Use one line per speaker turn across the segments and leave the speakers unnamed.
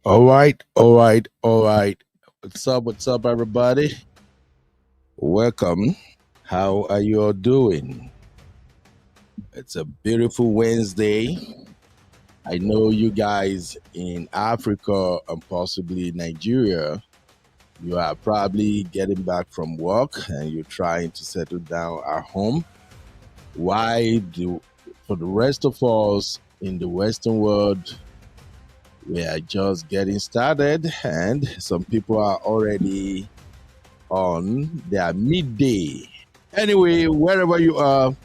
All right. What's up, everybody? Welcome. How are you all doing? It's a beautiful Wednesday. I know you guys in Africa and possibly Nigeria, you are probably getting back from work and you're trying to settle down at home. Why do For the rest of us in the Western world, we are just getting started, and some people are already on their midday. Anyway, wherever you are,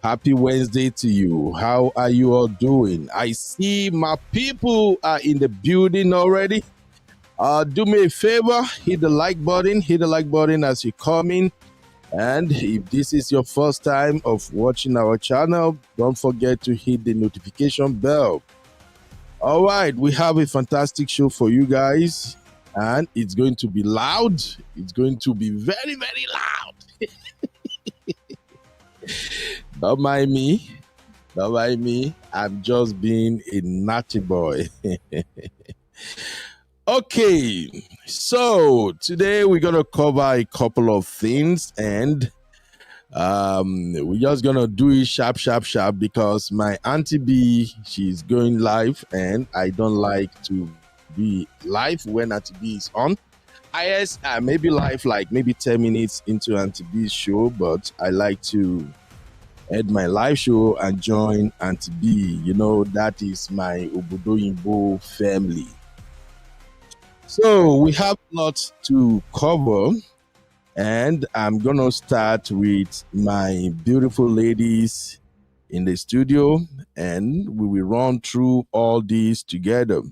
happy Wednesday to you. How are you all doing? I see my people are in the building already. Do me a favor, hit the like button as you come in. And if this is your first time of watching our channel, don't forget to hit the notification bell. All right, we have a fantastic show for you guys, and it's going to be loud. It's going to be very, very loud. Don't mind me. Don't mind me. I'm just being a naughty boy. Okay, so today we're gonna cover a couple of things, and we're just gonna do it sharp, sharp, sharp because my auntie B, she's going live, and I don't like to be live when auntie B is on. I maybe live like maybe 10 minutes into auntie B's show, but I like to end my live show and join auntie B. You know, that is my Obodo Yimbo family. So we have lots to cover, and I'm gonna start with my beautiful ladies in the studio, and we will run through all these together.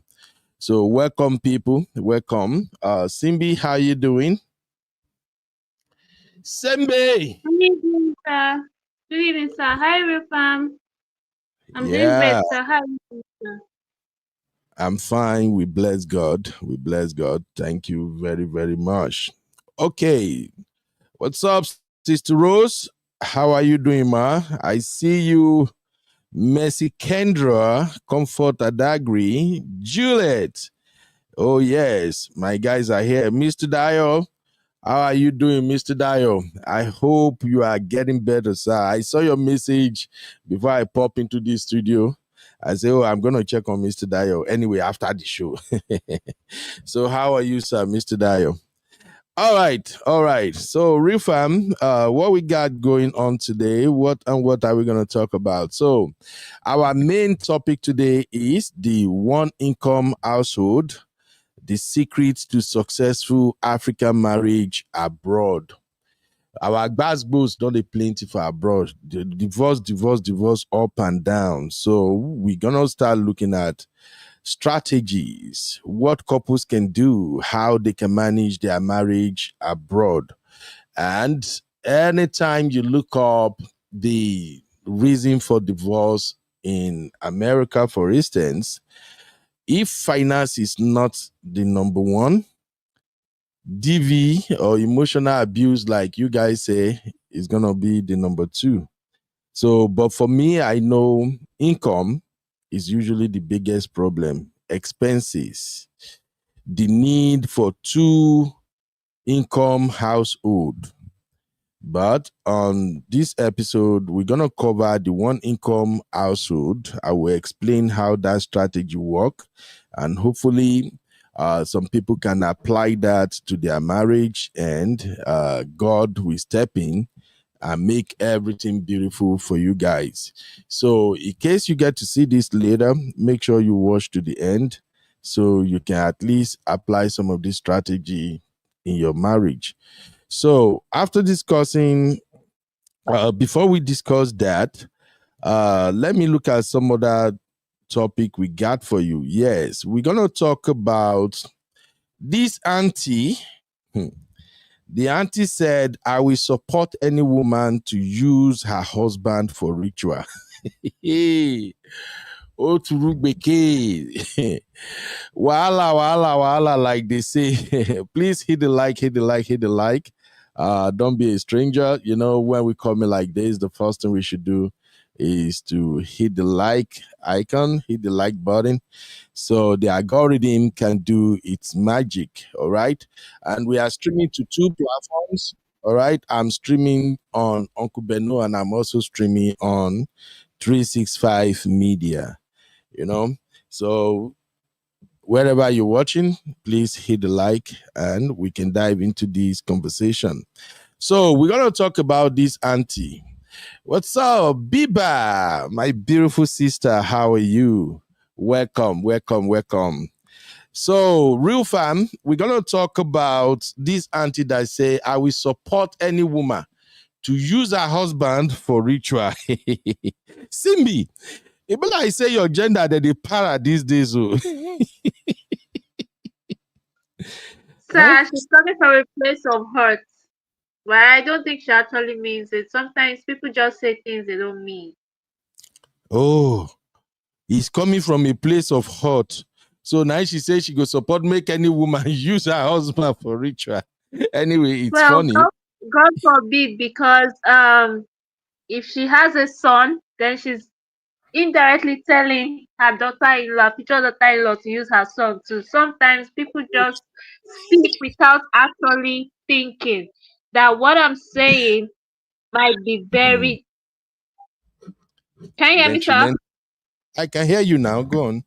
So welcome, people. Welcome. Simbi, how you doing? Sembe.
Good evening, sir. Good evening, sir. Hi, Rufam. I'm doing
Yeah,
great, sir. How are you doing, sir?
I'm fine. We bless God. We bless God. Thank you very, very much. Okay. What's up, Sister Rose? How are you doing, ma? I see you. Mercy Kendra, Comfort Adagri, Juliet. Oh, yes, my guys are here. Mr. Dio, how are you doing, Mr. Dio? I hope you are getting better, sir. I saw your message before I pop into this studio. I say, oh, I'm going to check on Mr. Dio anyway after the show. So, how are you, sir, Mr. Dio? All right. So, Rifam, what we got going on today? What are we going to talk about? So, our main topic today is the one income household, the secrets to successful African marriage abroad. Our gbas don't dey plenty for abroad. The divorce up and down. So, we're going to start looking at strategies, what couples can do, how they can manage their marriage abroad. And anytime you look up the reason for divorce in America, for instance, if finance is not the number one, DV or emotional abuse, like you guys say, is going to be the number two. So, but for me, I know income is usually the biggest problem. Expenses, the need for two income household. But on this episode, we're gonna cover the one income household. I will explain how that strategy work, and hopefully, some people can apply that to their marriage, and God will step in and make everything beautiful for you guys. So, in case you get to see this later, make sure you watch to the end so you can at least apply some of this strategy in your marriage. So, after discussing, before we discuss that, let me look at some other topic we got for you. Yes, we're gonna talk about this auntie. The auntie said, I will support any woman to use her husband for ritual. Hey, oh, Turugbeke. Wahala, like they say. Please hit the like, hit the like, hit the like. Don't be a stranger. You know, when we come in like this, the first thing we should do is to hit the like icon, hit the like button, so the algorithm can do its magic. All right. And we are streaming to two platforms. All right. I'm streaming on Uncle Beno, and I'm also streaming on 365 Media. You know, so wherever you're watching, please hit the like and we can dive into this conversation. So we're gonna talk about this auntie. What's up, Biba? My beautiful sister, how are you? Welcome, welcome, welcome. So, real fam, we're gonna talk about this auntie that say, I will support any woman to use her husband for ritual. Simbi, it be like say your gender that they para these days. Oh. Huh?
Sir, she's coming from a place of hurt. Well, I don't think she actually means it. Sometimes people just say things they don't mean.
Oh, he's coming from a place of hurt. So now she says she go support make any woman use her husband for ritual. Anyway, it's
Well,
funny.
God forbid, because if she has a son, then she's indirectly telling her daughter-in-law, future daughter-in-law, to use her son too. Sometimes people just speak without actually thinking that what I'm saying might be
Hmm.
very. Can you hear me, sir?
Detrimental. I can hear you now. Go on.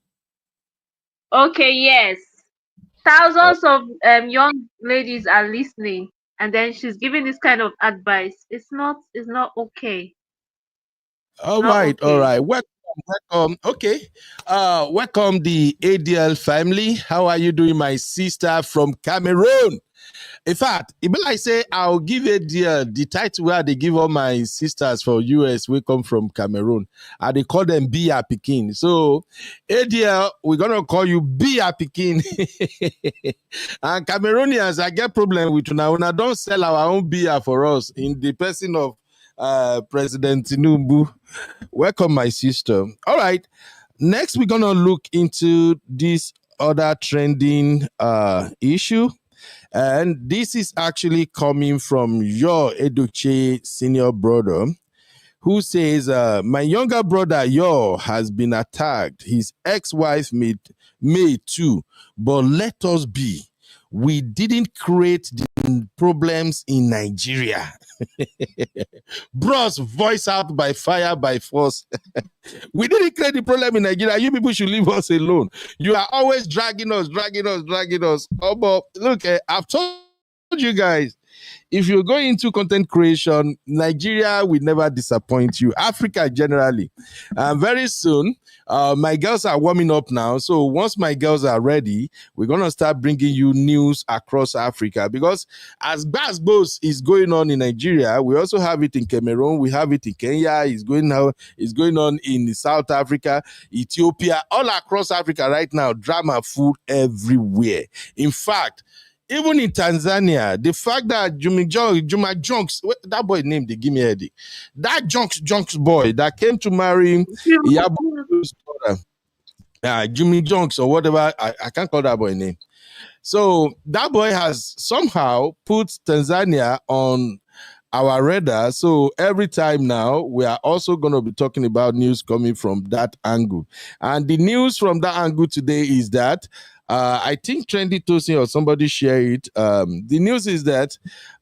Okay, yes. Thousands of young ladies are listening, and then she's giving this kind of advice. It's not okay. It's
All
not
right, all
okay.
right. Welcome, welcome. Okay. Welcome the ADL family. How are you doing, my sister from Cameroon? In fact, it be like say I'll give it the title where they give all my sisters for US we come from Cameroon. And they call them Bia Pikin. So ADL, we're gonna call you Bia Pikin. And Cameroonians, I get problem with now. Una don't sell our own beer for us in the person of President Tinubu. Welcome, my sister. All right. Next, we're gonna look into this other trending issue. And this is actually coming from your Edochie senior brother, who says, my younger brother, Yo, has been attacked. His ex-wife may too, but let us be. We didn't create the problems in Nigeria. Bros, voice out by fire, by force. We didn't create the problem in Nigeria. You people should leave us alone. You are always dragging us, dragging us, dragging us. Oh, but look, I've told you guys, if you're going into content creation, Nigeria will never disappoint you. Africa generally. Very soon, my girls are warming up now. So once my girls are ready, we're going to start bringing you news across Africa, because as Basbos is going on in Nigeria, we also have it in Cameroon, we have it in Kenya, it's going on in South Africa, Ethiopia, all across Africa right now. Drama full everywhere. In fact, even in Tanzania, the fact that Juma Junks, that boy name, they give me a headache. That Junks boy that came to marry Yabo's daughter, Jimmy Junks or whatever, I can't call that boy name. So that boy has somehow put Tanzania on our radar. So every time now, we are also going to be talking about news coming from that angle. And the news from that angle today is that I think Trendy Tosin or somebody share it. The news is that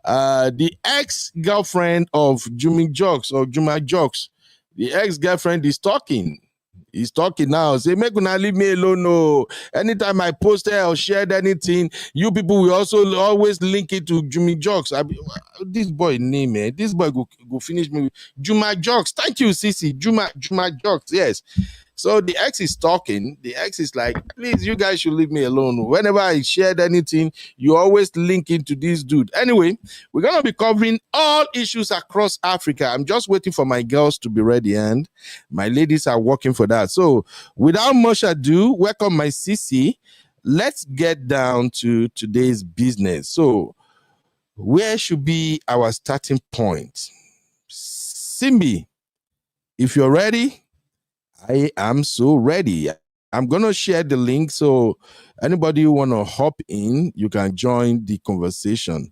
the ex-girlfriend of Jumi Jokes or Juma Jokes, the ex-girlfriend is talking. He's talking now. Say, make una leave me alone. No. Anytime I posted or shared anything, you people will also always link it to Jimmy Jokes. This boy name, eh? This boy go finish me with Juma Jokes. Thank you, Sisi. Juma Jokes. Yes. So the ex is talking. The ex is like, please, you guys should leave me alone. Whenever I shared anything, you always link into this dude. Anyway, we're going to be covering all issues across Africa. I'm just waiting for my girls to be ready, and my ladies are working for that. So without much ado, welcome my Sisi. Let's get down to today's business. So where should be our starting point? Simbi, if you're ready, I am so ready. I'm going to share the link. So anybody who want to hop in, you can join the conversation.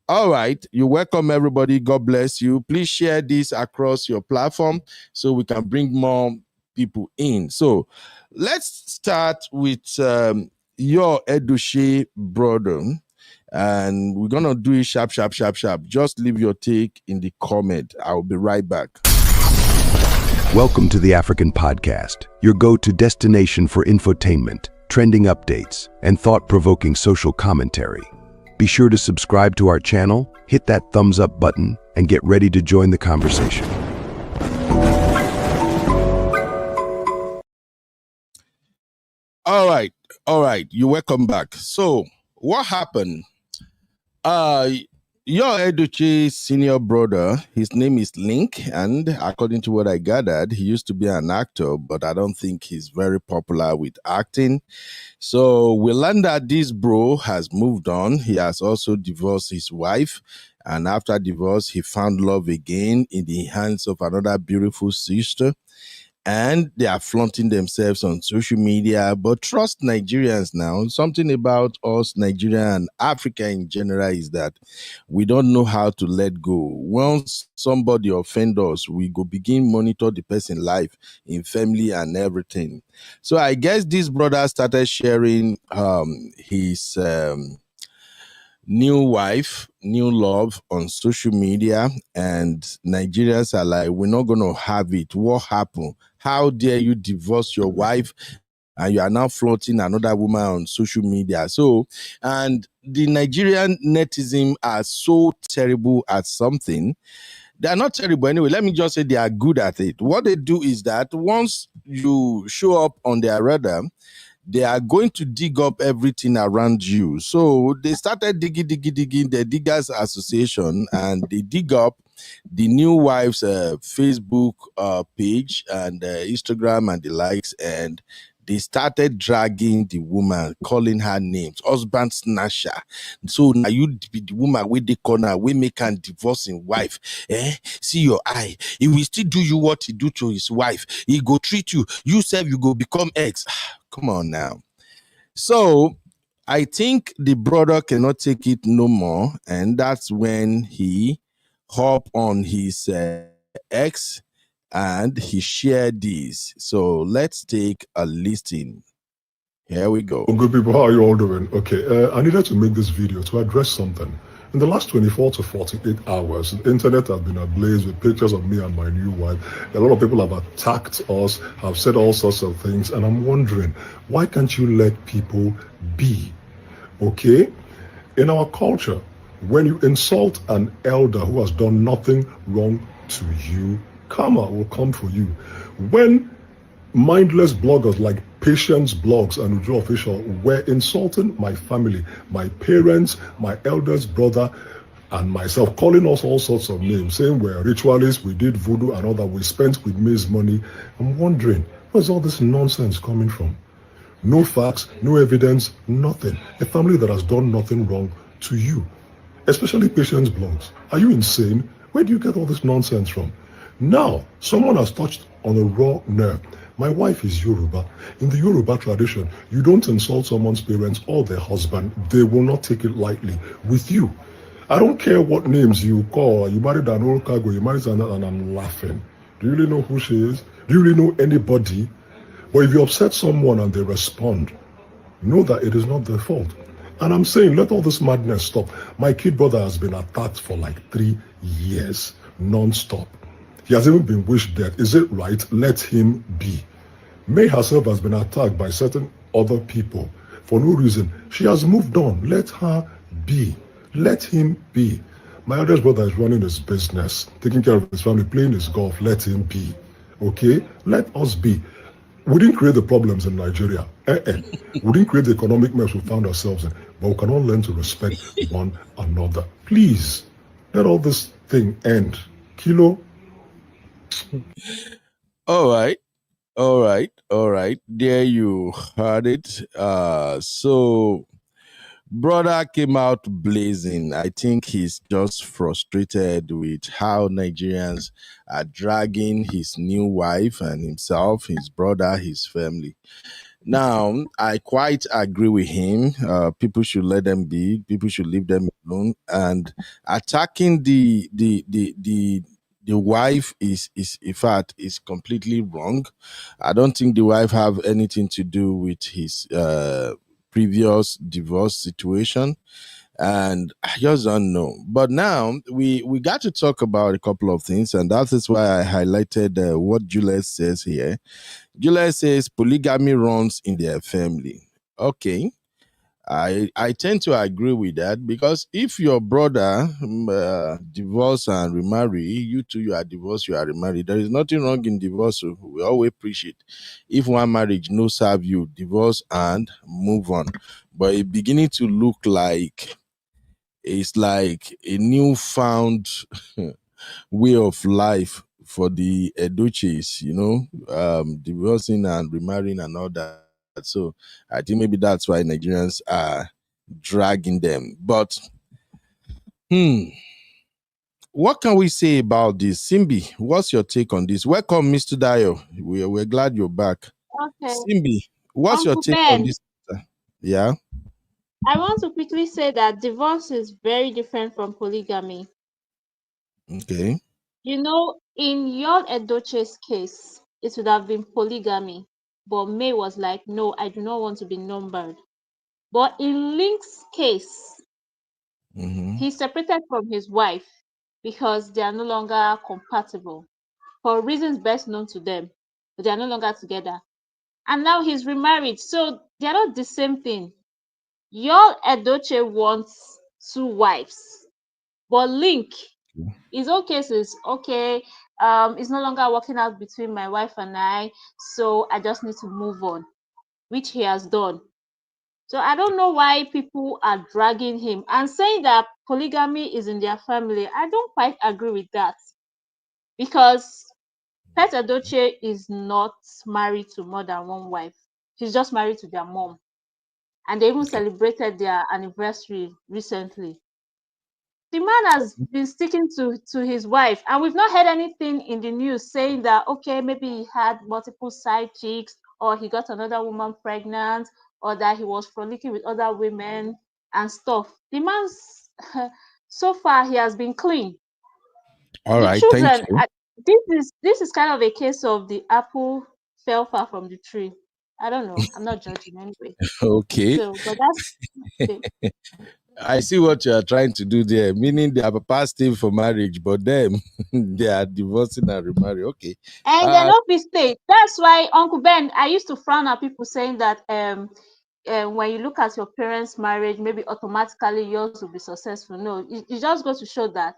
All right. You welcome everybody. God bless you. Please share this across your platform so we can bring more people in. So let's start with your Edochie brother. And we're going to do it sharp, sharp, sharp, sharp. Just leave your take in the comment. I'll be right back.
Welcome to the African Podcast, your go-to destination for infotainment, trending updates, and thought-provoking social commentary. Be sure to subscribe to our channel, hit that thumbs up button, and get ready to join the conversation.
All right. You're welcome back. So what happened? Your Edochie senior brother, his name is Link, and according to what I gathered, he used to be an actor, but I don't think he's very popular with acting. So we learned that this bro has moved on. He has also divorced his wife, and after divorce, he found love again in the hands of another beautiful sister. And they are flaunting themselves on social media. But trust Nigerians now. Something about us, Nigeria and Africa in general, is that we don't know how to let go. Once somebody offend us, we go begin monitor the person life in family and everything. So I guess this brother started sharing his new wife, new love on social media, and Nigerians are like, we're not going to have it. What happened? How dare you divorce your wife and you are now flaunting another woman on social media? So, and the Nigerian netizen are so terrible at something. They are not terrible anyway. Let me just say they are good at it. What they do is that once you show up on their radar, they are going to dig up everything around you. So they started digging, the Diggers Association, and they dig up the new wife's Facebook page and Instagram and the likes, and they started dragging the woman, calling her names, husband snatcher. So now you be the woman with the corner, we make a divorcing wife. See your eye. He will still do you what he do to his wife. He go treat you. You self, you go become ex. Come on now. So I think the brother cannot take it no more, and that's when he hop on his ex and he shared this. So let's take a listen. Here we go.
Good people, how are you all doing? Okay, I needed to make this video to address something. In the last 24 to 48 hours, the internet has been ablaze with pictures of me and my new wife. A lot of people have attacked us, have said all sorts of things, and I'm wondering, why can't you let people be? Okay? In our culture, when you insult an elder who has done nothing wrong to you, karma will come for you. When mindless bloggers like Patience Blogs and Ujo Official were insulting my family, my parents, my eldest brother, and myself, calling us all sorts of names, saying we're ritualists, we did voodoo and all that, we spent with Ms. money. I'm wondering, where's all this nonsense coming from? No facts, no evidence, nothing. A family that has done nothing wrong to you, especially Patience Blogs. Are you insane? Where do you get all this nonsense from? Now, someone has touched on a raw nerve. My wife is Yoruba. In the Yoruba tradition, you don't insult someone's parents or their husband. They will not take it lightly with you. I don't care what names you call. You married an old cargo, you married another, and I'm laughing. Do you really know who she is? Do you really know anybody? But if you upset someone and they respond, know that it is not their fault. And I'm saying, let all this madness stop. My kid brother has been attacked for like 3 years, non-stop. He has even been wished death. Is it right? Let him be. May herself has been attacked by certain other people for no reason. She has moved on. Let her be. Let him be. My eldest brother is running his business, taking care of his family, playing his golf. Let him be. Okay? Let us be. We didn't create the problems in Nigeria. We didn't create the economic mess we found ourselves in. But we can all learn to respect one another. Please, let all this thing end. Kilo.
All right. There you heard it. So brother came out blazing. I think he's just frustrated with how Nigerians are dragging his new wife and himself, his brother, his family. Now, I quite agree with him. People should let them be. People should leave them alone. And attacking the wife is in fact is completely wrong. I don't think the wife have anything to do with his previous divorce situation, and I just don't know. But now we got to talk about a couple of things, and that is why I highlighted what Julius says here. Julius says polygamy runs in their family. Okay, I tend to agree with that, because if your brother divorce and remarry, you two, you are divorced, you are remarried, there is nothing wrong in divorce. So we always preach it. If one marriage no serve you, divorce and move on. But it beginning to look like it's like a newfound way of life for the Edochies, divorcing and remarrying and all that. So I think maybe that's why Nigerians are dragging them. But hmm, what can we say about this? Simbi, what's your take on this? Welcome, Mr. Dio. We're glad you're back.
Okay.
Simbi, what's your
Uncle
take on
Ben,
this? Yeah.
I want to quickly say that divorce is very different from polygamy.
Okay.
In your Edoche's case, it would have been polygamy. But May was like, no, I do not want to be numbered. But in Link's case,
Mm-hmm.
he separated from his wife because they are no longer compatible for reasons best known to them. But they are no longer together. And now he's remarried. So they are not the same thing. Your Edoche wants two wives. But Link, his own case is okay. It's no longer working out between my wife and I, so I just need to move on, which he has done. So I don't know why people are dragging him and saying that polygamy is in their family. I don't quite agree with that, because Pet Edochie is not married to more than one wife. She's just married to their mom, and they even
Okay.
celebrated their anniversary recently. The man has been sticking to his wife, and we've not heard anything in the news saying that okay, maybe he had multiple side chicks, or he got another woman pregnant, or that he was frolicking with other women and stuff. The man's so far he has been clean.
All
The
right. Thank
children,
you.
this is kind of a case of the apple fell far from the tree. I don't know. I'm not judging anyway.
Okay.
So, but that's the
I see what you are trying to do there, meaning they are past still for marriage, but them they are divorcing and remarry. Okay.
and they're
Uh
not fit state. That's why Uncle Ben, I used to frown at people saying that when you look at your parents' marriage, maybe automatically yours will be successful. No, it just goes to show that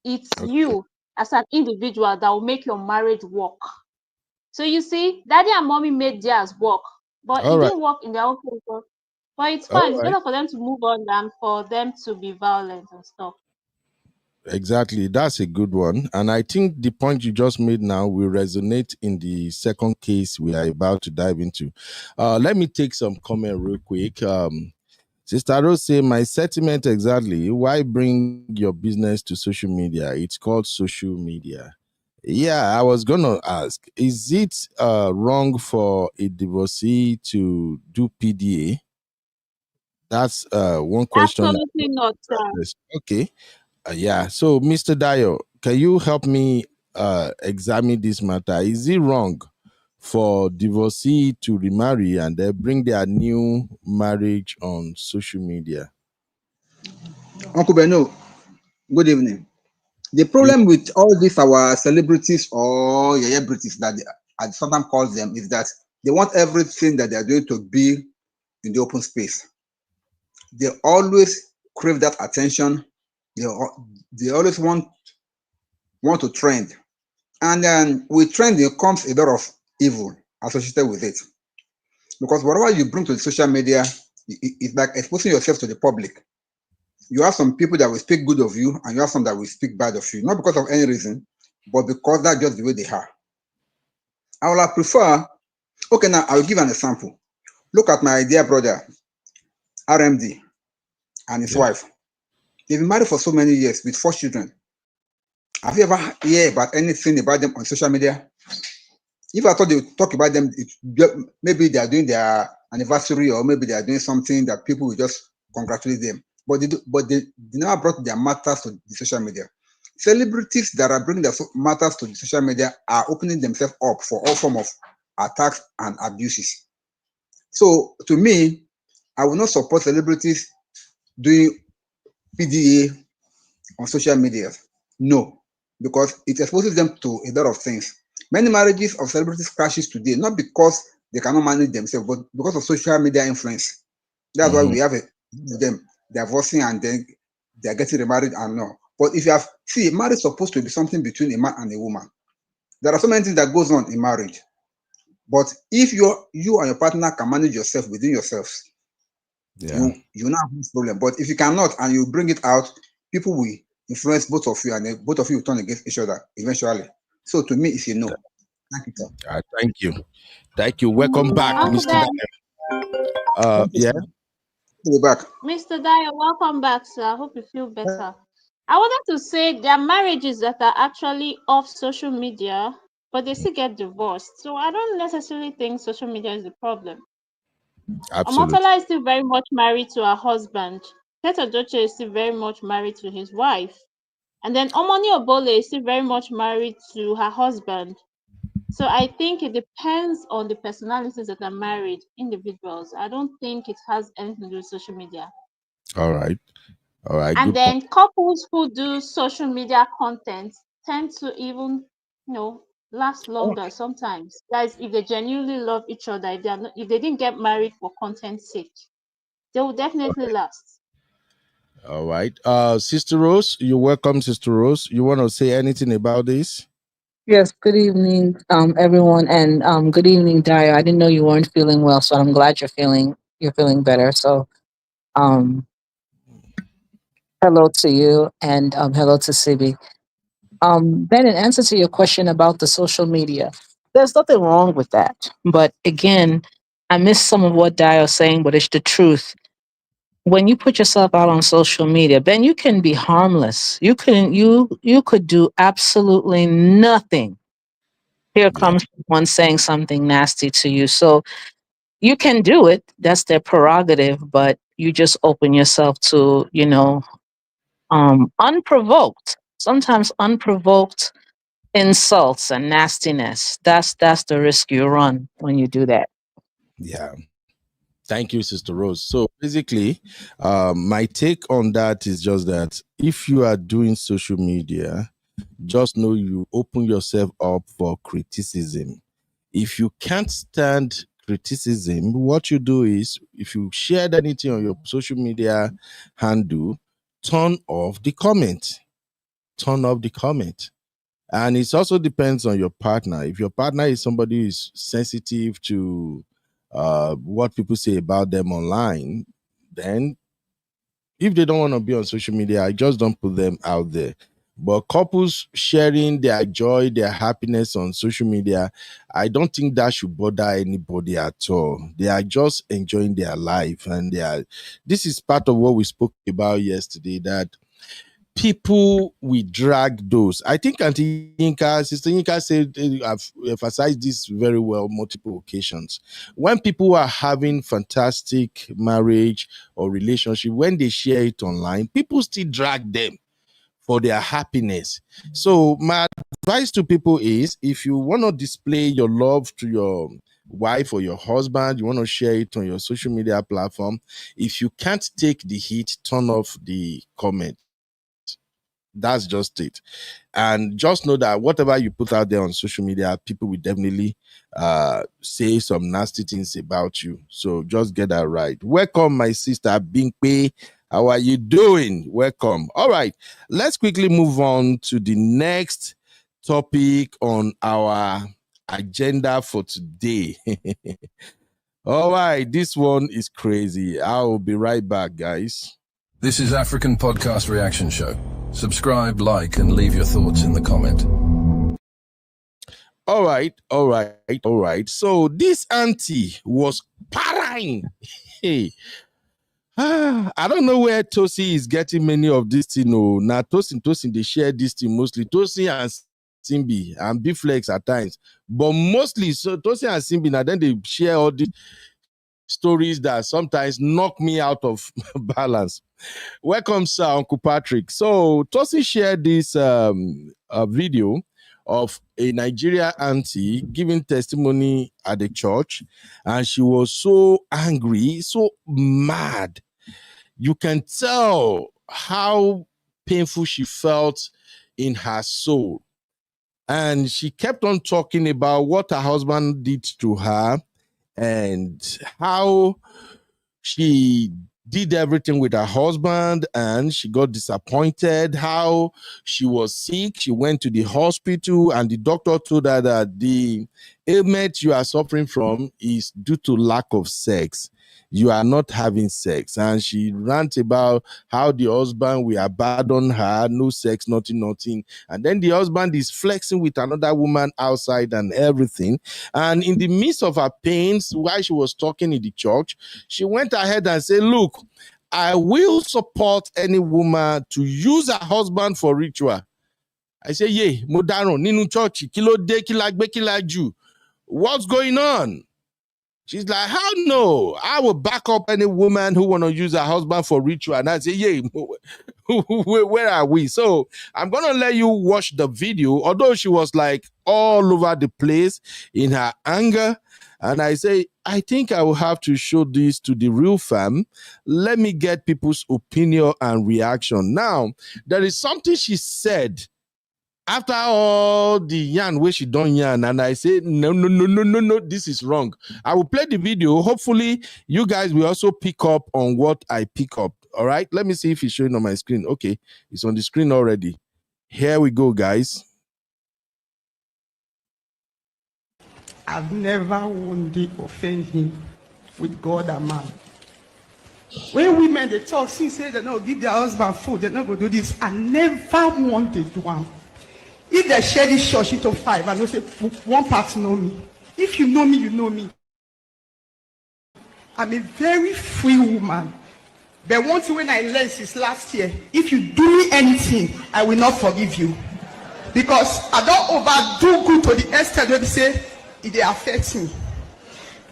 it's
okay.
you as an individual that will make your marriage work. So you see, daddy and mommy made theirs work, but
All
it
right.
didn't work in their own favor. But it's
All
fine. It's
right.
better for them to move on than for them to be violent and stuff.
Exactly. That's a good one. And I think the point you just made now will resonate in the second case we are about to dive into. Let me take some comment real quick. Sister Rose say, my sentiment exactly. Why bring your business to social media? It's called social media. Yeah, I was gonna ask, is it wrong for a divorcee to do PDA? That's one question.
Absolutely not, sir.
Okay. Yeah. So, Mr. Dio, can you help me examine this matter? Is it wrong for divorcee to remarry and they bring their new marriage on social media?
Uncle Beno, good evening. The
You,
problem with all these our celebrities or celebrities that I sometimes call them is that they want everything that they are doing to be in the open space. They always crave that attention. They always want to trend, and then with trending comes a lot of evil associated with it. Because whatever you bring to the social media, it's like exposing yourself to the public. You have some people that will speak good of you, and you have some that will speak bad of you, not because of any reason, but because that's just the way they are. I would prefer, okay, now I'll give an example. Look at my dear brother, RMD, and his
yeah.
wife. They've been married for so many years with 4 children. Have you ever heard about anything about them on social media? If I thought they would talk about them, maybe they are doing their anniversary, or maybe they are doing something that people will just congratulate them. But they never brought their matters to the social media. Celebrities that are bringing their matters to the social media are opening themselves up for all form of attacks and abuses. So to me, I will not support celebrities doing PDA on social media. No, because it exposes them to a lot of things. Many marriages of celebrities crashes today, not because they cannot manage themselves, but because of social media influence. That's why we have them divorcing and then they're getting remarried and no. But if you have, see, marriage is supposed to be something between a man and a woman. There are so many things that goes on in marriage. But if you and your partner can manage yourself within yourselves, you not have this problem. But if you cannot and you bring it out, people will influence both of you, and then both of you will turn against each other eventually. So to me, it's a no. Thank you, sir.
Thank you. Thank you. Welcome back,
Uncle
Mr.
Ben,
Daniel.
Thank you,
Yeah.
sir. Be back.
Mr. Dyer, welcome back, sir. I hope you feel better. I wanted to say there are marriages that are actually off social media, but they still get divorced. So I don't necessarily think social media is the problem.
Absolutely.
Omotola is still very much married to her husband. Edochie is still very much married to his wife. And then Omoni Obole is still very much married to her husband. So I think it depends on the personalities that are married, individuals. I don't think it has anything to do with social media.
All right. All right.
And
Good point.
then couples who do social media content tend to even, last longer sometimes. Guys, if they genuinely love each other, if they didn't get married for content's sake, they will definitely last.
All right. Sister Rose, you're welcome, Sister Rose. You want to say anything about this?
Yes, good evening, everyone, and good evening, Dio. I didn't know you weren't feeling well, so I'm glad you're feeling better. So, um, hello to you, and hello to Sibi. Ben, in answer to your question about the social media, there's nothing wrong with that. But again, I missed some of what Dio's saying, but it's the truth. When you put yourself out on social media, Ben, you can be harmless. You could do absolutely nothing. Here
Yeah.
comes one saying something nasty to you. So you can do it. That's their prerogative, but you just open yourself to, unprovoked, sometimes unprovoked insults and nastiness. That's the risk you run when you do that.
Yeah. Thank you, Sister Rose. So basically, my take on that is just that if you are doing social media, just know you open yourself up for criticism. If you can't stand criticism, what you do is if you shared anything on your social media handle, turn off the comment. Turn off the comment. And it also depends on your partner. If your partner is somebody who is sensitive to what people say about them online, then if they don't want to be on social media, I just don't put them out there. But couples sharing their joy, their happiness on social media, I don't think that should bother anybody at all. They are just enjoying their life, and this is part of what we spoke about yesterday, that people we drag those. I think Auntie Yinka, Sister Yinka said, I've emphasized this very well multiple occasions. When people are having fantastic marriage or relationship, when they share it online, people still drag them for their happiness. So my advice to people is, if you want to display your love to your wife or your husband, you want to share it on your social media platform, if you can't take the heat, turn off the comment. That's just it. And just know that whatever you put out there on social media, people will definitely say some nasty things about you. So just get that right. Welcome, my sister Binkpe. How are you doing? Welcome. All right, let's quickly move on to the next topic on our agenda for today. All right, this one is crazy. I'll be right back, guys.
This is African Podcast Reaction Show. Subscribe, like, and leave your thoughts in the comment.
All right. So this auntie was parrying. Hey, I don't know where Tosi is getting many of this thing. No, now Tosin, they share this thing mostly. Tosin and Simbi and Bflex at times. But mostly, so Tosin and Simbi, now then they share all these stories that sometimes knock me out of balance. Welcome, sir, Uncle Patrick. So Tosin shared this video of a Nigeria auntie giving testimony at the church, and she was so angry, so mad. You can tell how painful she felt in her soul. And she kept on talking about what her husband did to her and how she did everything with her husband and she got disappointed, how she was sick. She went to the hospital and the doctor told her that the ailment you are suffering from is due to lack of sex. You are not having sex. And she ranted about how the husband will abandon her, no sex, nothing. And then the husband is flexing with another woman outside and everything. And in the midst of her pains, while she was talking in the church, she went ahead and said, look, I will support any woman to use her husband for ritual. I say, yeah, modano, ninu church, kilo de, kilagbe, kilaju. What's going on? She's like, how no? I will back up any woman who want to use her husband for ritual. And I say, yeah, where are we? So I'm going to let you watch the video, although she was like all over the place in her anger. And I say, I think I will have to show this to the real fam. Let me get people's opinion and reaction. Now, there is something she said after all the yarn where she done yarn, and I say, no, this is wrong. I will play the video. Hopefully, you guys will also pick up on what I pick up. All right, let me see if it's showing on my screen. Okay, it's on the screen already. Here we go, guys.
I've never one day offended him with God and man. When women they talk, she say they don't give their husband food, they not go do this. I never want to do one. If they share this church into 5, and they say one part know me. If you know me, you know me. I'm a very free woman. But one thing when I learned since last year, if you do me anything, I will not forgive you. Because I don't overdo good to the extent where they say it affects me.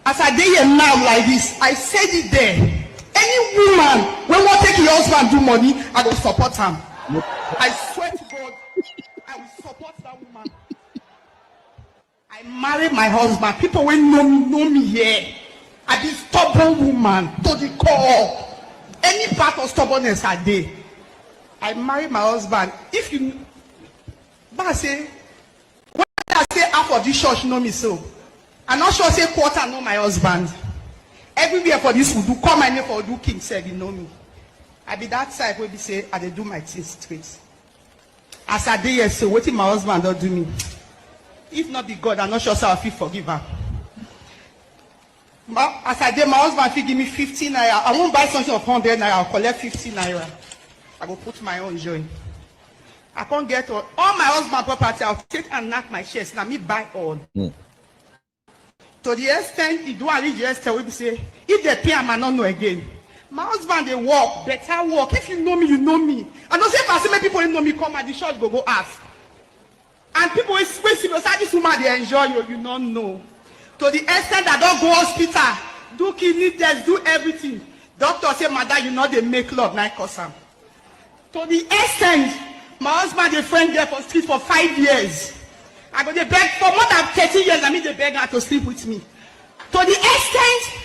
As I dey here now like this, I said it there. Any woman when want take your husband do money, I will support him. I swear to God, I will support that woman. I married my husband. People will know me here. I be stubborn woman to the core. Any part of stubbornness I did. I married my husband. If you, but I say, when I say half of this church know me so, I'm not sure say quarter know my husband. Everywhere for this would do call my name for do king said you know me. I be that type where be say I dey do my things straight. As I did here, so what if my husband don't do me? If not be God, I'm not sure so I feel forgive her. As I did, my husband feel give me 15 naira. I won't buy something of 100 naira. I'll collect 15 naira. I go put my own joy. I can't get all my husband property. I'll take and knock my chest. Now me buy all. To the extent he do reach the extent we say if they pay him, I don't know again. My husband they work, better work. If you know me, you know me. I don't say if I see many people who know me come at the church go ask. And people will say this woman they enjoy you don't know. To the extent that don't go hospital, do kidney test, do everything. Doctor say, madam, you know they make love, not cause am. To the extent, my husband a friend there for street for 5 years. I go they beg for more than 30 years. I mean they beg her to sleep with me. To the extent,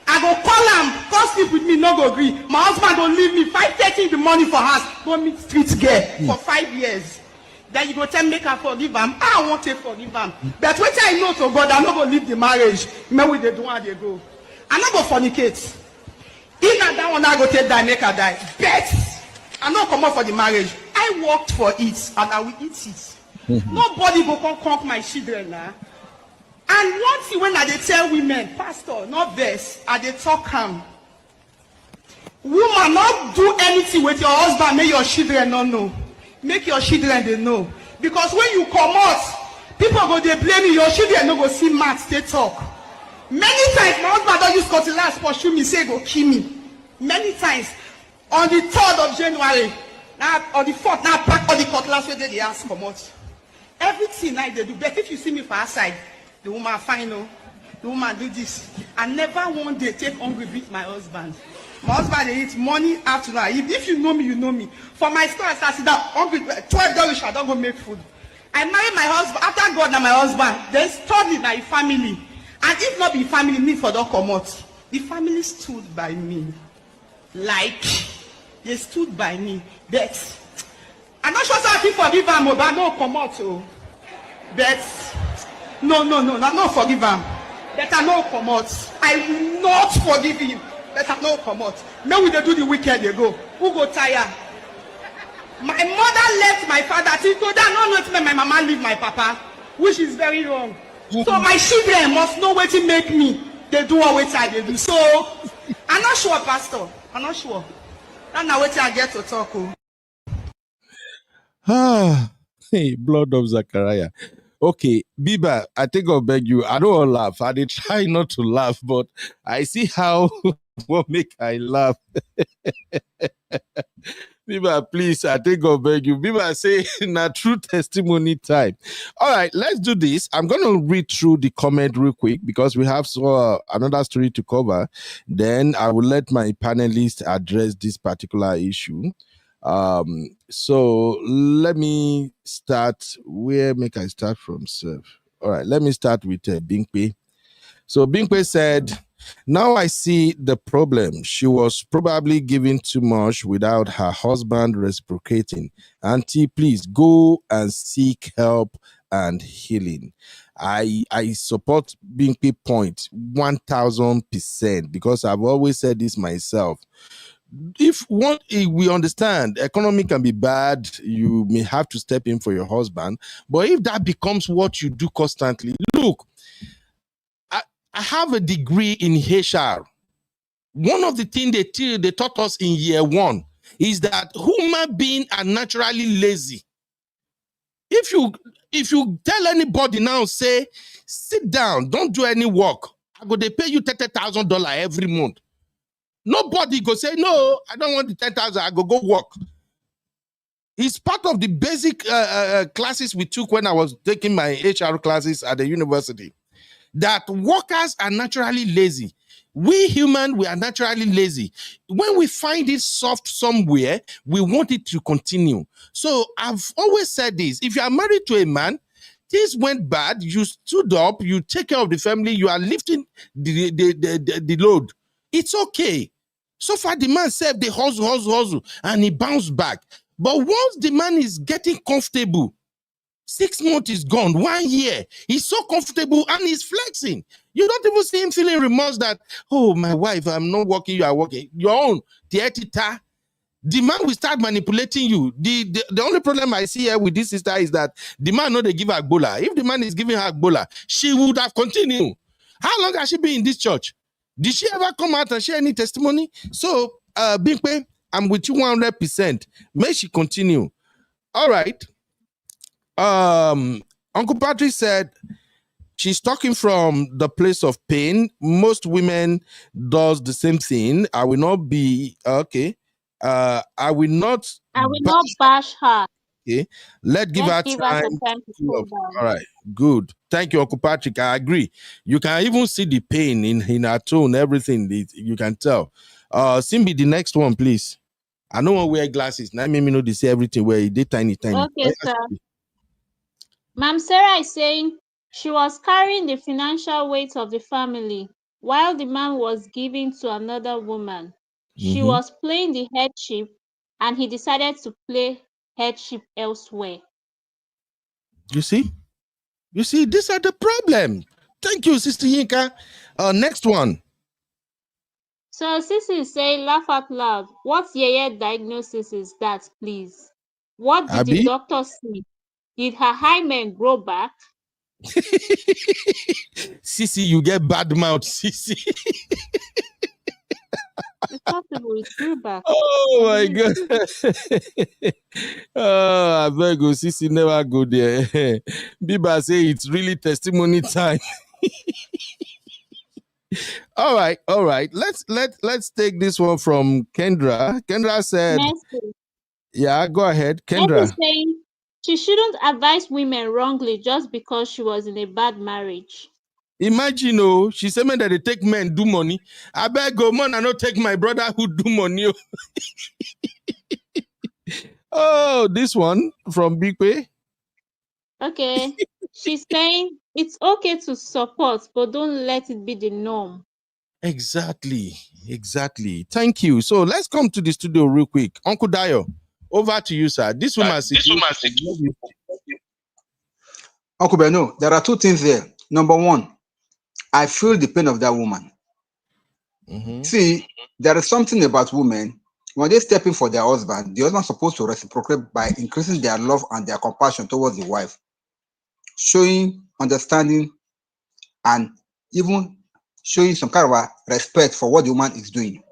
I go call him, come sleep with me, no go agree. My husband go leave me 5:30 in the morning for house, go meet street girl for 5 years. Then you go tell me make her forgive him. I want to forgive him. But when I know to God, I'm not going to leave the marriage. Maybe they do and they go. I'm not going to fornicate. If not that one, I go take die, make her die. But I'm not come out for the marriage. I worked for it and I will eat it. Nobody go come conk my children now. And one thing when I they tell women, pastor, not this, I they talk him. Woman, not do anything with your husband, make your children not know. Make your children they know. Because when you come out, people go they blame you, your children no go see maths, they talk. Many times my husband don't use cutlass pursue me, say go kill me. Many times. On the 3rd of January, now on the 4th, now pack all the cutlass where they ask come out. Everything I they do. But if you see me for outside, the woman fine, oh, the woman do this. I never one day take hungry beat my husband. My husband they eat morning, afternoon. If you know me, you know me. For my store, I sit down hungry. $12 I don't go make food. I marry my husband after God and my husband. Then study my family. And if not be family, me for don't come out. The family stood by me. Like they stood by me. But I'm not sure some people forgive him, but I don't come out. But no, not forgive him. But I don't come out. I will not forgive him. But I don't come out. Now we they do the wicked, they go. Who go tire? My mother left my father. She told her not let my mama leave my papa, which is very wrong. So my children must know what to make me. They do what they do. So I'm not sure, Pastor. I'm not sure. That's not what I get to talk.
Hey, blood of Zachariah. Okay, Biba, I think I'll beg you. I don't want to laugh. I did try not to laugh, but I see how what make I laugh. Biba, please, I think I'll beg you. Biba, say, na true testimony time. All right, let's do this. I'm going to read through the comment real quick because we have another story to cover. Then I will let my panelists address this particular issue. So let me start. Where make I start from, sir? All right, let me start with Binkwe. So Binkwe said, now I see the problem. She was probably giving too much without her husband reciprocating. Auntie, please go and seek help and healing. I support Binkwe point 1000% because I've always said this myself. If we understand economy can be bad, you may have to step in for your husband, but if that becomes what you do constantly, look, I have a degree in HR. One of the things they taught us in year one is that human beings are naturally lazy. If you tell anybody now, say, sit down, don't do any work, I go they pay you $30,000 every month. Nobody go say, no, I don't want the 10,000, I go work. It's part of the basic classes we took when I was taking my HR classes at the university, that workers are naturally lazy. We human, we are naturally lazy. When we find it soft somewhere, we want it to continue. So I've always said this, if you are married to a man, things went bad, you stood up, you take care of the family, you are lifting the load. It's okay. So far, the man said the hustle, and he bounced back. But once the man is getting comfortable, 6 months is gone, 1 year, he's so comfortable and he's flexing. You don't even see him feeling remorse that, oh, my wife, I'm not working, you are working. Your own, the man will start manipulating you. The only problem I see here with this sister is that the man know they give her Agbola. If the man is giving her Agbola, she would have continued. How long has she been in this church? Did she ever come out and share any testimony? So, Binkwe, I'm with you 100%. May she continue. All right. Uncle Patrick said she's talking from the place of pain. Most women does the same thing. I will not be okay. I will not
bash her.
Okay. Let's give her time to cool down. All right. Good. Thank you, Uncle Patrick. I agree. You can even see the pain in her tone, everything. You can tell. Simbi, the next one, please. I don't want to wear glasses. Now make me know they say everything where they tiny.
Okay, sir. Ma'am Sarah is saying she was carrying the financial weight of the family while the man was giving to another woman. She was playing the headship and he decided to play headship elsewhere.
You see, these are the problem. Thank you, Sister Yinka. Next one.
So Sissy is saying, laugh out loud. What yeye diagnosis is that, please? What did the doctor see? Did her hymen grow back?
Sissy, you get bad mouth, Sissy.
It's possible it grew back.
Oh my God. Oh, I beg you, Sissy never go there. Biba say it's really testimony time. All right. Let's take this one from Kendra. Kendra said, yeah, go ahead, Kendra.
She shouldn't advise women wrongly just because she was in a bad marriage.
Imagine, she said, man, that they take men do money. I beg go, man, I not take my brother who do money. Oh, this one from Big Pay.
Okay. She's saying it's okay to support, but don't let it be the norm.
Exactly. Thank you. So let's come to the studio real quick. Uncle Dio, over to you, sir. This woman situation.
Uncle Beno, there are two things there. Number one, I feel the pain of that woman. See, there is something about women. When they step in for their husband, the husband is supposed to reciprocate by increasing their love and their compassion towards the wife, showing understanding and even showing some kind of a respect for what the woman is doing.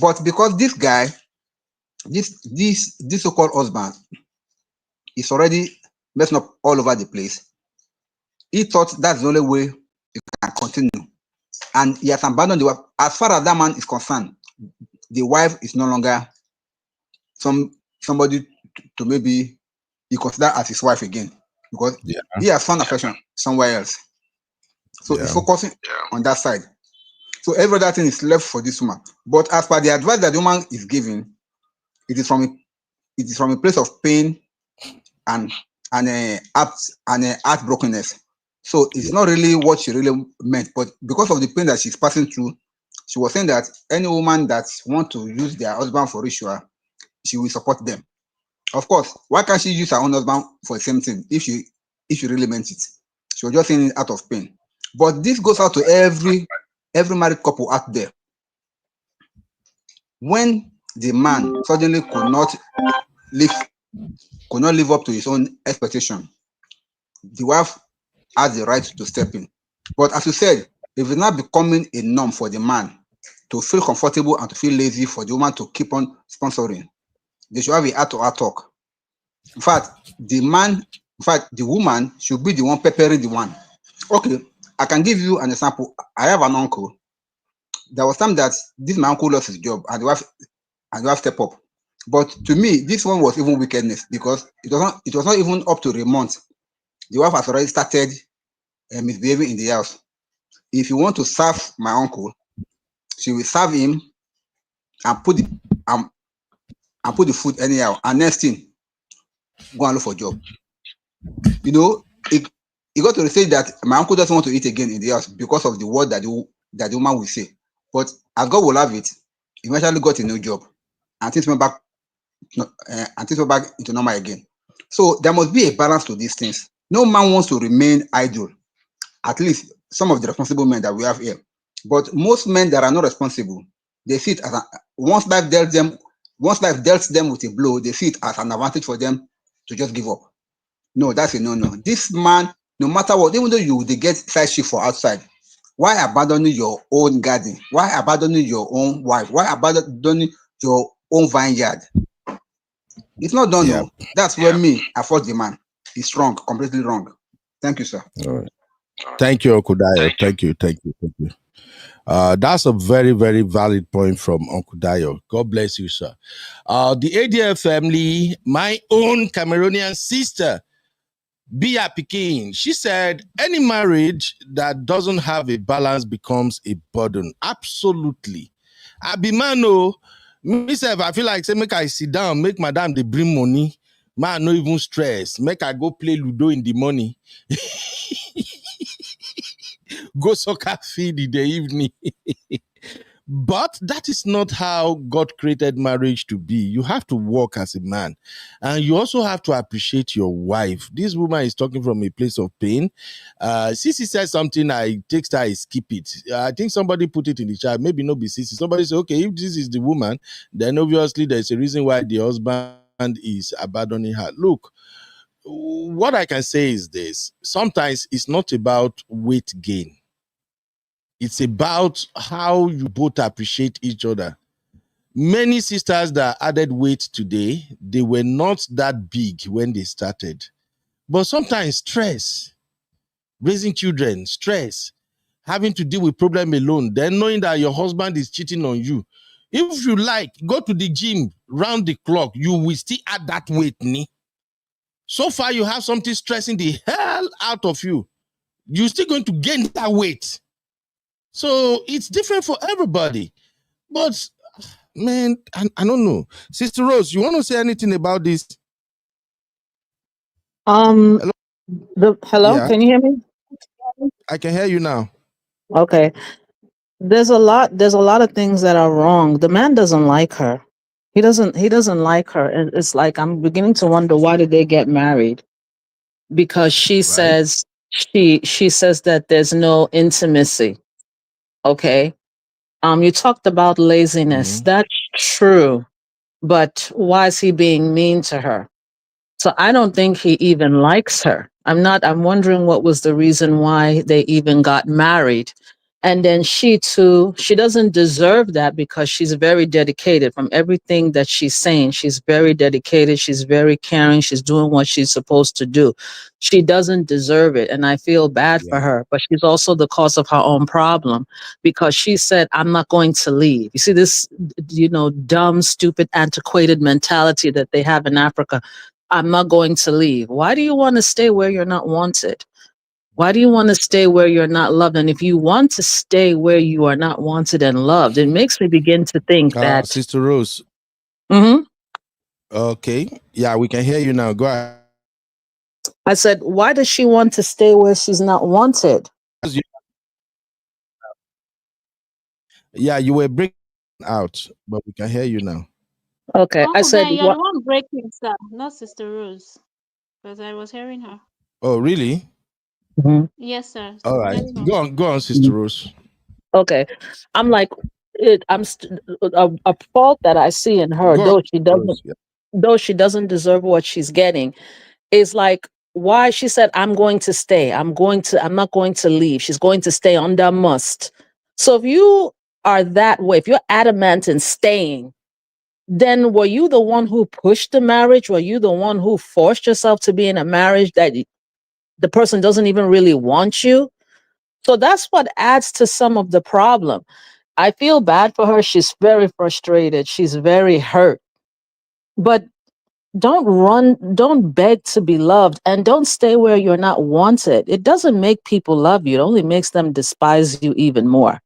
But because this guy, this so-called husband, is already messing up all over the place, he thought that's the only way he can continue. And he has abandoned the wife. As far as that man is concerned, the wife is no longer somebody to maybe he consider as his wife again, because he has found affection somewhere else. So he's focusing on that side. So every other thing is left for this woman. But as per the advice that the woman is giving, it is from a place of pain and heartbrokenness. So it's not really what she really meant, but because of the pain that she's passing through, she was saying that any woman that want to use their husband for ritual, she will support them. Of course, why can't she use her own husband for the same thing if she really meant it? She was just saying it out of pain. But this goes out to every married couple out there. When the man suddenly could not live up to his own expectation, the wife has the right to step in. But as you said, if it's not becoming a norm for the man to feel comfortable and to feel lazy for the woman to keep on sponsoring, they should have a heart-to-heart talk. In fact, the woman should be the one preparing the one. Okay, I can give you an example. I have an uncle. There was time that my uncle lost his job and the wife stepped up. But to me, this one was even wickedness, because it was not even up to a month. The wife has already started misbehaving in the house. If you want to serve my uncle, she will serve him and put the food anyhow. And next thing, go and look for a job. It got to the stage that my uncle doesn't want to eat again in the house because of the word that the woman will say. But as God will have it, he eventually got a new job, and things went back into normal again. So there must be a balance to these things. No man wants to remain idle. At least some of the responsible men that we have here. But most men that are not responsible, they see it as once life dealt them with a blow, they see it as an advantage for them to just give up. No, that's a no. This man, no matter what, even though they get side shift for outside, why abandoning your own garden? Why abandoning your own wife? Why abandoning your own vineyard? It's not done. No. That's where I fault the man. He's wrong, completely wrong. Thank you, sir.
All right. Thank you, Uncle Dio. Thank you. That's a very, very valid point from Uncle Dio. God bless you, sir. The ADF family, my own Cameroonian sister, Bia Pikin, she said, any marriage that doesn't have a balance becomes a burden. Absolutely. Abimano, myself, I feel like, say, make I sit down, make madam they bring money. Man, no even stress. Make I go play Ludo in the morning. Go soccer field in the evening. But that is not how God created marriage to be. You have to work as a man. And you also have to appreciate your wife. This woman is talking from a place of pain. Sissy said something, I text her, I skip it. I think somebody put it in the chat. Maybe not be Sissy. Somebody said, okay, if this is the woman, then obviously there's a reason why the husband is abandoning her. Look, what I can say is this. Sometimes it's not about weight gain. It's about how you both appreciate each other. Many sisters that added weight today, they were not that big when they started. But sometimes stress, raising children, stress, having to deal with problem alone, then knowing that your husband is cheating on you. If you like, go to the gym round the clock, you will still add that weight. So far, you have something stressing the hell out of you. You're still going to gain that weight. So it's different for everybody. But man, I don't know. Sister Rose, you want to say anything about this?
Um, hello,
Yeah,
can you hear me?
I can hear you now.
Okay. There's a lot of things that are wrong. The man doesn't like her. He doesn't like her. And it's like I'm beginning to wonder, why did they get married? Because
Right?
she says that there's no intimacy. Okay. You talked about laziness.
Mm-hmm.
That's true. But why is he being mean to her? So I don't think he even likes her. I'm wondering what was the reason why they even got married. And then she too, she doesn't deserve that because she's very dedicated from everything that she's saying. She's very dedicated. She's very caring. She's doing what she's supposed to do. She doesn't deserve it. And I feel bad for
Yeah.
her, but she's also the cause of her own problem because she said, I'm not going to leave. You see this, dumb, stupid, antiquated mentality that they have in Africa. I'm not going to leave. Why do you want to stay where you're not wanted? Why do you want to stay where you're not loved? And if you want to stay where you are not wanted and loved, it makes me begin to think that.
Sister Rose.
Mhm.
Okay. Yeah, we can hear you now. Go ahead.
I said, why does she want to stay where she's not wanted?
Yeah, you were breaking out, but we can hear you now.
Okay. I
Uncle
said,
Ben, you're
what?
the one breaking, sir, not Sister Rose. Because I was hearing her.
Oh, really?
Mhm.
Yes, sir.
All right.
Network.
Go on, Sister
Mhm.
Rose.
Okay. I'm like, a fault that I see in her,
Go on, Sister Rose. Yeah.
though she doesn't deserve what she's getting, is like why she said, I'm not going to leave. She's going to stay under must. So if you are that way, if you're adamant in staying, then were you the one who pushed the marriage? Were you the one who forced yourself to be in a marriage that the person doesn't even really want you? So that's what adds to some of the problem. I feel bad for her. She's very frustrated. She's very hurt. But don't beg to be loved, and don't stay where you're not wanted. It doesn't make people love you, it only makes them despise you even more.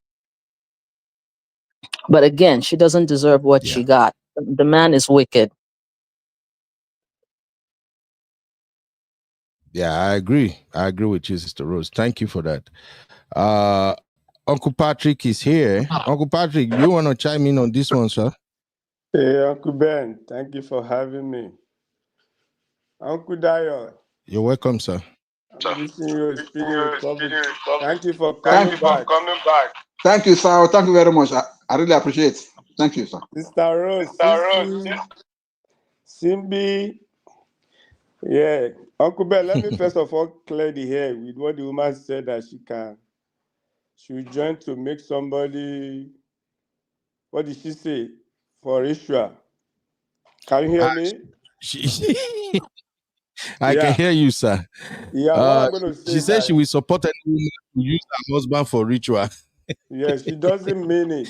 But again, she doesn't deserve what
Yeah.
she got. The man is wicked.
Yeah, I agree. I agree with you, Sister Rose. Thank you for that. Uh Uncle Patrick is here. Uncle Patrick, you want to chime in on this one, sir?
Hey, Uncle Ben, thank you for having me. Uncle Dio,
You're welcome, sir.
I'm wishing you a speedy recovery. Thank you for
Thank,
coming back.
thank you, sir. Thank you very much. I really appreciate it. Thank you, sir.
Sister Rose, Sissy, Simbi, yeah. Uncle Ben, let me first of all clear the air with what the woman said that she will join to make somebody, what did she say, for Israel. Can you hear me?
I can
Yeah.
hear you, sir.
Yeah, what I'm going to say
She
is
said
that,
she will support any woman to use her husband for ritual.
yeah, she doesn't mean it.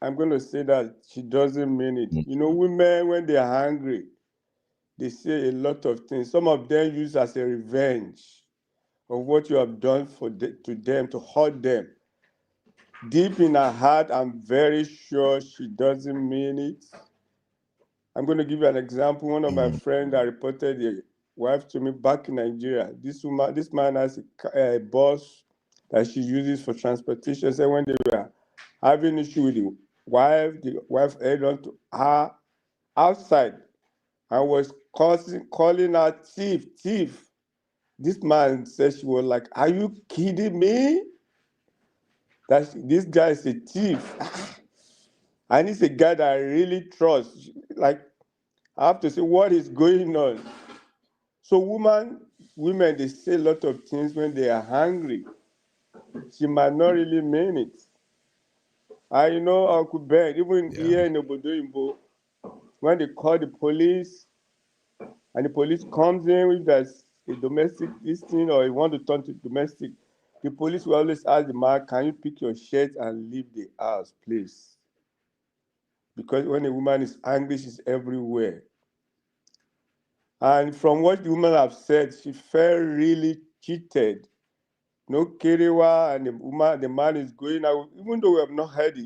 I'm going to say that she doesn't mean it.
Mm.
You know, women, when they are hungry, they say a lot of things. Some of them use as a revenge of what you have done to them, to hurt them. Deep in her heart, I'm very sure she doesn't mean it. I'm going to give you an example. One of my friends that reported a wife to me back in Nigeria. This man has a bus that she uses for transportation. So when they were having issue with the wife head on to her outside and was calling her thief. This man said, she was like, are you kidding me? That this guy is a thief. And he's a guy that I really trust. Like, I have to say, what is going on? So women, they say a lot of things when they are hungry. She might not really mean it. I know Uncle Ben, even
Yeah.
here in Obodoyimbo, when they call the police, and the police comes in, if there's a domestic this thing or you want to turn to domestic, the police will always ask the man, can you pick your shirt and leave the house, please? Because when a woman is angry, she's everywhere. And from what the woman have said, she felt really cheated. No Kerewa and the man is going out, even though we have not heard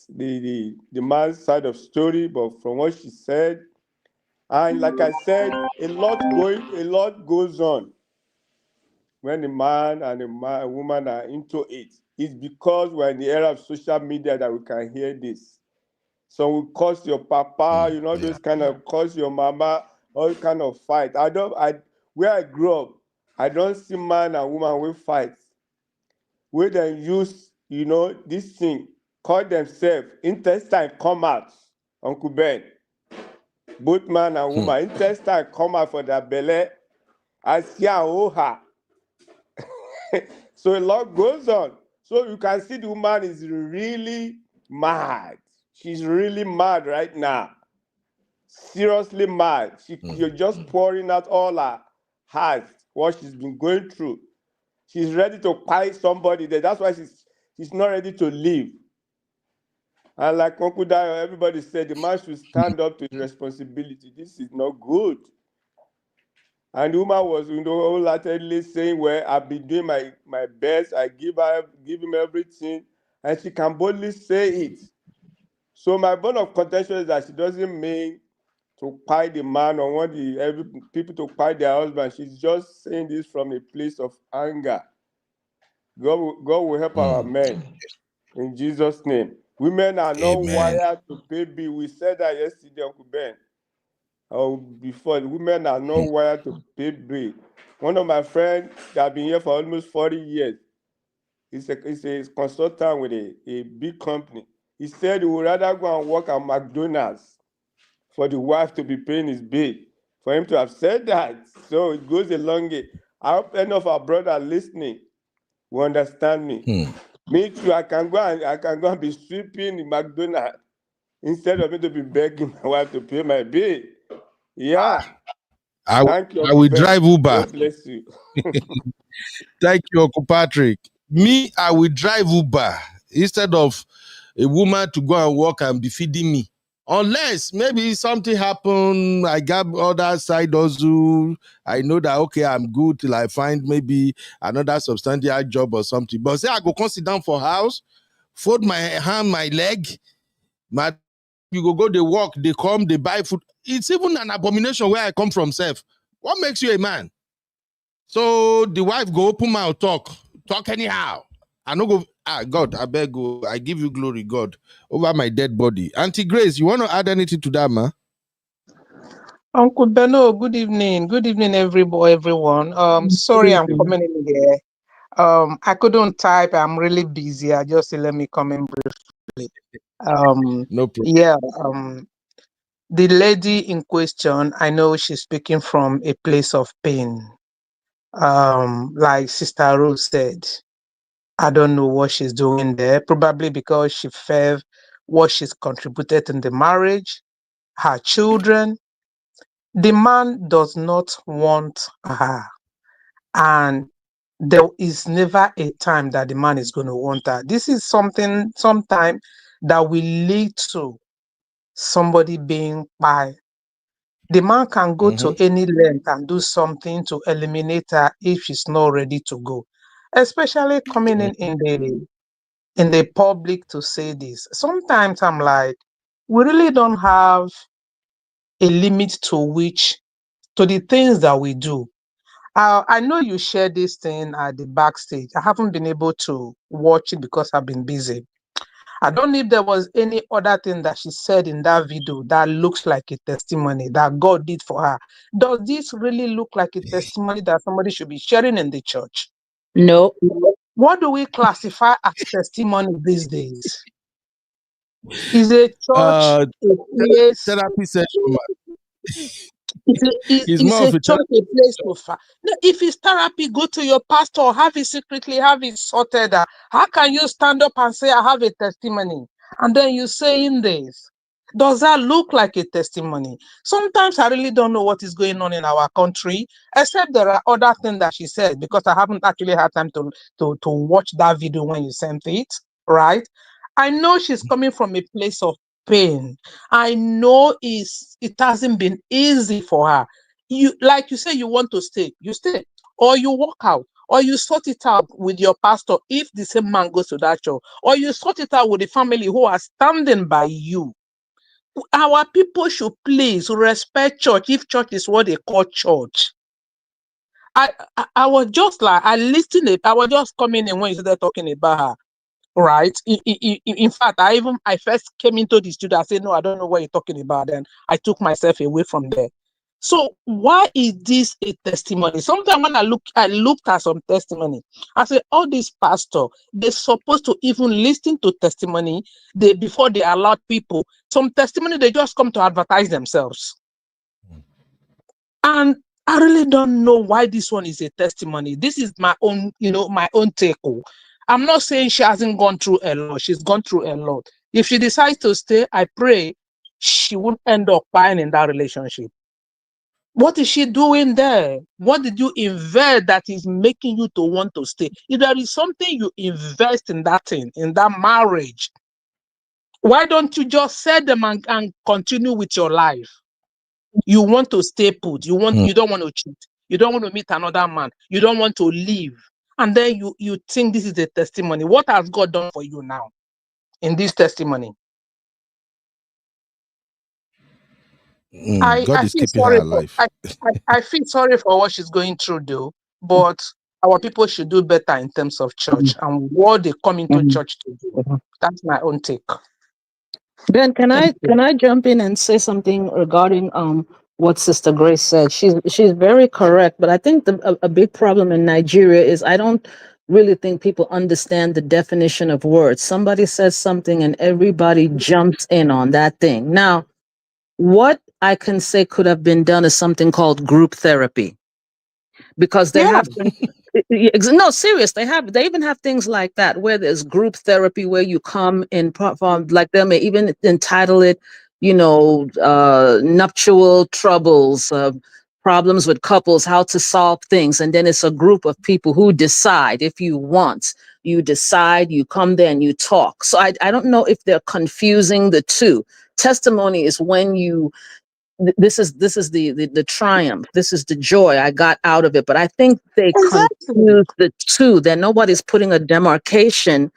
the man's side of story, but from what she said, and like I said, a lot goes on when the man and a woman are into it. It's because we're in the era of social media that we can hear this. So we curse your papa,
Yeah.
those kind of curse your mama, all kind of fight. Where I grew up, I don't see man and woman will fight. We then use, this thing, call themselves intestine come out, Uncle Ben. Both man and woman, intestine come out for their belly. I see a oha. So a lot goes on. So you can see the woman is really mad. She's really mad right now. Seriously mad. You're just pouring out all her heart, what she's been going through. She's ready to fight somebody there. That's why she's not ready to leave. And like Uncle Dayo, everybody said the man should stand up to his responsibility. This is not good. And the woman was, wholeheartedly saying, well, I've been doing my best. I give him everything. And she can boldly say it. So my bone of contention is that she doesn't mean to fight the man or want people to fight their husband. She's just saying this from a place of anger. God will help our men in Jesus' name. Women are not
Amen.
wired to pay bill. We said that yesterday, Uncle Ben. Or before, women are not wired to pay bill. One of my friends that have been here for almost 40 years, he's a consultant with a big company. He said he would rather go and work at McDonald's for the wife to be paying his bill. For him to have said that, so it goes a long way. I hope any of our brothers listening will understand me. Me too, I can go and be sweeping in McDonald's instead of me to be begging my wife to pay my bill. Yeah. Thank you,
I
Uncle
will
Ben.
drive Uber.
God bless you.
Thank you, Uncle Patrick. Me, I will drive Uber instead of a woman to go and work and be feeding me. Unless maybe something happened, I got other side also. I know that okay, I'm good till I find maybe another substantial job or something. But say I go come sit down for house, fold my hand, my leg, my you go they walk, they come, they buy food. It's even an abomination where I come from, self. What makes you a man? So the wife go open mouth, talk anyhow. I no go, God, I beg you, I give you glory, God, over my dead body. Auntie Grace, you want to add anything to that, ma?
Uncle Beno, good evening. Good evening, everyone. Sorry I'm coming in here. I couldn't type. I'm really busy. I just said, let me come in briefly.
No problem.
Yeah, the lady in question, I know she's speaking from a place of pain. Like Sister Rose said, I don't know what she's doing there. Probably because she felt what she's contributed in the marriage, her children. The man does not want her, and there is never a time that the man is going to want her. This is sometime that will lead to somebody being by. The man can go to any length and do something to eliminate her if she's not ready to go, especially coming in the public to say this. Sometimes I'm like, we really don't have a limit to the things that we do. I know you shared this thing at the backstage. I haven't been able to watch it because I've been busy. I don't know if there was any other thing that she said in that video that looks like a testimony that God did for her. Does this really look like a testimony that somebody should be sharing in the church?
No.
What do we classify as testimony these days? Is a church
Uh,
a place?
Therapy session, ma. It's
Is
more
a
of a
church
therapy.
a place to find? No, if it's therapy, go to your pastor, have it secretly, have it sorted out. How can you stand up and say, I have a testimony? And then you saying this. Does that look like a testimony? Sometimes I really don't know what is going on in our country, except there are other things that she said, because I haven't actually had time to watch that video when you sent it, right? I know she's coming from a place of pain. I know it hasn't been easy for her. you, like you say, you want to stay, you stay, or you walk out, or you sort it out with your pastor if the same man goes to that church, or you sort it out with the family who are standing by you. Our people should please respect church if church is what they call church. I was just like, I listened it. I was just coming in when you started talking about her, right? In fact, I first came into the studio. I said, no, I don't know what you're talking about. Then I took myself away from there. So why is this a testimony? Sometimes when I looked at some testimony, I said, all these pastors, they're supposed to even listen to testimony before they allow people. Some testimony, they just come to advertise themselves. And I really don't know why this one is a testimony. This is my own, my own take. I'm not saying she hasn't gone through a lot. She's gone through a lot. If she decides to stay, I pray she won't end up buying in that relationship. What is she doing there? What did you invest that is making you to want to stay? If there is something you invest in that thing, in that marriage, why don't you just set them and continue with your life? You want to stay put. You don't want to cheat. You don't want to meet another man. You don't want to leave. And then you think this is a testimony. What has God done for you now in this testimony?
God
I
is
feel
keeping her
sorry for
alive.
I feel sorry for what she's going through though, but our people should do better in terms of church and what they come into church to do. That's my own take.
Ben, can
Thank you.
I jump in and say something regarding what Sister Grace said? She's very correct, but I think a big problem in Nigeria is I don't really think people understand the definition of words. Somebody says something and everybody jumps in on that thing. Now, what I can say could have been done is something called group therapy, because there
Yeah.
have been no, serious, they even have things like that where there's group therapy where you come in from, like they may even entitle it, nuptial troubles, problems with couples, how to solve things, and then it's a group of people who decide. If you want, you decide, you come there and you talk. So I don't know if they're confusing the two. Testimony is when you this is the triumph, this is the joy I got out of it, but I think they
Exactly.
confuse the two, that nobody's putting a demarcation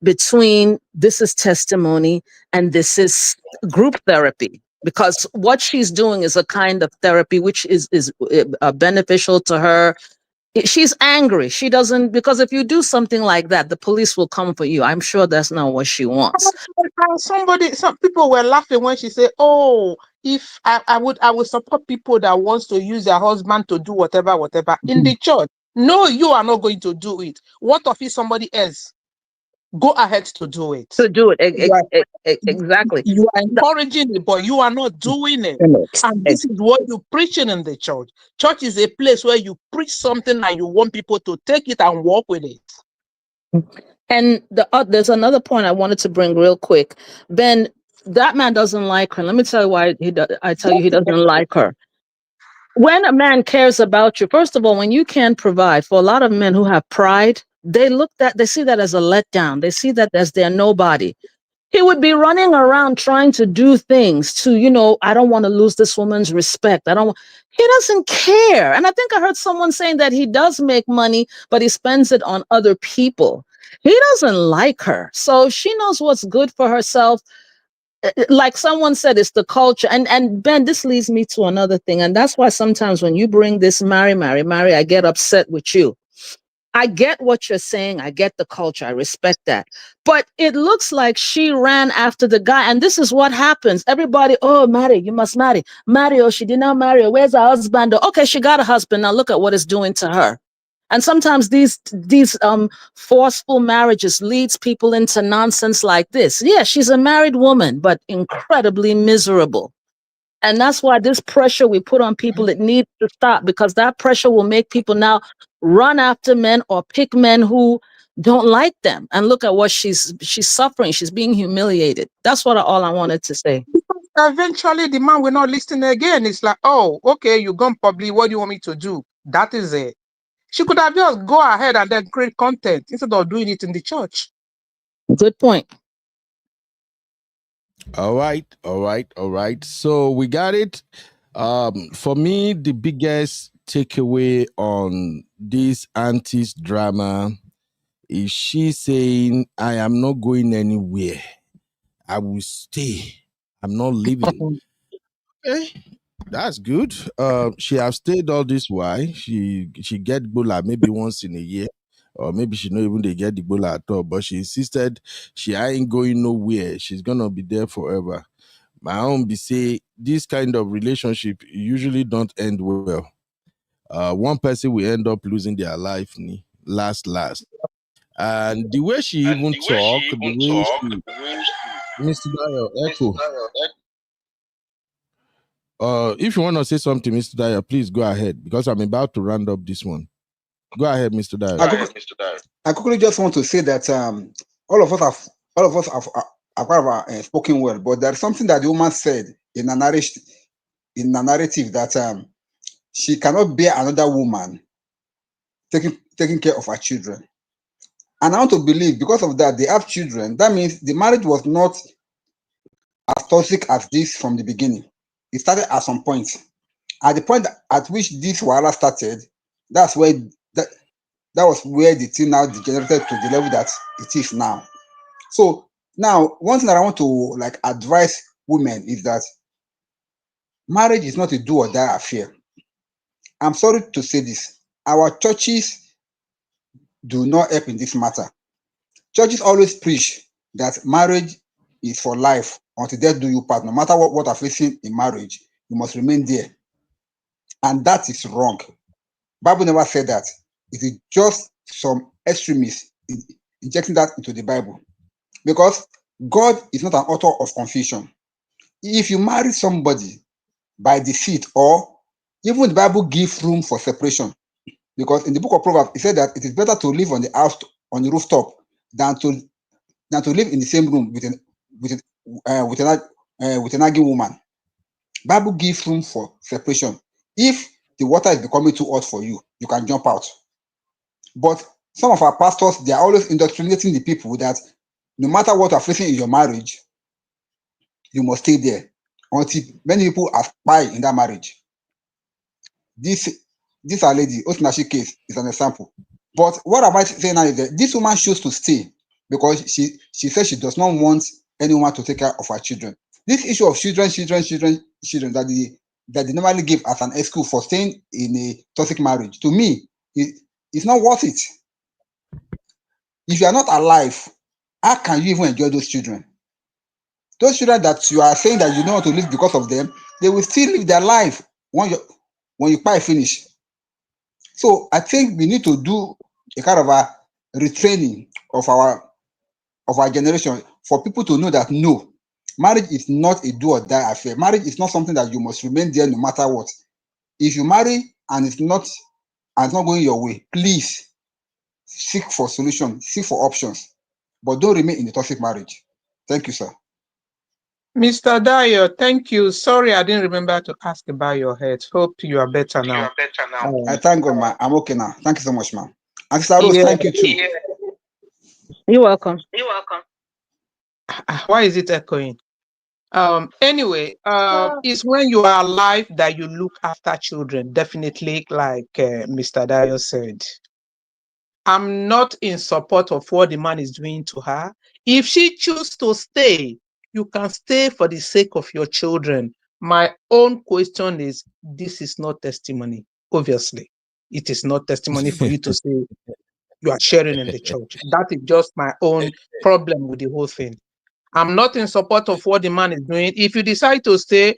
between this is testimony and this is group therapy, because what she's doing is a kind of therapy which is beneficial to her. She's angry, she doesn't, because if you do something like that, the police will come for you. I'm sure that's not what she wants.
Some people were laughing when she said, "Oh, if I would support people that wants to use their husband to do whatever in the church." No, you are not going to do it. What of if somebody else go ahead to do it?
To do it,
You are,
exactly.
you are encouraging it, but you are not doing it. And this is what you're preaching in the church. Church is a place where you preach something and you want people to take it and walk with it.
And there's another point I wanted to bring real quick. Ben, that man doesn't like her. Let me tell you why I tell you he doesn't like her. When a man cares about you, first of all, when you can provide, for a lot of men who have pride, they see that as a letdown. They see that as they're nobody. He would be running around trying to do things to, I don't want to lose this woman's respect. He doesn't care. And I think I heard someone saying that he does make money, but he spends it on other people. He doesn't like her. So she knows what's good for herself. Like someone said, it's the culture. And Ben, this leads me to another thing. And that's why sometimes when you bring this marry, I get upset with you. I get what you're saying. I get the culture. I respect that. But it looks like she ran after the guy. And this is what happens. Everybody, oh, marry, you must marry. Marry, oh, she did not marry. Oh, where's her husband? Oh, okay, she got a husband. Now look at what it's doing to her. And sometimes these forceful marriages leads people into nonsense like this. Yeah, she's a married woman, but incredibly miserable. And that's why this pressure we put on people, it needs to stop, because that pressure will make people now run after men or pick men who don't like them. And look at what she's suffering. She's being humiliated. That's all I wanted to say.
Eventually, the man will not listen again. It's like, oh, okay, you gone public. What do you want me to do? That is it. She could have just go ahead and then create content instead of doing it in the church.
Good point.
All right. So we got it. For me, the biggest takeaway on this auntie's drama is she saying, I am not going anywhere. I will stay. I'm not leaving. Okay, that's good. She have stayed all this while. She get Ebola maybe once in a year, or maybe she not even they get Ebola at all. But she insisted she ain't going nowhere. She's gonna be there forever. My own be say this kind of relationship usually don't end well. One person will end up losing their life last. And the way she even talk, the way she Mr. Dayo, echo. If you want to say something, Mr. Dyer, please go ahead because I'm about to round up this one. Go ahead, Mr. Dyer.
I quickly just want to say that all of us have spoken well, but there's something that the woman said in a narrative that she cannot bear another woman taking care of her children. And I want to believe because of that they have children. That means the marriage was not as toxic as this from the beginning. It started at some point. At the point at which this wahala started, that's where that was where the thing now degenerated to the level that it is now. So now, one thing that I want to like advise women is that marriage is not a do or die affair. I'm sorry to say this. Our churches do not help in this matter. Churches always preach that marriage is for life until death do you part. No matter what are facing in marriage, you must remain there. And that is wrong. Bible never said that. It is just some extremists injecting that into the Bible. Because God is not an author of confusion. If you marry somebody by deceit, or even the Bible gives room for separation, because in the book of Proverbs, it said that it is better to live on the rooftop than to live in the same room with an arguing woman. Bible gives room for separation. If the water is becoming too hot for you, you can jump out. But some of our pastors, they are always indoctrinating the people that no matter what you're facing in your marriage, you must stay there until many people aspire in that marriage. This our lady, Osinashi case, is an example. But what am I saying now is that this woman chose to stay because she says she does not want anyone to take care of her children. This issue of children that they normally give as an excuse for staying in a toxic marriage, to me, it's not worth it. If you are not alive, how can you even enjoy those children? Those children that you are saying that you don't want to live because of them, they will still live their life when you buy finish. So I think we need to do a kind of a retraining of our generation for people to know that no, marriage is not a do or die affair. Marriage is not something that you must remain there no matter what. If you marry and it's not going your way, please seek for solution, seek for options, but don't remain in a toxic marriage. Thank you, sir.
Mr. Dayo, thank you. Sorry, I didn't remember to ask about your health. Hope you are better now.
I thank God, man. I'm okay now. Thank you so much, man. And Sister Rose,
Yeah.
thank you too.
You're welcome.
Why is it echoing? Anyway, it's when you are alive that you look after children. Definitely, like Mr. Dayo said. I'm not in support of what the man is doing to her. If she chooses to stay, you can stay for the sake of your children. My own question is, this is not testimony. Obviously, it is not testimony for you to say you are sharing in the church. That is just my own problem with the whole thing. I'm not in support of what the man is doing. If you decide to stay,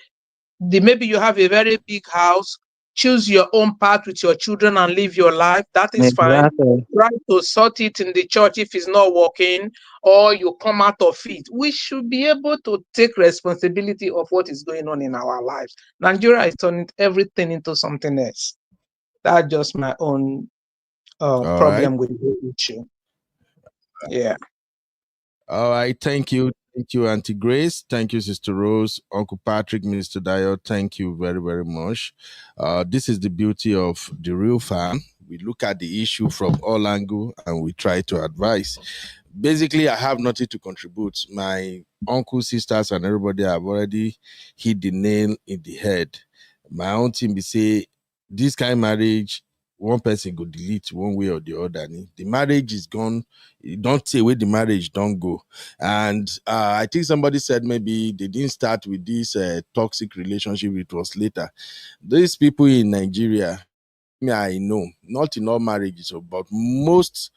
maybe you have a very big house, choose your own path with your children and live your life. That is fine.
Exactly.
Try to sort it in the church if it's not working, or you come out of it. We should be able to take responsibility of what is going on in our lives. Nigeria is turning everything into something else. That's just my own
All
problem
right.
with the whole issue. Yeah.
All right. Thank you. Thank you, Auntie Grace. Thank you, Sister Rose, Uncle Patrick, Mr. Dio. Thank you very, very much. This is the beauty of the real fam. We look at the issue from all angles and we try to advise. Basically, I have nothing to contribute. My uncles, sisters, and everybody have already hit the nail in the head. my own team be say this kind of marriage, one person go delete one way or the other. The marriage is gone. You don't say where the marriage don't go. And I think somebody said maybe they didn't start with this toxic relationship. It was later. These people in Nigeria, I know, not in all marriages, but most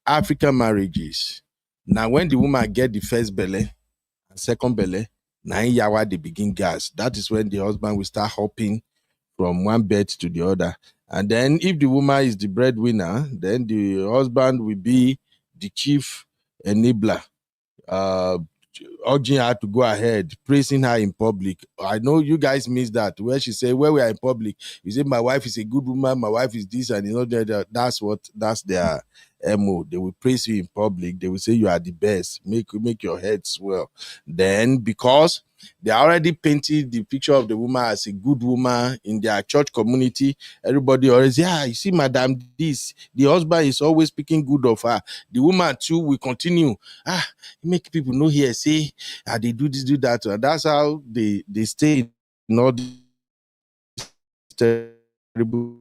African marriages, now when the woman get the first belly and second belly, now in yawa they begin gas. That is when the husband will start hopping from one bed to the other. And then if the woman is the breadwinner, then the husband will be the chief enabler, uh, urging her to go ahead, praising her in public. I know you guys miss that, where she say, where we are in public, you say, my wife is a good woman, my wife is this, and that's their MO. They will praise you in public. They will say you are the best. Make your head swell. Then, because they already painted the picture of the woman as a good woman in their church community, everybody always, you see, madam, this, the husband is always speaking good of her. The woman too will continue. Make people know here, say, they do this, do that. And that's how they stay in all this terrible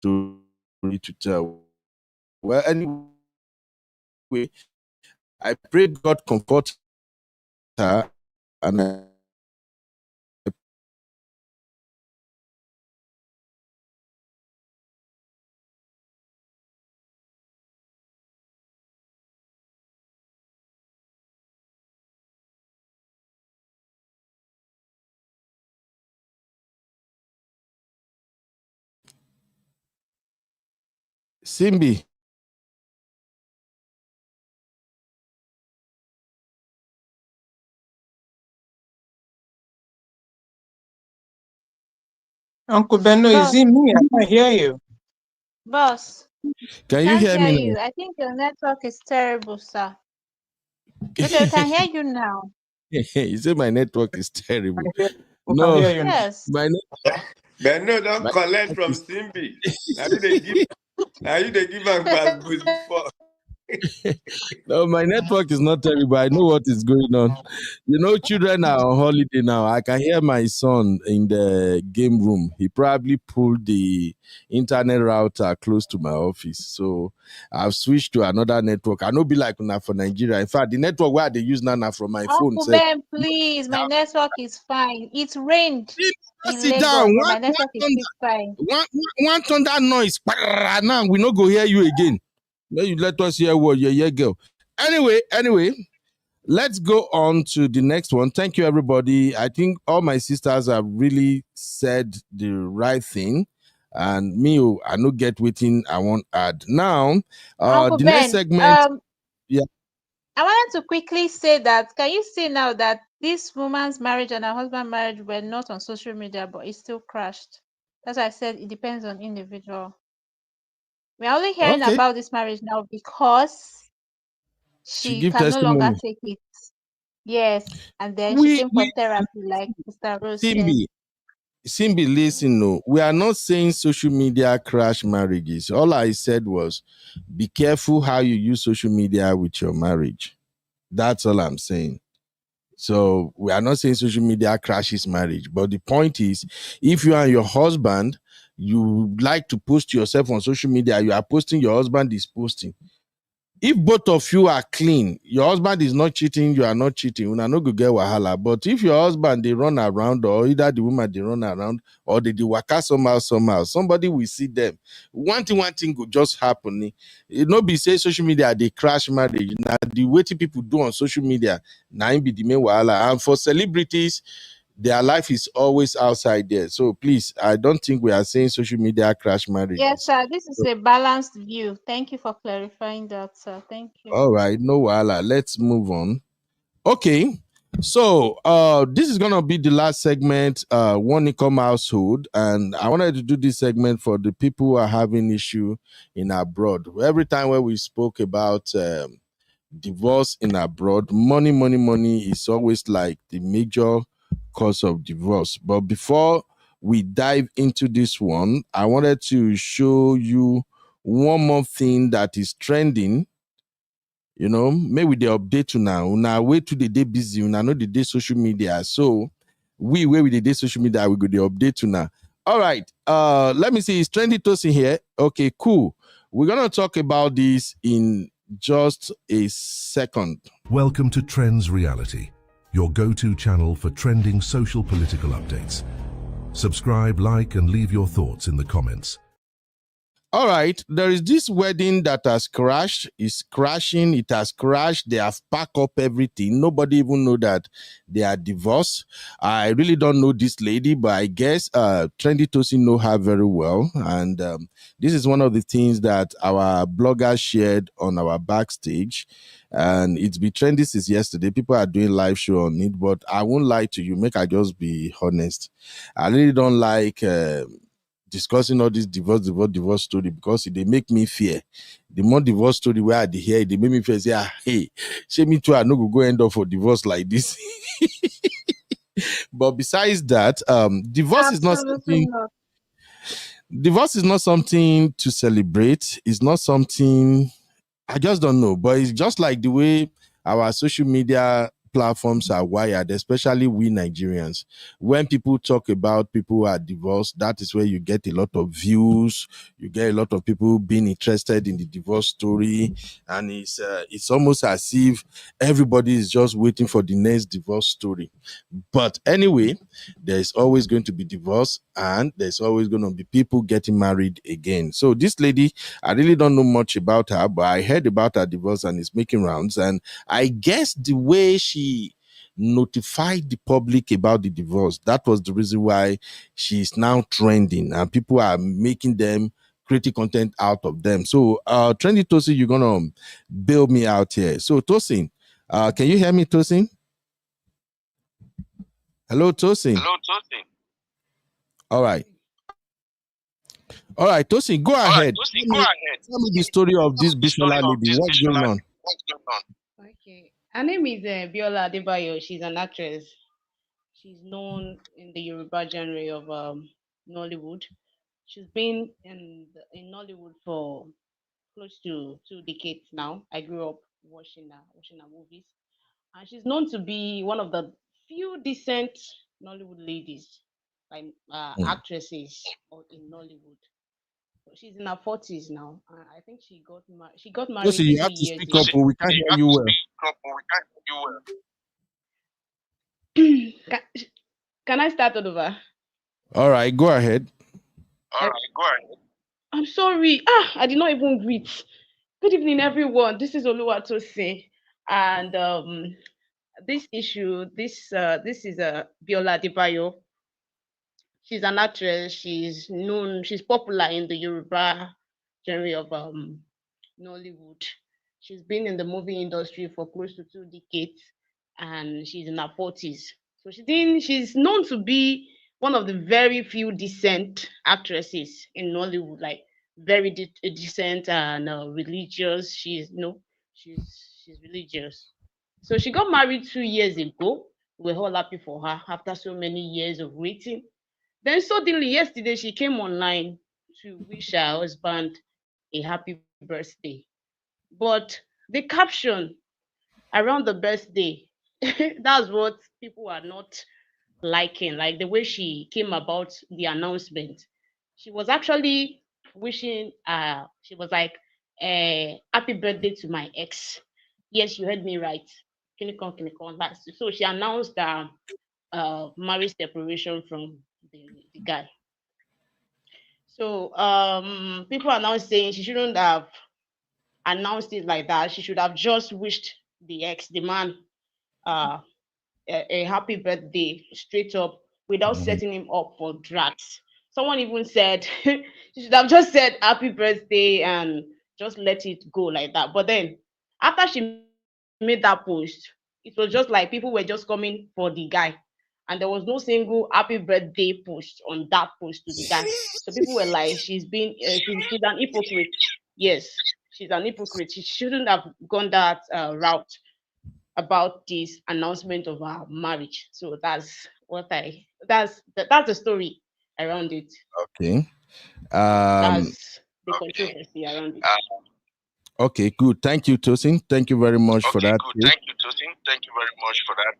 story to tell. Well, anyway, I pray God comfort her, and I Simbi.
Uncle Beno, is
Boss,
it me? I can't hear you.
boss,
Can you
can't
hear
hear
me
you.
now?
I think your network is terrible, sir. Okay, we can hear you now.
You say my network is
I
terrible.
hear, we can
No,
hear you.
Yes.
my
But no, don't
my
collect
network
from
is
Simbi. Now you they give am pass boost before.
no, my network is not terrible. I know what is going on. Children are on holiday now. I can hear my son in the game room. He probably pulled the internet router close to my office. So I've switched to another network. I know be like now for Nigeria. In fact, the network where they use now from my phone.
Uncle
Say,
Ben, please, my network is fine. It rained in
sit down.
Lagos, but my network is still fine.
One thunder noise. Now we not go hear you again. Now you let us hear what your girl. Anyway, let's go on to the next one. Thank you, everybody. I think all my sisters have really said the right thing. And me, I no get waiting. I won't add. Now,
Uncle
the next
Ben,
segment, yeah.
I wanted to quickly say that, can you see now that this woman's marriage and her husband's marriage were not on social media, but it still crashed? That's why I said it depends on individual. We're only hearing
Okay.
about this marriage now because
She
she
give
can no longer
testimony.
take it. Yes. And then she
We
came for therapy, like Mr. Rose said.
Simbi, listen, no, we are not saying social media crash marriages. All I said was be careful how you use social media with your marriage. That's all I'm saying. So we are not saying social media crashes marriage, but the point is, if you and your husband, you like to post yourself on social media, you are posting, your husband is posting. If both of you are clean, your husband is not cheating, you are not cheating, una no go get wahala. But if your husband they run around, or either the woman they run around, or they do waka somehow, somebody will see them. One thing could just happen. It no be say social media they crash marriage. Now the way people do on social media, now be the main wahala. And for celebrities, their life is always outside there. So please, I don't think we are saying social media crash
Yes,
marriages.
sir. This is a balanced view. Thank you for clarifying that, sir. Thank you.
All right, no wahala. Let's move on. Okay. So this is gonna be the last segment, one income household, and I wanted to do this segment for the people who are having issue in abroad. Every time when we spoke about divorce in abroad, money is always like the major cause of divorce. But before we dive into this one, I wanted to show you one more thing that is trending You know, maybe they update you now. Una wait to the day busy. Una know the day social media. So we where with the day social media, we go the update you now. All right. Let me see. It's Trendy Toasting here. Okay, cool. We're gonna talk about this in just a second.
Welcome to Trends Reality, your go-to channel for trending social political updates. Subscribe, like, and leave your thoughts in the comments.
All right, there is this wedding that has crashed. It's crashing. It has crashed. They have packed up everything. Nobody even know that they are divorced. I really don't know this lady, but I guess Trendy Tosi know her very well. And this is one of the things that our bloggers shared on our backstage. And it's been trendy since yesterday. People are doing live show on it, but I won't lie to you. Make I just be honest. I really don't like discussing all this divorce story because they make me fear. The more divorce story where I hear, they make me fear. Say, hey, say me too. I no go end up for divorce like this. But besides that, divorce is not
Absolutely
something.
not.
Divorce is not something to celebrate. It's not something. I just don't know. But it's just like the way our social media platforms are wired, especially we Nigerians. When people talk about people who are divorced, that is where you get a lot of views. You get a lot of people being interested in the divorce story, and it's almost as if everybody is just waiting for the next divorce story. But anyway, there's always going to be divorce, and there's always going to be people getting married again. So this lady, I really don't know much about her, but I heard about her divorce and it's making rounds. And I guess the way she notified the public about the divorce, that was the reason why she's now trending and people are making them creating content out of them. So Trendy Tosin, you're gonna bail me out here. So Tosin, can you hear me, Tosin? Hello, Tosin. All right. All right, Tosin, go ahead. Tell me the story of this Bishola lady. What's going on?
Okay. Her name is Biola Adebayo. She's an actress. She's known in the Yoruba genre of Nollywood. She's been in Nollywood for close to 2 decades now. I grew up watching her movies, and she's known to be one of the few decent Nollywood ladies, like actresses in Nollywood. She's in her 40s now. I think she got married
Tosin, you
two
have to
years
speak
ago.
up or we can't hear you well.
can, can I start all over?
All right, go ahead.
I'm sorry. I did not even greet. Good evening, everyone. This is Oluwatosin, and this issue, this is Biola Adebayo. She's an actress. She's known. She's popular in the Yoruba genre of Nollywood. She's been in the movie industry for close to 2 decades, and she's in her 40s. So she's known to be one of the very few decent actresses in Nollywood, like very decent and religious. She's religious. So she got married 2 years ago. We're all happy for her after so many years of waiting. Then suddenly yesterday she came online to wish her husband a happy birthday. But the caption around the birthday, that's what people are not liking, like the way she came about the announcement. She was actually wishing, she was like, happy birthday to my ex. Yes, you heard me right. Kinikon, kinikon. So she announced marriage separation from the guy. So people are now saying she shouldn't have announced it like that. She should have just wished the man, uh, a happy birthday straight up without setting him up for drags. Someone even said she should have just said happy birthday and just let it go like that. But then after she made that post, it was just like people were just coming for the guy. And there was no single happy birthday post on that post to the guy. So people were like, she's an hypocrite. Yes, she's an hypocrite. She shouldn't have gone that route about this announcement of our marriage. So that's the story around it.
Okay. Um,
That's the controversy around it.
Okay, good. Thank you, Tosin. Thank you very much for that.
Thank you, Tosin. Thank you very much for that.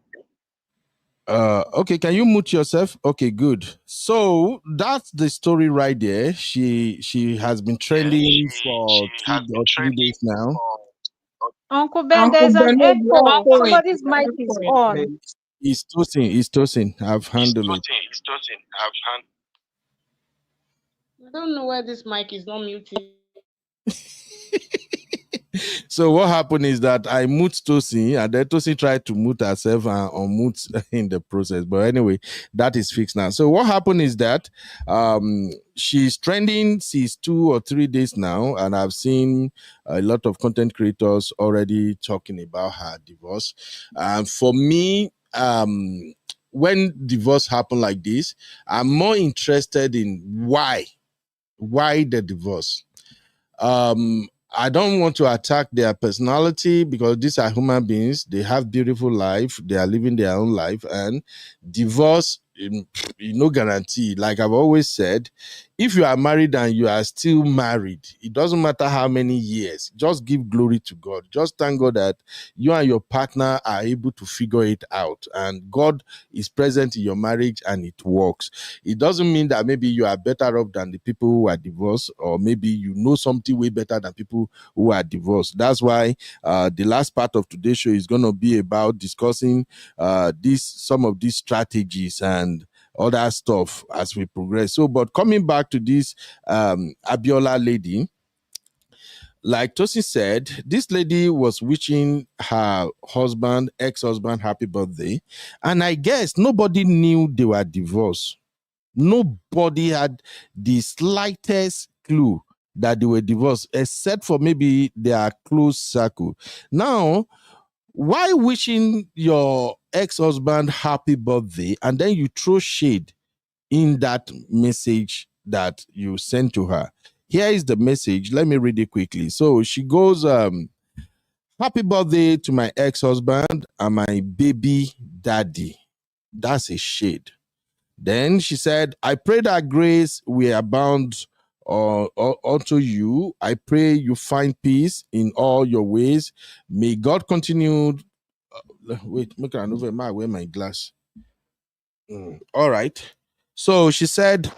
Okay, can you mute yourself? Okay, good. So that's the story right there. She has been trending for
She
two
has been
or 3 days
trending
now.
for
Uncle Ben,
Uncle
there's an
Bernard,
echo. Somebody's mic is on.
please.
It's Tosin. It's Tosin. I've handled it.
It's Tosin. I've hand.
I don't know why this mic is not muted.
So what happened is that I mute Tosin, and then Tosin tried to mute herself and unmute in the process. But anyway, that is fixed now. So what happened is that she's trending since 2 or 3 days now, and I've seen a lot of content creators already talking about her divorce. And for me, when divorce happen like this, I'm more interested in why the divorce. I don't want to attack their personality because these are human beings. They have beautiful life. They are living their own life, and divorce, no guarantee. Like I've always said, if you are married and you are still married, it doesn't matter how many years. Just give glory to God. Just thank God that you and your partner are able to figure it out, and God is present in your marriage and it works. It doesn't mean that maybe you are better off than the people who are divorced, or maybe you know something way better than people who are divorced. That's why the last part of today's show is going to be about discussing some of these strategies and other stuff as we progress. So, but coming back to this Abiola lady, like Tosin said, this lady was wishing her husband, ex-husband, happy birthday, and I guess nobody knew they were divorced. Nobody had the slightest clue that they were divorced, except for maybe their close circle. Now, why wishing your ex-husband happy birthday and then you throw shade in that message that you sent to her? Here is the message. Let me read it quickly. So she goes, happy birthday to my ex-husband and my baby daddy. That's a shade. Then she said, I pray that grace will abound unto you. I pray you find peace in all your ways. May God continue. Wait, make an over. I wear my glass. All right. So she said,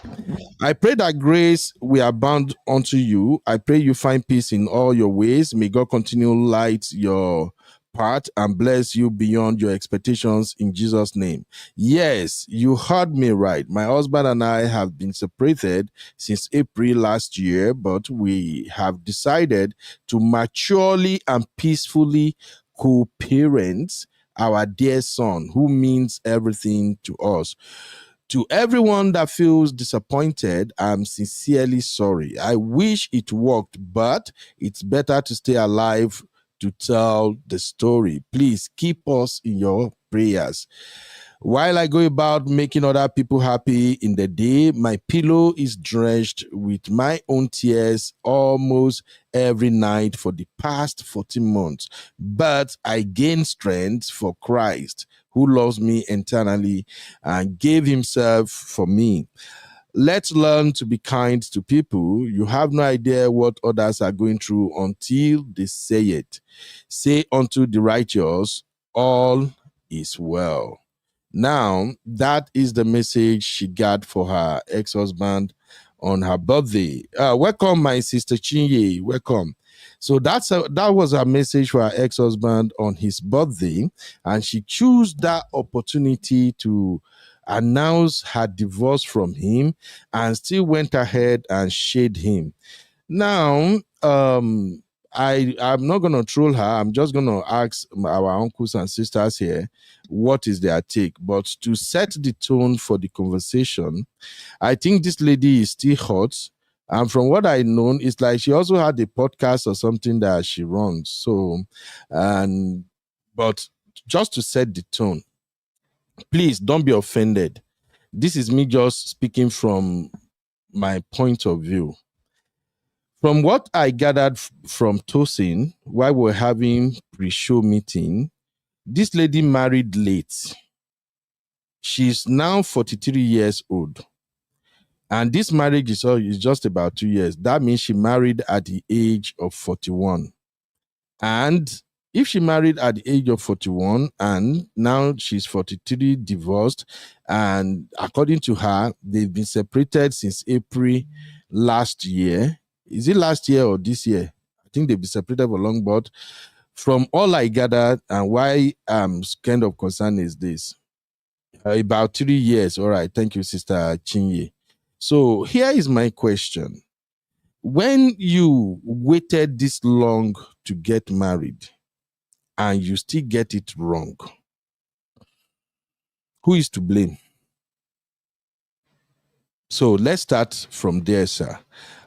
I pray that grace will abound unto you. I pray you find peace in all your ways. May God continue light your path and bless you beyond your expectations in Jesus' name. Yes, you heard me right. My husband and I have been separated since April last year, but we have decided to maturely and peacefully co-parent our dear son, who means everything to us. To everyone that feels disappointed, I'm sincerely sorry. I wish it worked, but it's better to stay alive to tell the story. Please keep us in your prayers. While I go about making other people happy in the day, my pillow is drenched with my own tears almost every night for the past 14 months. But I gain strength for Christ, who loves me eternally and gave himself for me. Let's learn to be kind to people. You have no idea what others are going through until they say it. Say unto the righteous, all is well. Now, that is the message she got for her ex-husband on her birthday. Welcome, my sister Chinye. Welcome. So that was her message for her ex-husband on his birthday, and she chose that opportunity to announce her divorce from him and still went ahead and shade him. Now, I'm not gonna troll her. I'm just gonna ask our uncles and sisters here what is their take. But to set the tone for the conversation, I think this lady is still hot. And from what I know, it's like she also had a podcast or something that she runs. So, but just to set the tone, please don't be offended. This is me just speaking from my point of view. From what I gathered from Tosin while we're having pre-show meeting, this lady married late. She's now 43 years old. And this marriage is just about 2 years. That means she married at the age of 41. And if she married at the age of 41 and now she's 43, divorced, and according to her, they've been separated since April last year. Is it last year or this year? I think they've been separated for long, but from all I gathered, and why I'm kind of concerned is this. About 3 years. All right. Thank you, Sister Chinye. So here is my question. When you waited this long to get married and you still get it wrong, who is to blame? So let's start from there, sir.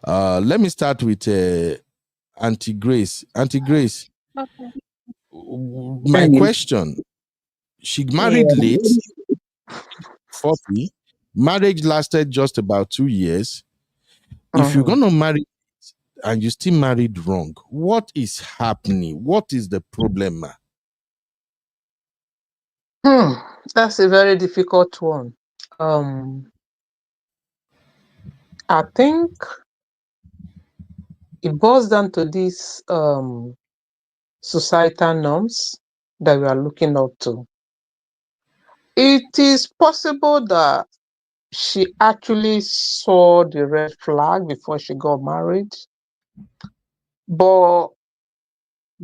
Let me start with Auntie Grace. Auntie Grace,
Okay.
my question, she married late, 40. Marriage lasted just about 2 years. If you're going to marry and you still married wrong, what is happening? What is the problem?
That's a very difficult one. I think it boils down to these societal norms that we are looking up to. It is possible that she actually saw the red flag before she got married, but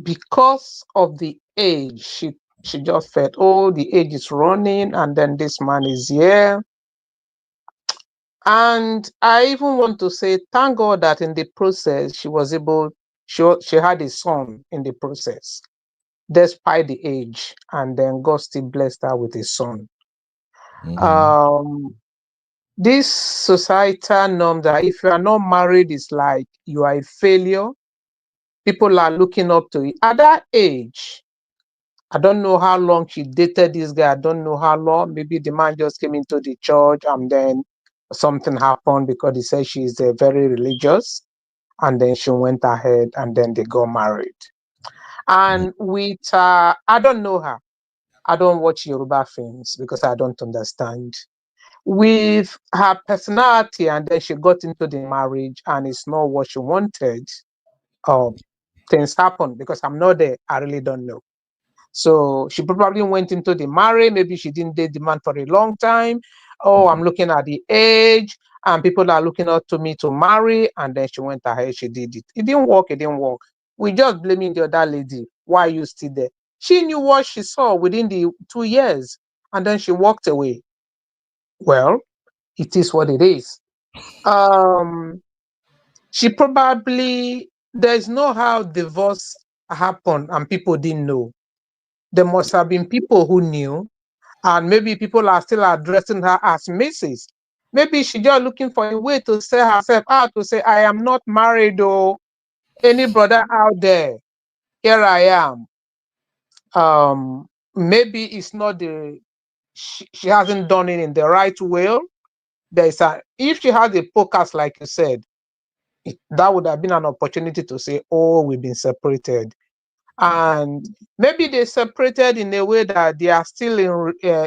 because of the age, she just felt, oh, the age is running, and then this man is here. And I even want to say, thank God that in the process, she was able, she had a son in the process, despite the age, and then God still blessed her with a son. This societal norm that if you are not married, it's like you are a failure. People are looking up to it. At that age, I don't know how long she dated this guy. I don't know how long. Maybe the man just came into the church and then something happened because he said she's very religious. And then she went ahead and then they got married. And with, I don't know her. I don't watch Yoruba films because I don't understand. With her personality, and then she got into the marriage and it's not what she wanted. Things happen because I'm not there. I really don't know. So she probably went into the marriage. Maybe she didn't date the man for a long time. Oh, I'm looking at the age and people are looking up to me to marry. And then she went ahead, she did it. It didn't work. It didn't work. We just blaming the other lady. Why are you still there? She knew what she saw within the 2 years and then she walked away. Well, it is what it is. She probably, there's no how divorce happened and people didn't know. There must have been people who knew, and maybe people are still addressing her as Mrs. Maybe she's just looking for a way to say herself out, to say, I am not married, or any brother out there, here I am. Maybe it's not she hasn't done it in the right way. If she has a podcast, like you said, that would have been an opportunity to say, oh, we've been separated. And maybe they separated in a way that they are still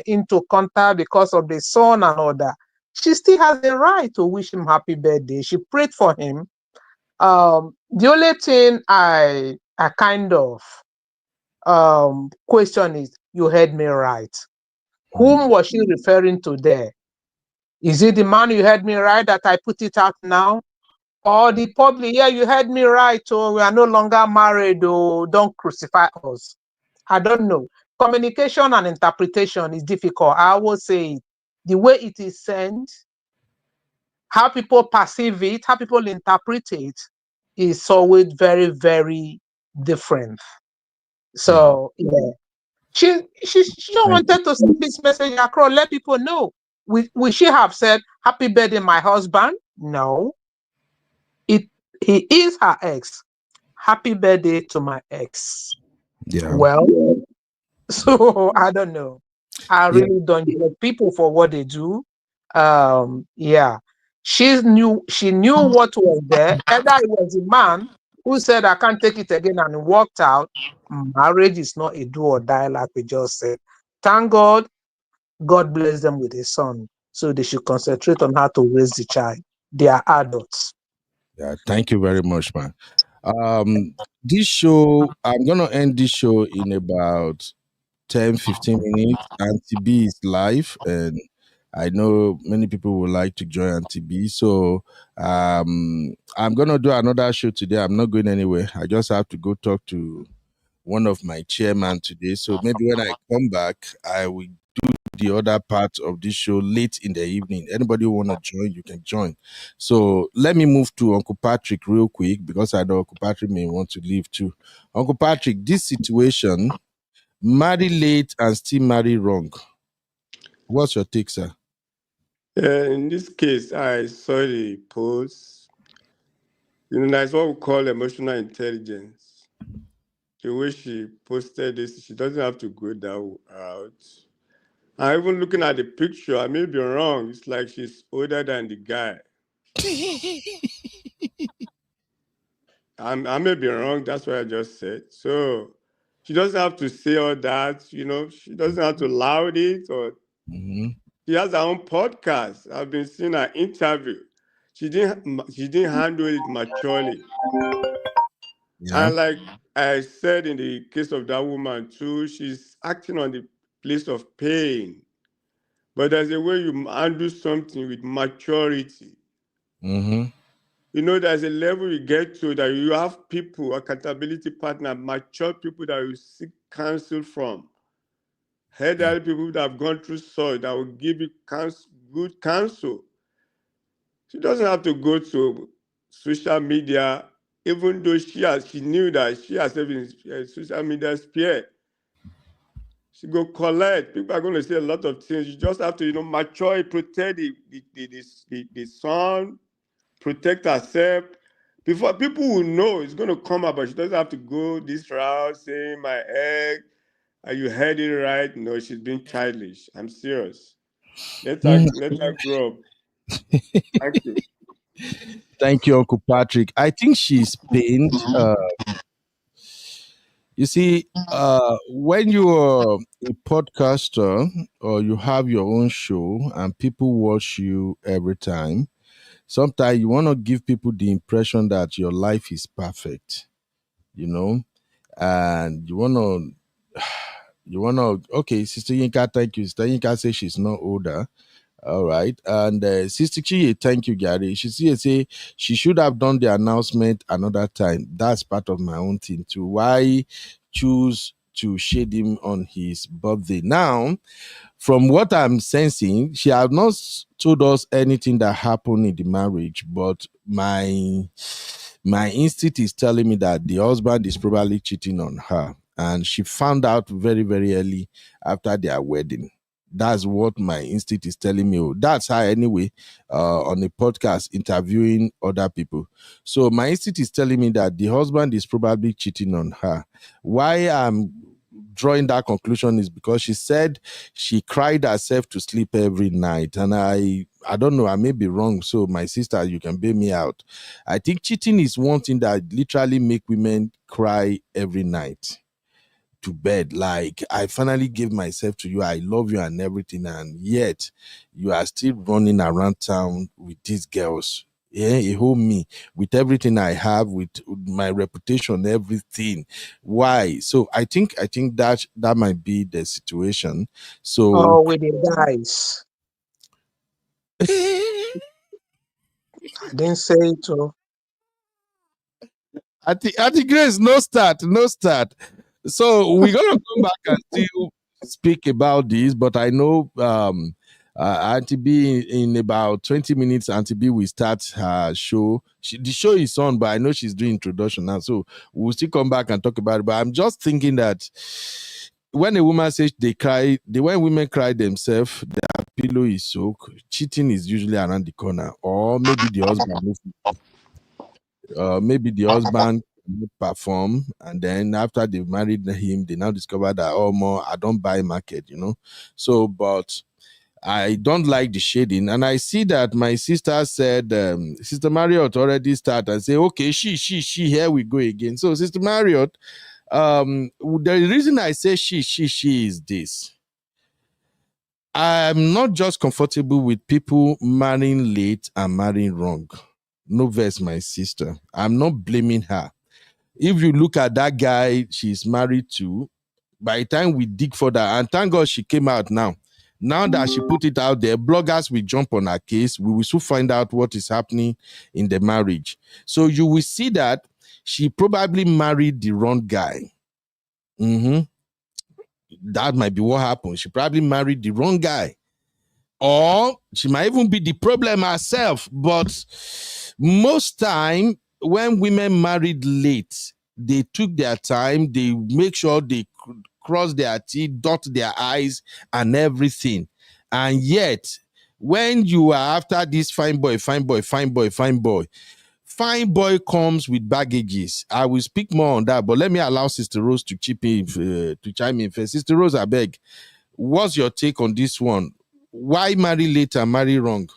into contact because of the son and all that. She still has the right to wish him happy birthday. She prayed for him. The only thing I kind of question is, you heard me right. Whom was she referring to there? Is it the man, you heard me right, that I put it out now? Or the public, yeah, you heard me right, or we are no longer married, or don't crucify us. I don't know. Communication and interpretation is difficult. I will say the way it is sent, how people perceive it, how people interpret it is always very, very different. So yeah, she just wanted to send this message across, let people know. Will she have said happy birthday, my husband? No. He is her ex. Happy birthday to my ex.
Yeah.
Well, so I don't know. I really don't judge people for what they do. Yeah. She knew what was there. Either it was a man who said, I can't take it again, and walked out. Marriage is not a do or die, like we just said. Thank God, God bless them with a son. So they should concentrate on how to raise the child. They are adults.
Yeah, thank you very much, man. This show, I'm gonna end this show in about 10-15 minutes. Auntie B is live, and I know many people would like to join Auntie B. So I'm gonna do another show today. I'm not going anywhere. I just have to go talk to one of my chairman today. So maybe when I come back, I will do the other part of this show late in the evening. Anybody who want to join, you can join. So let me move to Uncle Patrick real quick because I know Uncle Patrick may want to leave too. Uncle Patrick, this situation, marry late and still marry wrong. What's your take, sir?
In this case, I saw the post. That's what we call emotional intelligence. The way she posted this, she doesn't have to go that route. I'm even looking at the picture, I may be wrong. It's like she's older than the guy. I may be wrong. That's what I just said. So she doesn't have to say all that. She doesn't have to loud it or. She has her own podcast. I've been seeing her interview. She didn't handle it maturely.
Yeah.
And like I said in the case of that woman too, she's acting on the place of pain. But there's a way you handle something with maturity. There's a level you get to that you have people, accountability partner, mature people that you seek counsel from. Elderly people that have gone through such that will give you good counsel. She doesn't have to go to social media, even though she knew that she herself is a social media spear. She go collect. People are going to say a lot of things. You just have to, mature, protect the son, protect herself. Before people will know it's going to come up, but she doesn't have to go this route saying my egg. Are you heard it right? No, she's being childish. I'm serious. Let her grow up. Thank you.
Thank you, Uncle Patrick. I think she's pained. You see, when you are a podcaster or you have your own show and people watch you every time, sometimes you want to give people the impression that your life is perfect, and okay, Sister Yinka, thank you. Sister Yinka says she's not older. All right. And Sister Chi, thank you, Gary. She say she should have done the announcement another time. That's part of my own thing too. Why choose to shade him on his birthday? Now, from what I'm sensing, she has not told us anything that happened in the marriage, but my instinct is telling me that the husband is probably cheating on her, and she found out very, very early after their wedding. That's what my instinct is telling me. That's how anyway, on a podcast interviewing other people. So my instinct is telling me that the husband is probably cheating on her. Why I'm drawing that conclusion is because she said she cried herself to sleep every night, and I don't know, I may be wrong. So my sister, you can bail me out. I think cheating is one thing that literally make women cry every night to bed. Like, I finally gave myself to you, I love you and everything, and yet you are still running around town with these girls. Yeah, you hold me with everything I have, with my reputation, everything. Why? So I think that might be the situation. So
Oh, with the guys. I didn't say it. Oh.
I think Grace, no start. So we're gonna come back and still speak about this, but I know Auntie B in about 20 minutes, Auntie B will start her show. The show is on, but I know she's doing introduction now, so we'll still come back and talk about it. But I'm just thinking that when a woman says when women cry themselves, their pillow is soaked, cheating is usually around the corner, or maybe the husband cannot perform, and then after they've married him, they now discover that, oh, more I don't buy market. So, but I don't like the shading, and I see that my sister said, Sister Marriott already start and say, okay, she, here we go again. So, Sister Marriott, the reason I say she is this. I'm not just comfortable with people marrying late and marrying wrong. No verse, my sister. I'm not blaming her. if you look at that guy she's married to, by the time we dig further, and thank God she came out now. Now that she put it out there, bloggers will jump on her case. We will soon find out what is happening in the marriage. So you will see that she probably married the wrong guy. That might be what happened. She probably married the wrong guy. Or she might even be the problem herself. But most time, when women married late, they took their time, they make sure they cross their teeth, dot their I's, and everything. And yet, when you are after this fine boy, fine boy, fine boy, fine boy, fine boy comes with baggages. I will speak more on that, but let me allow Sister Rose to chime in first. Sister Rose, I beg, what's your take on this one? Why marry late and marry wrong?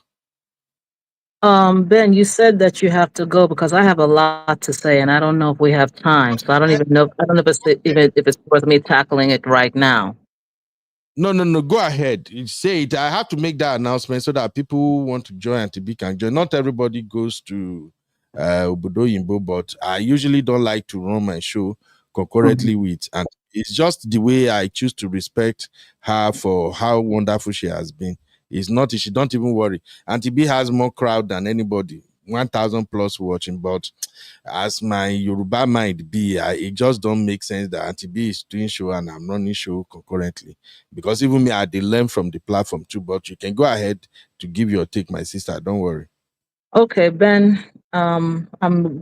Ben, you said that you have to go because I have a lot to say, and I don't know if we have time. So I don't even know. I don't know if it's worth me tackling it right now.
No. Go ahead. You say it. I have to make that announcement so that people who want to join and can join. Not everybody goes to Obodo Yimbo, but I usually don't like to run my show concurrently with, and it's just the way I choose to respect her for how wonderful she has been. It's not, she don't even worry. Auntie B has more crowd than anybody, 1,000 plus watching, but as my Yoruba mind be, it just don't make sense that Auntie B is doing show and I'm running show concurrently. Because even me, I did learn from the platform too, but you can go ahead to give your take, my sister. Don't worry.
Okay, Ben, I'm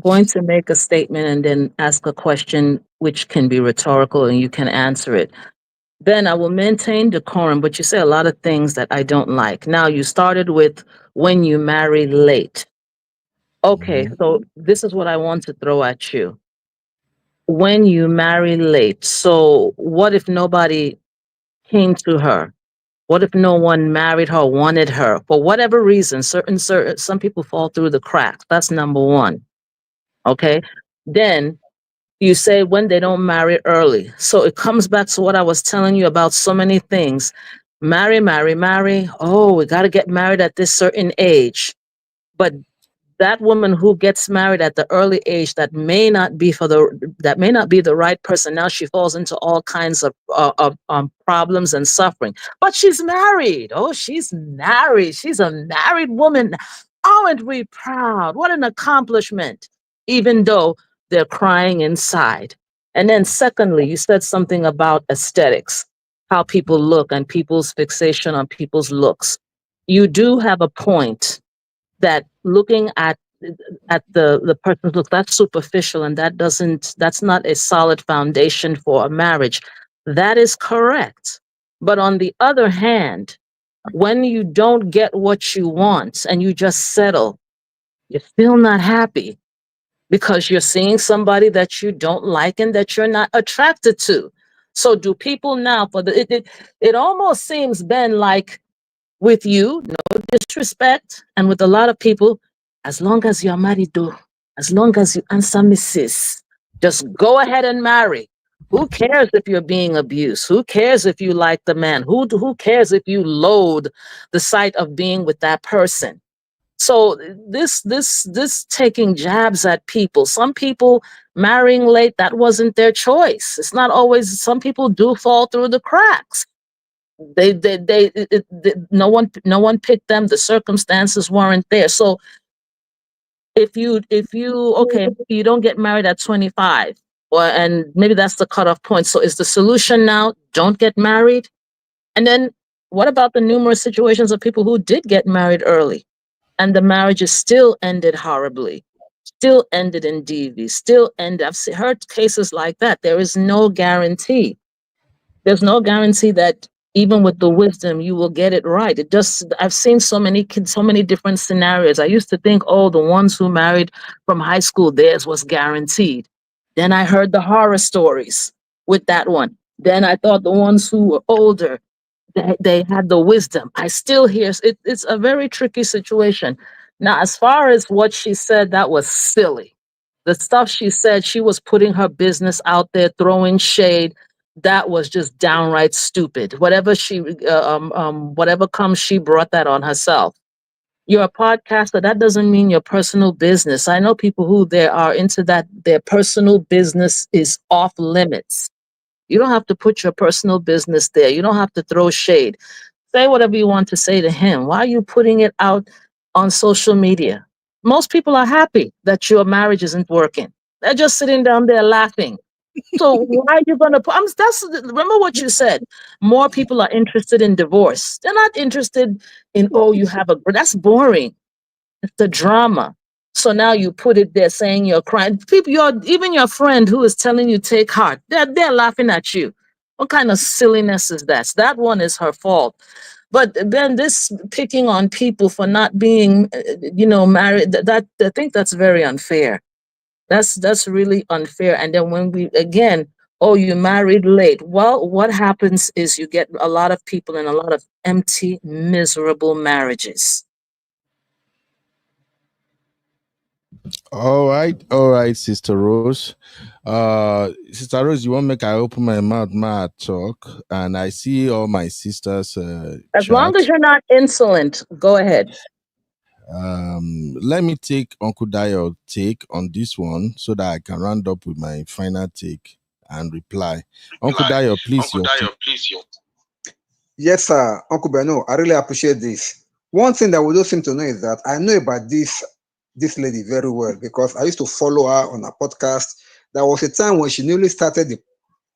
going to make a statement and then ask a question which can be rhetorical and you can answer it. Ben, I will maintain decorum, but you say a lot of things that I don't like. Now, you started with when you marry late. Okay, so this is what I want to throw at you. When you marry late, so what if nobody came to her? What if no one married her, wanted her? For whatever reason, some people fall through the cracks. That's number one. Okay. Then you say when they don't marry early. So it comes back to what I was telling you about so many things. Marry, marry, marry. Oh, we got to get married at this certain age. But that woman who gets married at the early age that may not be the right person, now she falls into all kinds of problems and suffering, but she's married. Oh, she's married, she's a married woman. Aren't we proud? What an accomplishment, even though they're crying inside. And then secondly, you said something about aesthetics, how people look and people's fixation on people's looks. You do have a point that looking at the person's look, that's superficial, and that's not a solid foundation for a marriage. That is correct. But on the other hand, when you don't get what you want and you just settle, you're still not happy because you're seeing somebody that you don't like and that you're not attracted to. So do people now it almost seems, Ben, like with you, no disrespect, and with a lot of people, as long as you're married, though, as long as you answer Mrs., just go ahead and marry. Who cares if you're being abused? Who cares if you like the man? Who cares if you loathe the sight of being with that person? So this taking jabs at people. Some people marrying late, that wasn't their choice. It's not always. Some people do fall through the cracks. No one picked them. The circumstances weren't there. So if you okay, you don't get married at 25, and maybe that's the cutoff point. So is the solution now don't get married? And then what about the numerous situations of people who did get married early and the marriages still ended horribly, still ended in DV, still ended? Heard cases like that. There is no guarantee. There's no guarantee that even with the wisdom, you will get it right. I've seen so many kids, so many different scenarios. I used to think, oh, the ones who married from high school, theirs was guaranteed. Then I heard the horror stories with that one. Then I thought the ones who were older, they had the wisdom. I still hear it's a very tricky situation. Now, as far as what she said, that was silly. The stuff she said, she was putting her business out there, throwing shade. That was just downright stupid. Whatever comes, she brought that on herself. You're a podcaster. That doesn't mean your personal business. I know people who they are into that. Their personal business is off limits. You don't have to put your personal business there. You don't have to throw shade. Say whatever you want to say to him. Why are you putting it out on social media? Most people are happy that your marriage isn't working. They're just sitting down there laughing. So why are you gonna put? That's remember what you said. More people are interested in divorce. They're not interested in you have a. That's boring. It's the drama. So now you put it there saying you're crying. People, even your friend who is telling you take heart, they're laughing at you. What kind of silliness is that? That one is her fault. But then this picking on people for not being, married. That I think that's very unfair. That's really unfair. And then when we again, you married late. Well, what happens is you get a lot of people in a lot of empty, miserable marriages.
All right, Sister Rose. Sister Rose, you want make I open my mouth, talk, and I see all my sisters
As long as
chat.
you're not insolent, go ahead.
Let me take Uncle Dio take on this one so that I can round up with my final take and reply. Uncle Dio, please, your take.
Yes, sir, Uncle Beno, I really appreciate this. One thing that we don't seem to know is that I know about this lady very well because I used to follow her on a podcast. There was a time when she newly started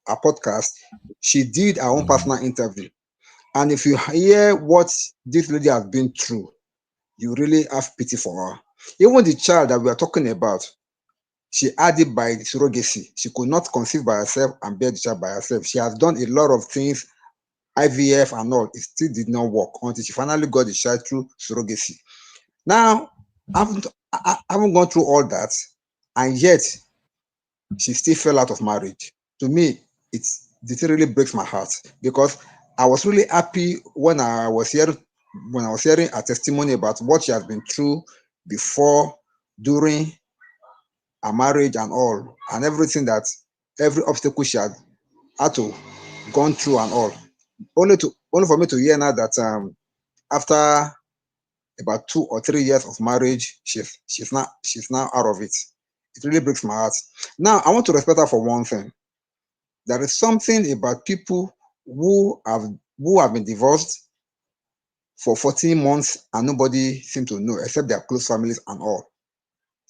a podcast. She did her own personal interview, and if you hear what this lady has been through, you really have pity for her. Even the child that we are talking about, she had it by surrogacy. She could not conceive by herself and bear the child by herself. She has done a lot of things, IVF and all. It still did not work until she finally got the child through surrogacy. Now, I haven't gone through all that, and yet she still fell out of marriage. To me, it really breaks my heart because I was really happy when I was hearing her testimony about what she has been through before, during her marriage and all, and everything that every obstacle she had to gone through and all. Only for me to hear now that after about 2 or 3 years of marriage, she's now out of it. It really breaks my heart. Now I want to respect her for one thing. There is something about people who have been divorced for 14 months and nobody seemed to know except their close families and all.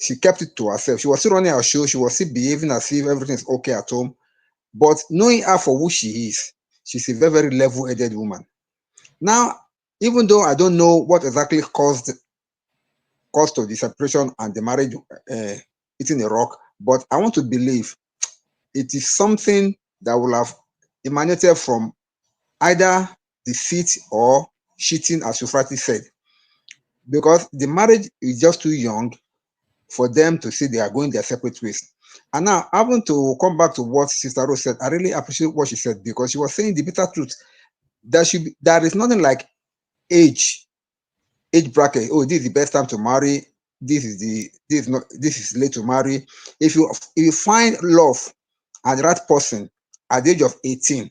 She kept it to herself. She was still running her show. She was still behaving as if everything is okay at home. But knowing her for who she is, she's a very, very level-headed woman. Now, even though I don't know what exactly caused of the separation and the marriage hitting a rock, but I want to believe it is something that will have emanated from either deceit or cheating, as Euphrates said, because the marriage is just too young for them to say they are going their separate ways. And now, having to come back to what Sister Rose said, I really appreciate what she said because she was saying the bitter truth. There is nothing like age bracket. Oh, this is the best time to marry. This is late to marry. If you find love and the right person at the age of 18,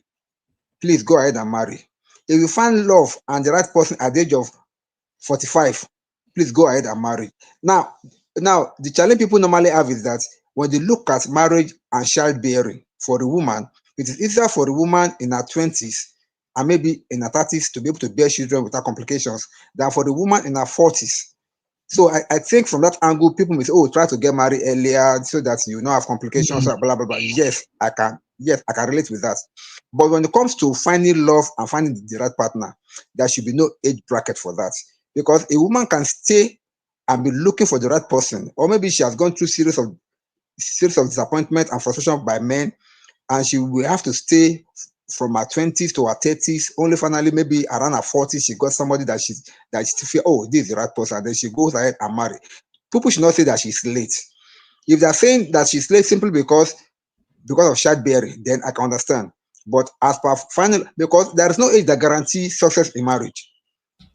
please go ahead and marry. If you find love and the right person at the age of 45, please go ahead and marry. Now, the challenge people normally have is that when they look at marriage and childbearing for a woman, it is easier for a woman in her 20s and maybe in her 30s to be able to bear children without complications than for the woman in her 40s. So I think from that angle, people may say, oh, try to get married earlier so that you don't have complications, blah, blah, blah. Yes, I can relate with that. But when it comes to finding love and finding the right partner, there should be no age bracket for that. Because a woman can stay and be looking for the right person, or maybe she has gone through series of disappointment and frustration by men, and she will have to stay from her 20s to her 30s, only finally maybe around her 40s she got somebody that she feel, oh, this is the right person, and then she goes ahead and marry. People should not say that she's late. If they're saying that she's late simply because of childbearing, then I can understand. But as per final, because there is no age that guarantees success in marriage.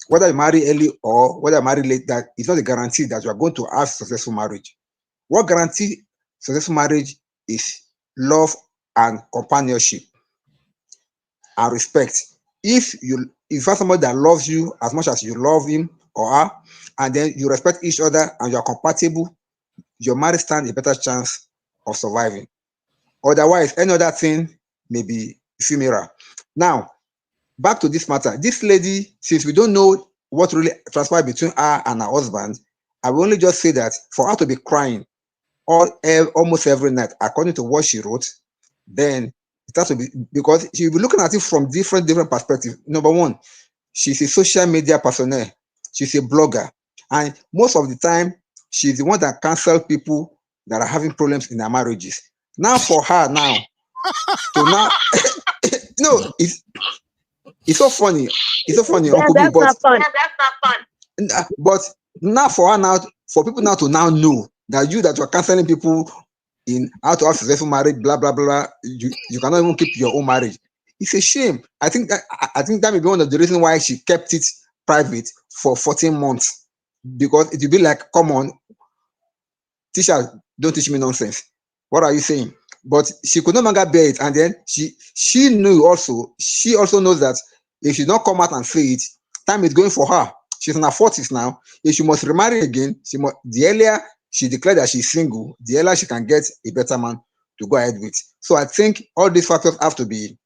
Whether you marry early or whether you marry late, that is not a guarantee that you are going to have successful marriage. What guarantees successful marriage is love and companionship and respect. If you find somebody that loves you as much as you love him or her, and then you respect each other and you are compatible, your marriage stands a better chance of surviving. Otherwise, any other thing may be ephemeral. Now, back to this matter. This lady, since we don't know what really transpired between her and her husband, I will only just say that for her to be crying almost every night, according to what she wrote, then it has to be because she'll be looking at it from different perspectives. Number one, she's a social media personnel, she's a blogger, and most of the time, she's the one that cancel people that are having problems in their marriages. Now, for her now to now, no, it's so funny. It's so funny,
Yeah,
Uncle B,
that's
but
not fun.
but now for her now, for people now to now know that you that you're canceling people in how to have successful marriage, blah blah blah, you cannot even keep your own marriage. It's a shame. I think that may be one of the reasons why she kept it private for 14 months. Because it will be like, come on, teacher, don't teach me nonsense. What are you saying? But she could no longer bear it, and then she knew also, she also knows that if she don't come out and say it, time is going for her. She's in her 40s now. If she must remarry again, the earlier she declared that she's single, the earlier she can get a better man to go ahead with. So I think all these factors have to be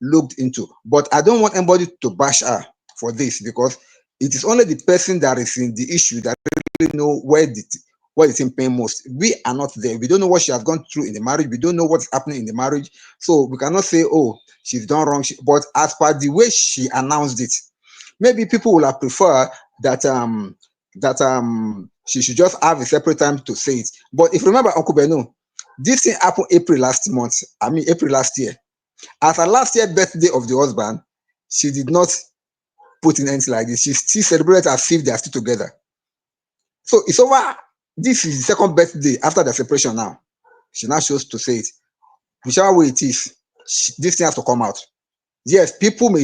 looked into. But I don't want anybody to bash her for this, because it is only the person that is in the issue that really know where it's in pain most. We are not there. We don't know what she has gone through in the marriage. We don't know what's happening in the marriage. So we cannot say, oh, she's done wrong. But as per the way she announced it, maybe people will have preferred that she should just have a separate time to say it. But if you remember, Uncle Beno, this thing happened April last year. As her last year birthday of the husband, she did not put in anything like this. She still celebrated as if they are still together. So it's over. This is the second birthday after the separation now. She now chose to say it. Whichever way it is, this thing has to come out. Yes, people may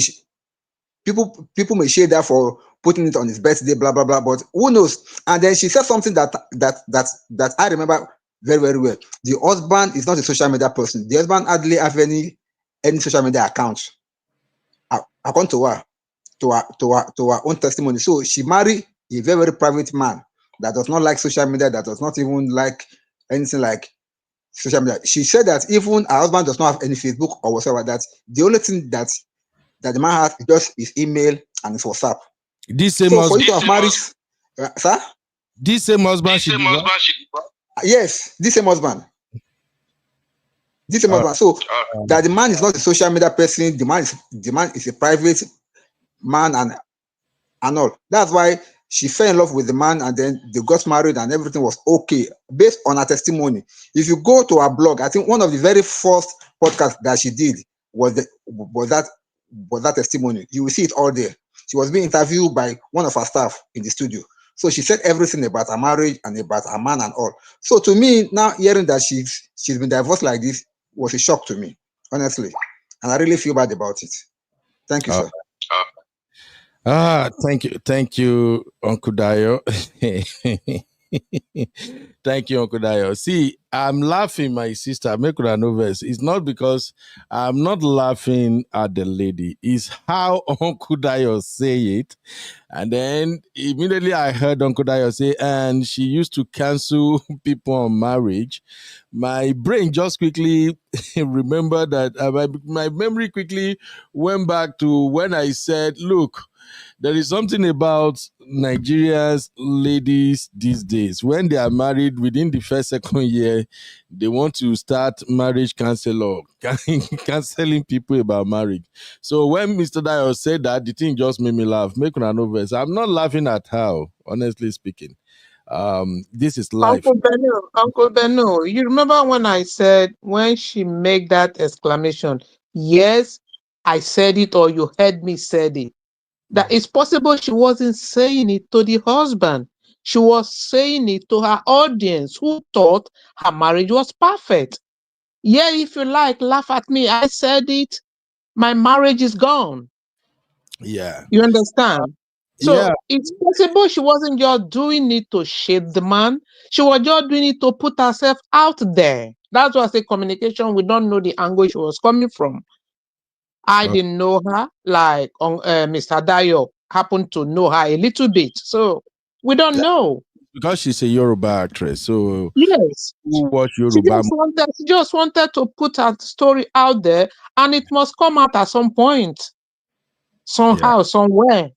shade her for putting it on his birthday, blah blah blah. But who knows? And then she said something that I remember very very well. The husband is not a social media person. The husband hardly have any social media account. According to her, to her own testimony. So she married a very very private man that does not like social media, that does not even like anything like social media. She said that even her husband does not have any Facebook or whatever. That the only thing that the man has is just his email and his WhatsApp.
This same
So for
husband,
you to have married, sir?
this same husband she divorced?
Yes, this same husband. This same husband. So that the man is not a social media person. The man is a private man and all. That's why she fell in love with the man, and then they got married and everything was okay based on her testimony. If you go to her blog, I think one of the very first podcasts that she did was that testimony. You will see it all there. She was being interviewed by one of her staff in the studio. So she said everything about her marriage and about her man and all. So to me, now hearing that she's been divorced like this was a shock to me, honestly. And I really feel bad about it. Thank you, sir.
Thank you, Uncle Dayo. Thank you, Uncle Dayo. See, I'm laughing, my sister. Make una no vex. It's not because I'm not laughing at the lady. It's how Uncle Dayo say it. And then immediately I heard Uncle Dayo say, and she used to cancel people on marriage. My brain just quickly remembered that my memory quickly went back to when I said, look, there is something about Nigeria's ladies these days. When they are married within the first, second year, they want to start marriage counselor, counseling people about marriage. So when Mr. Dio said that, the thing just made me laugh. Make una no vex. I'm not laughing at her, honestly speaking. This is life.
Uncle Beno, you remember when I said, when she made that exclamation, yes, I said it, or you heard me said it, that it's possible she wasn't saying it to the husband. She was saying it to her audience who thought her marriage was perfect. Yeah, if you like, laugh at me. I said it. My marriage is gone.
Yeah.
You understand? So
Yeah.
it's possible she wasn't just doing it to shade the man. She was just doing it to put herself out there. That's why I say communication. We don't know the angle she was coming from. I didn't know her like Mr. Dayo. happen to know her a little bit. So we don't know.
Because she's a Yoruba actress, so
Yes.
who watch
She
Yoruba?
just wanted to put her story out there, and it must come out at some point, somehow, somewhere.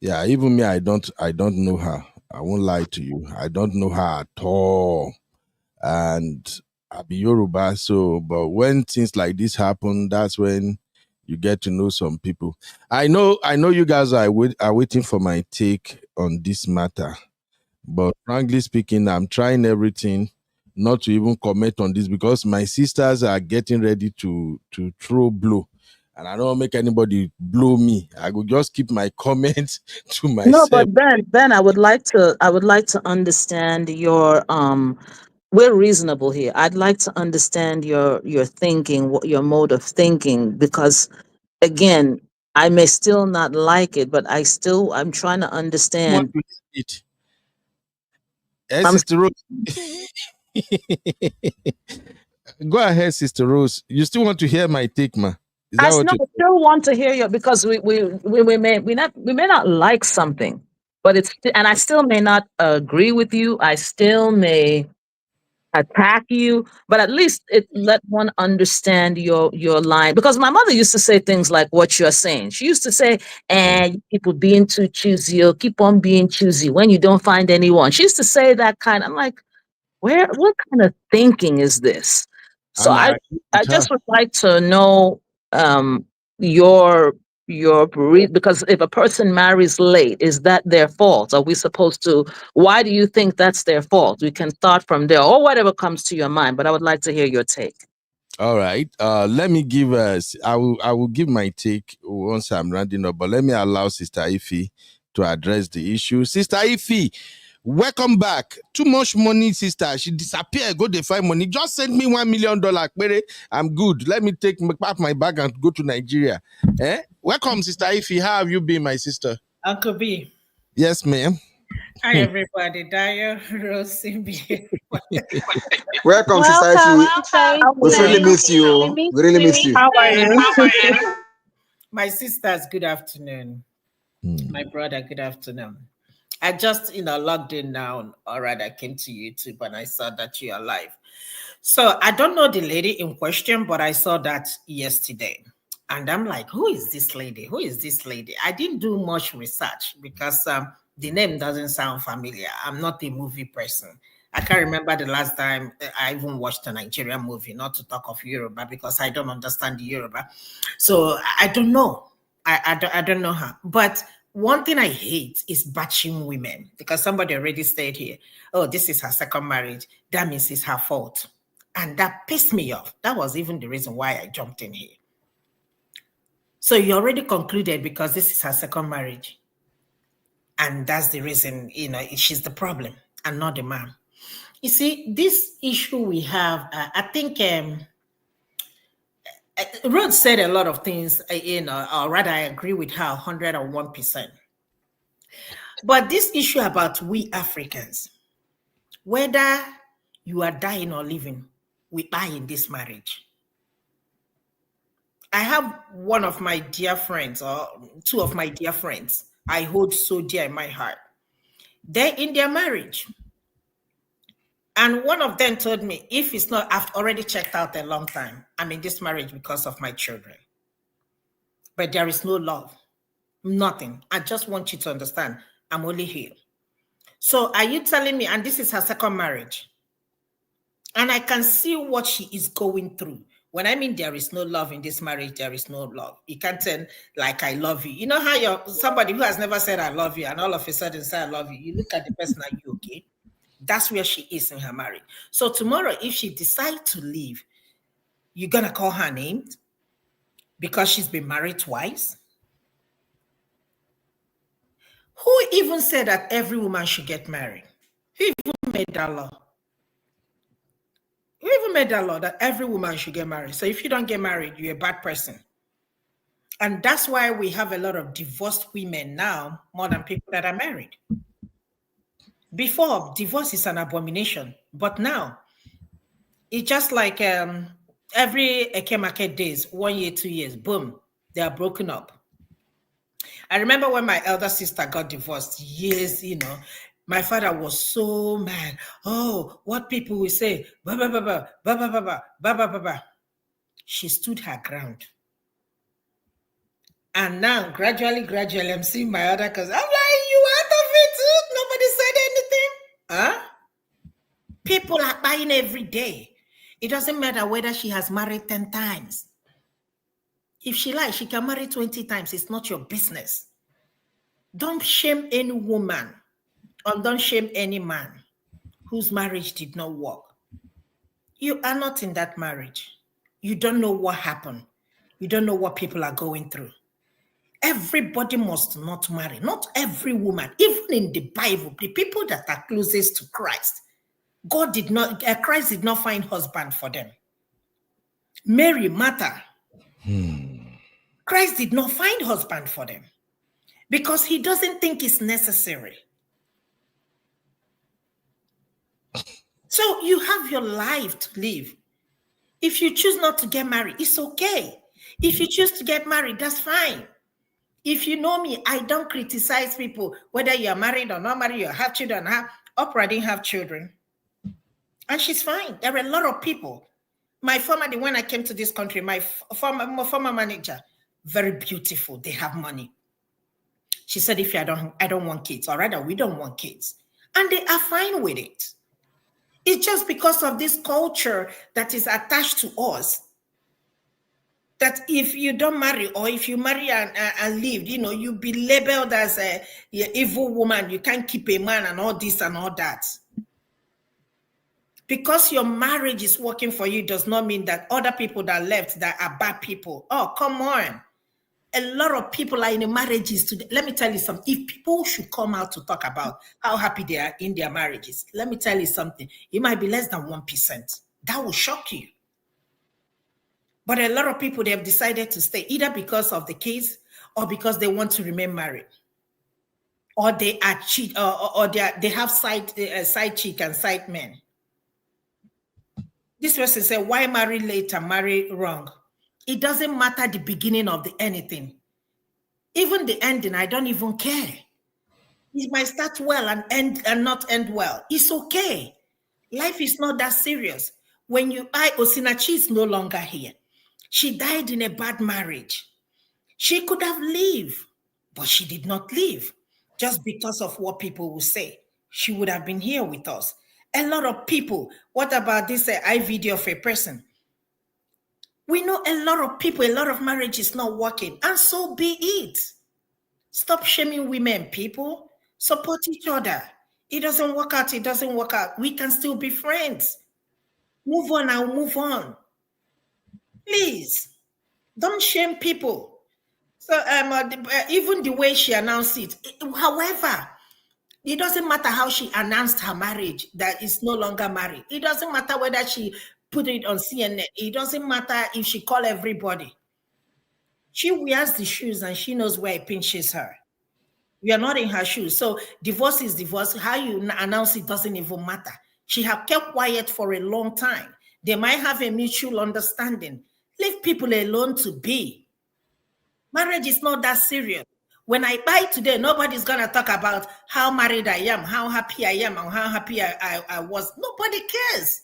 Yeah, even me, I don't know her. I won't lie to you. I don't know her at all. And I be Yoruba, so but when things like this happen, that's when you get to know some people. I know you guys are waiting for my take on this matter. But frankly speaking, I'm trying everything not to even comment on this because my sisters are getting ready to throw blow. And I don't make anybody blow me. I will just keep my comments to
No,
myself.
but Ben, I would like to understand your we're reasonable here. I'd like to understand your thinking, what your mode of thinking, because again, I may still not like it, but I'm trying to
Want
understand.
to hear it. Eh,
I'm
Sister Rose. Go ahead, Sister Rose. You still want to hear my take, ma? Is that what
I
you
still want to hear you because we may not like something, but and I still may not agree with you. I still may attack you, but at least it let one understand your line. Because my mother used to say things like what you're saying. She used to say, "And people being too choosy, or keep on being choosy when you don't find anyone." She used to say that kind. I'm like, what kind of thinking is this? So
and I
I
agree
I
with her.
just would like to know um because if a person marries late, is that their fault? Are we supposed to, why do you think that's their fault? We can start from there or whatever comes to your mind, but I would like to hear your take.
All right. Let me give us. I will give my take once I'm rounding up. But let me allow Sister Ife to address the issue. Sister Ife, welcome back. Too much money, sister. She disappeared. Go to find money. Just send me $1 million. I'm good. Let me pack my bag and go to Nigeria. Welcome, Sister Ife. How have you been, my sister?
Uncle B.
Yes, ma'am.
Hi, everybody. Daya, Rose, Simbi.
Welcome, Sister Ife. We've really missed you. We really missed you.
How are you?
My sisters, good afternoon. My brother, good afternoon. I just, logged in now. All right, I came to YouTube and I saw that you are live. So I don't know the lady in question, but I saw that yesterday. And I'm like, who is this lady? Who is this lady? I didn't do much research because the name doesn't sound familiar. I'm not a movie person. I can't remember the last time I even watched a Nigerian movie, not to talk of Yoruba, because I don't understand the Yoruba. So I don't know. I don't know her. But one thing I hate is batching women, because somebody already said here, oh, this is her second marriage. That means it's her fault. And that pissed me off. That was even the reason why I jumped in here. So you already concluded because this is her second marriage. And that's the reason, she's the problem and not the man. You see, this issue we have, I think Rhodes said a lot of things, or rather I agree with her 101%. But this issue about we Africans, whether you are dying or living, we die in this marriage. I have one of my dear friends, or two of my dear friends, I hold so dear in my heart. They're in their marriage. And one of them told me, if it's not, I've already checked out a long time. I'm in this marriage because of my children. But there is no love, nothing. I just want you to understand, I'm only here. So are you telling me, and this is her second marriage, and I can see what she is going through. When I mean there is no love in this marriage, there is no love. You can't tell like I love you. You know how you're somebody who has never said I love you and all of a sudden say I love you. You look at the person, are you okay? That's where she is in her marriage. So tomorrow, if she decides to leave, you're gonna call her names because she's been married twice. Who even said that every woman should get married? Who even made that law? Who even made that law that every woman should get married? So if you don't get married, you're a bad person. And that's why we have a lot of divorced women now, more than people that are married. Before, divorce is an abomination. But now, it's just like every Eke market days, 1 year, 2 years, boom, they are broken up. I remember when my elder sister got divorced years, my father was so mad. Oh, what people will say. Bah, bah, bah, bah, bah, bah, bah, bah, bah, bah, bah, bah. She stood her ground. And now, gradually, I'm seeing my other cousin. I'm like, you out of it too? Nobody said anything? Huh? People are buying every day. It doesn't matter whether she has married 10 times. If she likes, she can marry 20 times. It's not your business. Don't shame any woman or don't shame any man whose marriage did not work. You are not in that marriage. You don't know what happened. You don't know what people are going through. Everybody must not marry. Not every woman. Even in the Bible, the people that are closest to Christ, Christ did not find husband for them. Mary, Martha, Christ did not find husband for them because he doesn't think it's necessary. So you have your life to live. If you choose not to get married, it's okay. If you choose to get married, that's fine. If you know me, I don't criticize people, whether you're married or not married, you have children. Oprah didn't have children. And she's fine. There are a lot of people. When I came to this country, my former manager, very beautiful. They have money. She said, if I don't want kids, or rather, we don't want kids. And they are fine with it. It's just because of this culture that is attached to us that if you don't marry or if you marry and leave, you'll be labeled as an evil woman. You can't keep a man and all this and all that. Because your marriage is working for you does not mean that other people that left that are bad people. Oh, come on. A lot of people are in the marriages today. Let me tell you something. If people should come out to talk about how happy they are in their marriages, let me tell you something. It might be less than 1%. That will shock you. But a lot of people, they have decided to stay either because of the kids or because they want to remain married. Or they are cheat, or they have side chick and side men. This person said, why marry late and marry wrong? It doesn't matter the beginning of anything. Even the ending, I don't even care. It might start well and end and not end well. It's okay. Life is not that serious. When Osinachi is no longer here. She died in a bad marriage. She could have lived, but she did not live just because of what people will say. She would have been here with us. A lot of people, what about this IVD of a person? We know a lot of people, a lot of marriage is not working, and so be it. Stop shaming women, people. Support each other. It doesn't work out, it doesn't work out. We can still be friends. Move on, I'll move on. Please, don't shame people. So even the way she announced it, however, it doesn't matter how she announced her marriage, that is no longer married. It doesn't matter whether she put it on CNN. It doesn't matter if she called everybody. She wears the shoes and she knows where it pinches her. We are not in her shoes. So divorce is divorce. How you announce it doesn't even matter. She have kept quiet for a long time. They might have a mutual understanding. Leave people alone to be. Marriage is not that serious. When I buy today, nobody's going to talk about how married I am, how happy I am, or how happy I was. Nobody cares.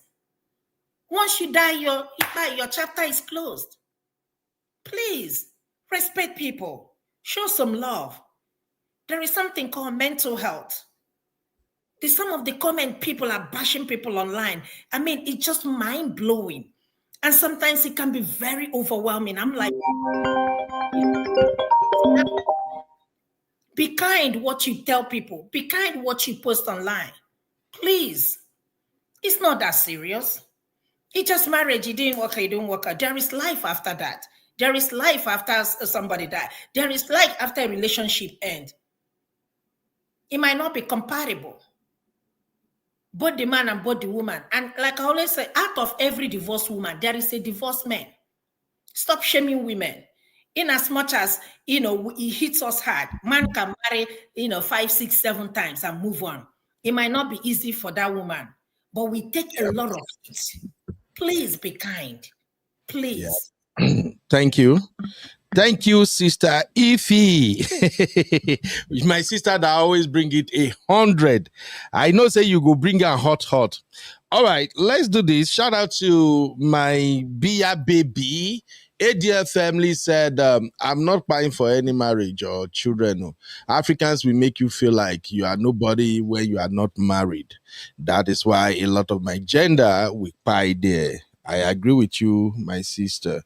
Once you die, your chapter is closed. Please, respect people. Show some love. There is something called mental health. Some of the comment people are bashing people online. I mean, it's just mind-blowing. And sometimes it can be very overwhelming. I'm like, be kind what you tell people. Be kind what you post online. Please. It's not that serious. It's just marriage. It didn't work out, it didn't work out. There is life after that. There is life after somebody died. There is life after a relationship ends. It might not be compatible. Both the man and both the woman. And like I always say, out of every divorced woman, there is a divorced man. Stop shaming women. In as much as, it hits us hard. Man can marry, 5, 6, 7 times and move on. It might not be easy for that woman, but we take a lot of it. Please be kind. Please.
Yeah. Thank you. Thank you, Sister Ify. My sister that always bring it 100. I know say you go bring her hot. All right, let's do this. Shout out to my Bia baby. ADF family said, I'm not buying for any marriage or children. No. Africans will make you feel like you are nobody when you are not married. That is why a lot of my gender will buy there. I agree with you, my sister.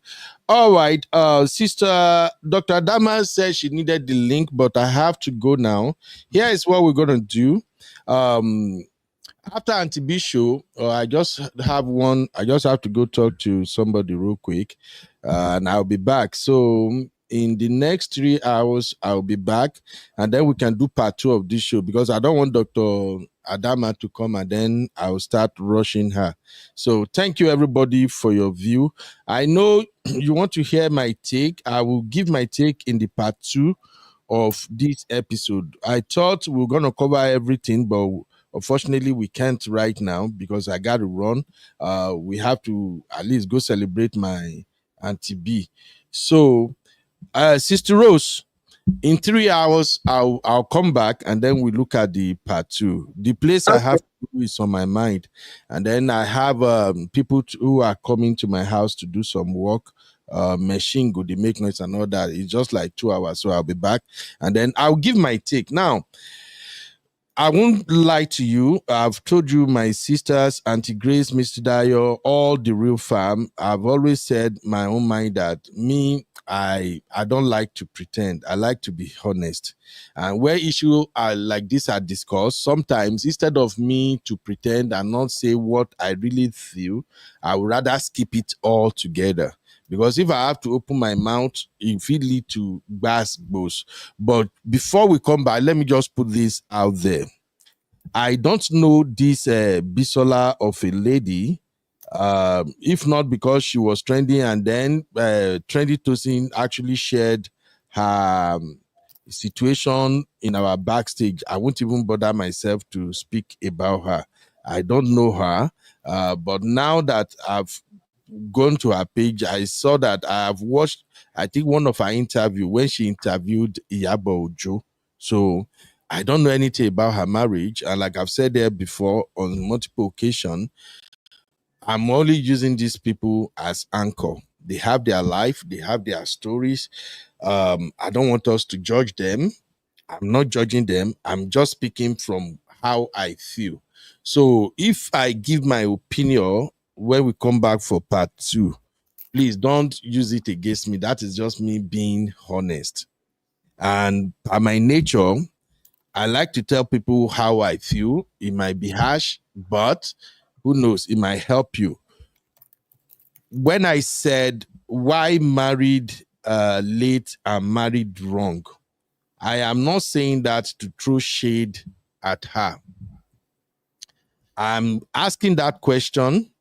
All right, Sister Dr. Adama said she needed the link, but I have to go now. Here is what we're gonna do. After Auntie B show, I just have to go talk to somebody real quick, and I'll be back. So in the next 3 hours, I'll be back, and then we can do part 2 of this show because I don't want Dr. Adama to come and then I'll start rushing her. So thank you everybody for your view. I know you want to hear my take. I will give my take in the part 2 of this episode. I thought we were going to cover everything, but unfortunately, we can't right now because I got to run. We have to at least go celebrate my Auntie B. So, Sister Rose, in 3 hours, I'll come back and then we look at the part 2. The place I have to do is on my mind. And then I have people who are coming to my house to do some work. Machine go, they make noise and all that. It's just like 2 hours. So I'll be back and then I'll give my take. Now, I won't lie to you. I've told you my sisters, Auntie Grace, Mr. Dio, all the real fam. I've always said my own mind that me, I don't like to pretend. I like to be honest. And where issues are like this are discussed, sometimes instead of me to pretend and not say what I really feel, I would rather skip it all together. Because if I have to open my mouth, it will lead to bass boast. But before we come back, let me just put this out there. I don't know this Bisola of a lady, if not because she was trending and then Trendy Tosin actually shared her situation in our backstage. I won't even bother myself to speak about her. I don't know her, but now that I've gone to her page, I saw that I have watched, I think, one of her interview when she interviewed Iyabo Ojo. So I don't know anything about her marriage. And like I've said there before on multiple occasions, I'm only using these people as anchor. They have their life, they have their stories. I don't want us to judge them. I'm not judging them. I'm just speaking from how I feel. So if I give my opinion when we come back for part 2, please don't use it against me. That is just me being honest. And by my nature, I like to tell people how I feel. It might be harsh, but who knows? It might help you. When I said why married late and married wrong, I am not saying that to throw shade at her. I'm asking that question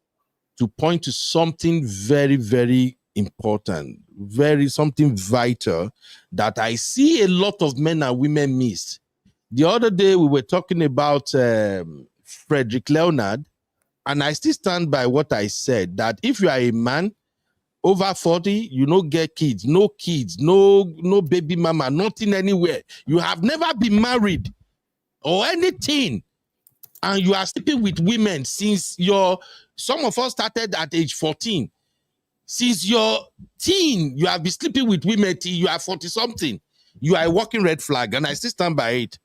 to point to something very, very important, something vital that I see a lot of men and women miss. The other day we were talking about Frederick Leonard, and I still stand by what I said, that if you are a man over 40, you don't get kids, no baby mama, nothing anywhere. You have never been married or anything, and you are sleeping with women since some of us started at age 14. Since your teen, you have been sleeping with women till you are 40-something. You are a walking red flag, and I still stand by it.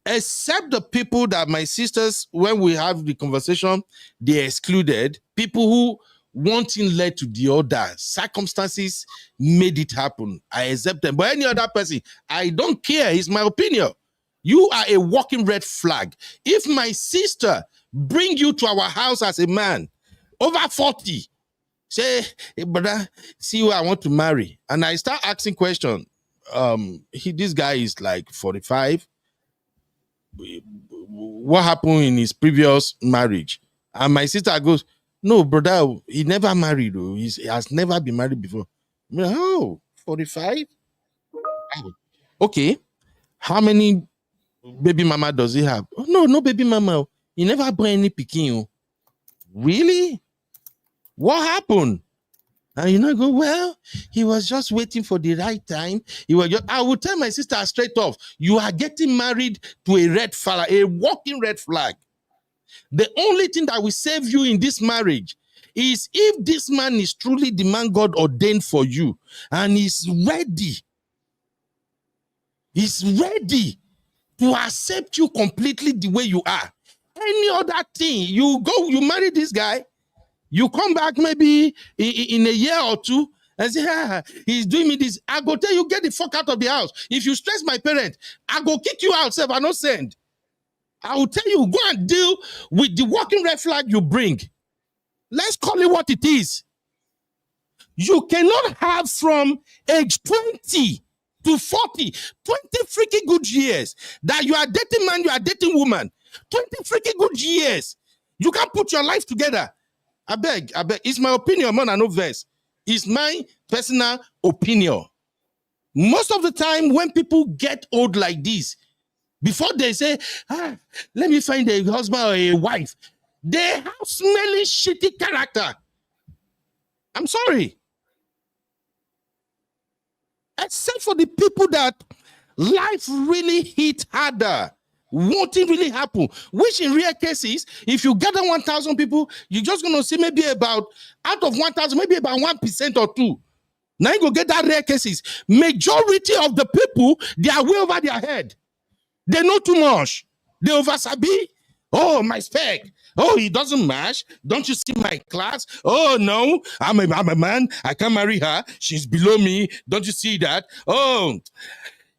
Except the people that my sisters, when we have the conversation, they excluded. People who one thing led to the other. Circumstances made it happen. I accept them. But any other person, I don't care. It's my opinion. You are a walking red flag. If my sister bring you to our house as a man, over 40, say, hey, brother, see who I want to marry. And I start asking questions. This guy is like 45. What happened in his previous marriage? And my sister goes, no, brother, he never married. He has never been married before. I'm like, oh, 45? Okay. How many baby mama does he have? Oh, no baby mama. He never born any pikin. Really? What happened? And you know, go, well, he was just waiting for the right time. I will tell my sister straight off, you are getting married to a red flag, a walking red flag. The only thing that will save you in this marriage is if this man is truly the man God ordained for you and he's ready to accept you completely the way you are. Any other thing, you marry this guy, you come back maybe in a year or two and say, he's doing me this. I go tell you, get the fuck out of the house. If you stress my parent, I go kick you out, I no send. I will tell you, go and deal with the walking red flag you bring. Let's call it what it is. You cannot have from age 20 to 40, 20 freaking good years that you are dating man, you are dating woman. 20 freaking good years. You can't put your life together. I beg. It's my opinion, man, I know verse. It's my personal opinion. Most of the time when people get old like this, before they say, let me find a husband or a wife, they have smelly, shitty character. I'm sorry. Except for the people that life really hit harder. Won't it really happen? Which in rare cases, if you gather 1,000 people, you're just going to see maybe about, out of 1,000, maybe about 1% or 2%. Now you go get that rare cases. Majority of the people, they are way over their head. They know too much. They over-sabi. Oh, my spec. Oh, he doesn't match. Don't you see my class? Oh, no, I'm a man. I can't marry her. She's below me. Don't you see that? Oh,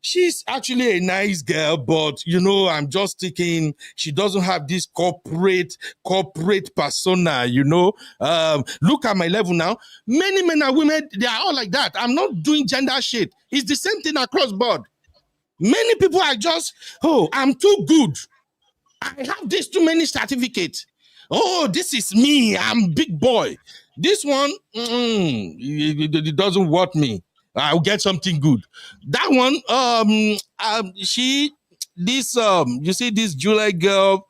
she's actually a nice girl, but, you know, I'm just thinking she doesn't have this corporate persona, you know. Look at my level now. Many men and women, they are all like that. I'm not doing gender shit. It's the same thing across board. Many people are just, oh, I'm too good. I have this too many certificates. Oh, this is me. I'm big boy. This one, it doesn't want me. I'll get something good. That one, you see this Juliet girl.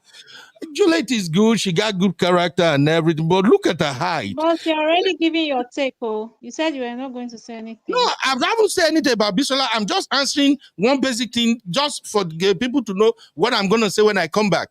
Juliet is good. She got good character and everything. But look at her height.
But you're already giving your take. Oh, you said you were not going to say anything.
No, I haven't said anything about Biola. I'm just answering one basic thing just for people to know what I'm going to say when I come back.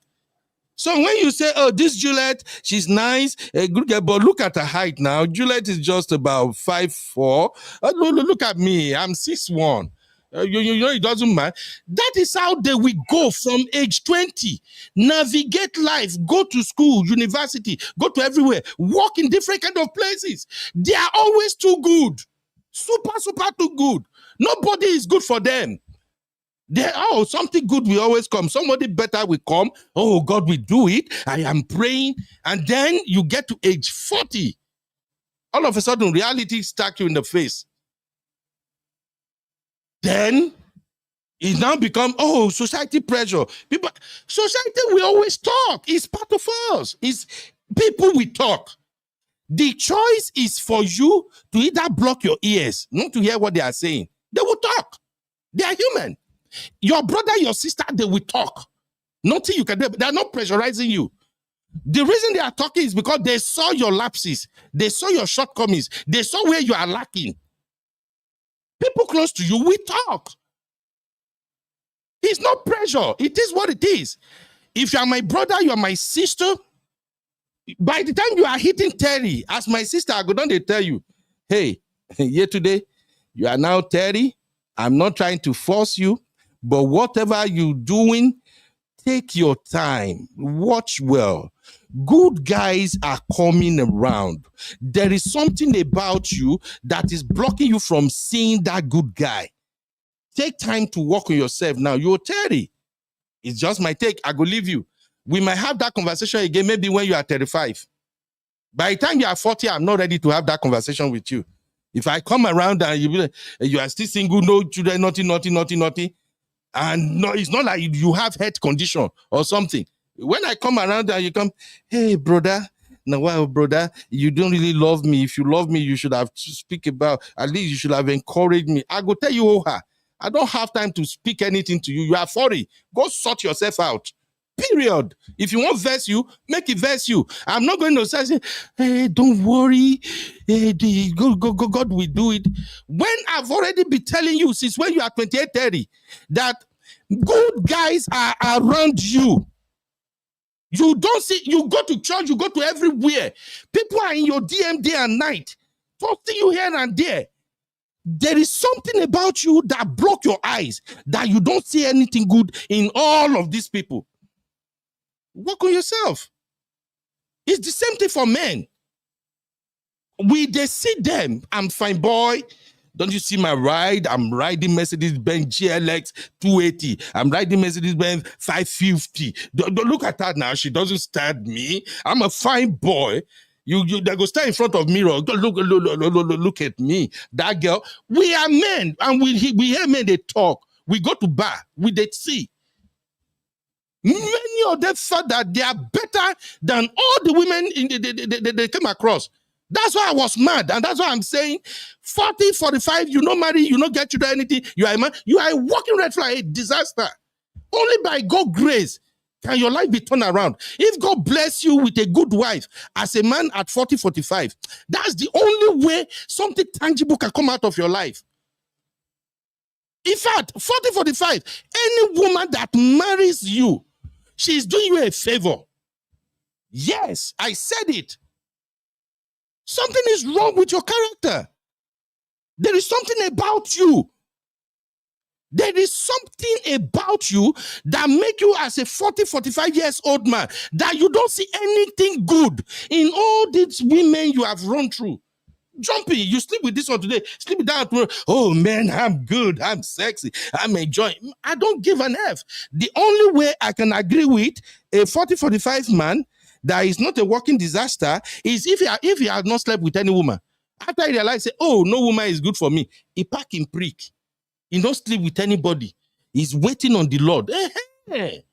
So when you say, oh, this Juliet, she's nice, a good girl, but look at her height now. Juliet is just about 5'4". Look at me. I'm 6'1". You know, it doesn't matter. That is how they will go from age 20. Navigate life, go to school, university, go to everywhere, work in different kind of places. They are always too good. Super too good. Nobody is good for them. Something good will always come. Somebody better will come. Oh, God will do it. I am praying. And then you get to age 40. All of a sudden, reality stack you in the face. Then it now become, society pressure. Society will always talk. It's part of us. It's people will talk. The choice is for you to either block your ears, not to hear what they are saying. They will talk. They are human. Your brother, your sister, they will talk. Nothing you can do. They are not pressurizing you. The reason they are talking is because they saw your lapses. They saw your shortcomings. They saw where you are lacking. People close to you will talk. It's not pressure. It is what it is. If you are my brother, you are my sister, by the time you are hitting 30, as my sister, I go down, they tell you, hey, here today, you are now 30. I'm not trying to force you, but whatever you're doing, take your time. Watch well. Good guys are coming around. There is something about you that is blocking you from seeing that good guy. Take time to work on yourself now. You're 30. It's just my take. I go leave you. We might have that conversation again, maybe when you are 35. By the time you are 40, I'm not ready to have that conversation with you. If I come around and you are still single, no children, nothing, and no, it's not like you have health condition or something. When I come around and you come, hey, brother, now, well, brother, you don't really love me. If you love me, you should have to speak about, at least you should have encouraged me. I go tell you, I don't have time to speak anything to you. You are 40. Go sort yourself out. Period. If you want verse you, make it verse you. I'm not going to say, hey, don't worry. Hey, God will do it. When I've already been telling you since when you are 28, 30, that good guys are around you. You don't see, you go to church, you go to everywhere. People are in your DM day and night, talking you here and there. There is something about you that block your eyes, that you don't see anything good in all of these people. Work on yourself. It's the same thing for men. They see them. I'm fine, boy. Don't you see my ride? I'm riding Mercedes-Benz GLX 280. I'm riding Mercedes-Benz 550. Don't look at her now. She doesn't stand me. I'm a fine boy. They go stand in front of mirror. Look at me. That girl. We are men, and we hear men, they talk. We go to bar. They see. Many of them thought that they are better than all the women they came across. That's why I was mad. And that's why I'm saying 40, 45, you not marry, you not get to do anything. You are a man. You are a walking red flag, a disaster. Only by God's grace can your life be turned around. If God bless you with a good wife as a man at 40, 45, that's the only way something tangible can come out of your life. In fact, 40, 45, any woman that marries you, she's doing you a favor. Yes, I said it. Something is wrong with your character. There is something about you. There is something about you that make you as a 40, 45 years old man that you don't see anything good in all these women you have run through. Jumpy, you sleep with this one today, sleep with that one tomorrow. Oh man, I'm good, I'm sexy, I'm enjoying. I don't give an F. The only way I can agree with a 40, 45 man that is not a walking disaster is if he had not slept with any woman. After he realized, oh, no woman is good for me, he pack him prick. He don't sleep with anybody. He's waiting on the Lord. Hey,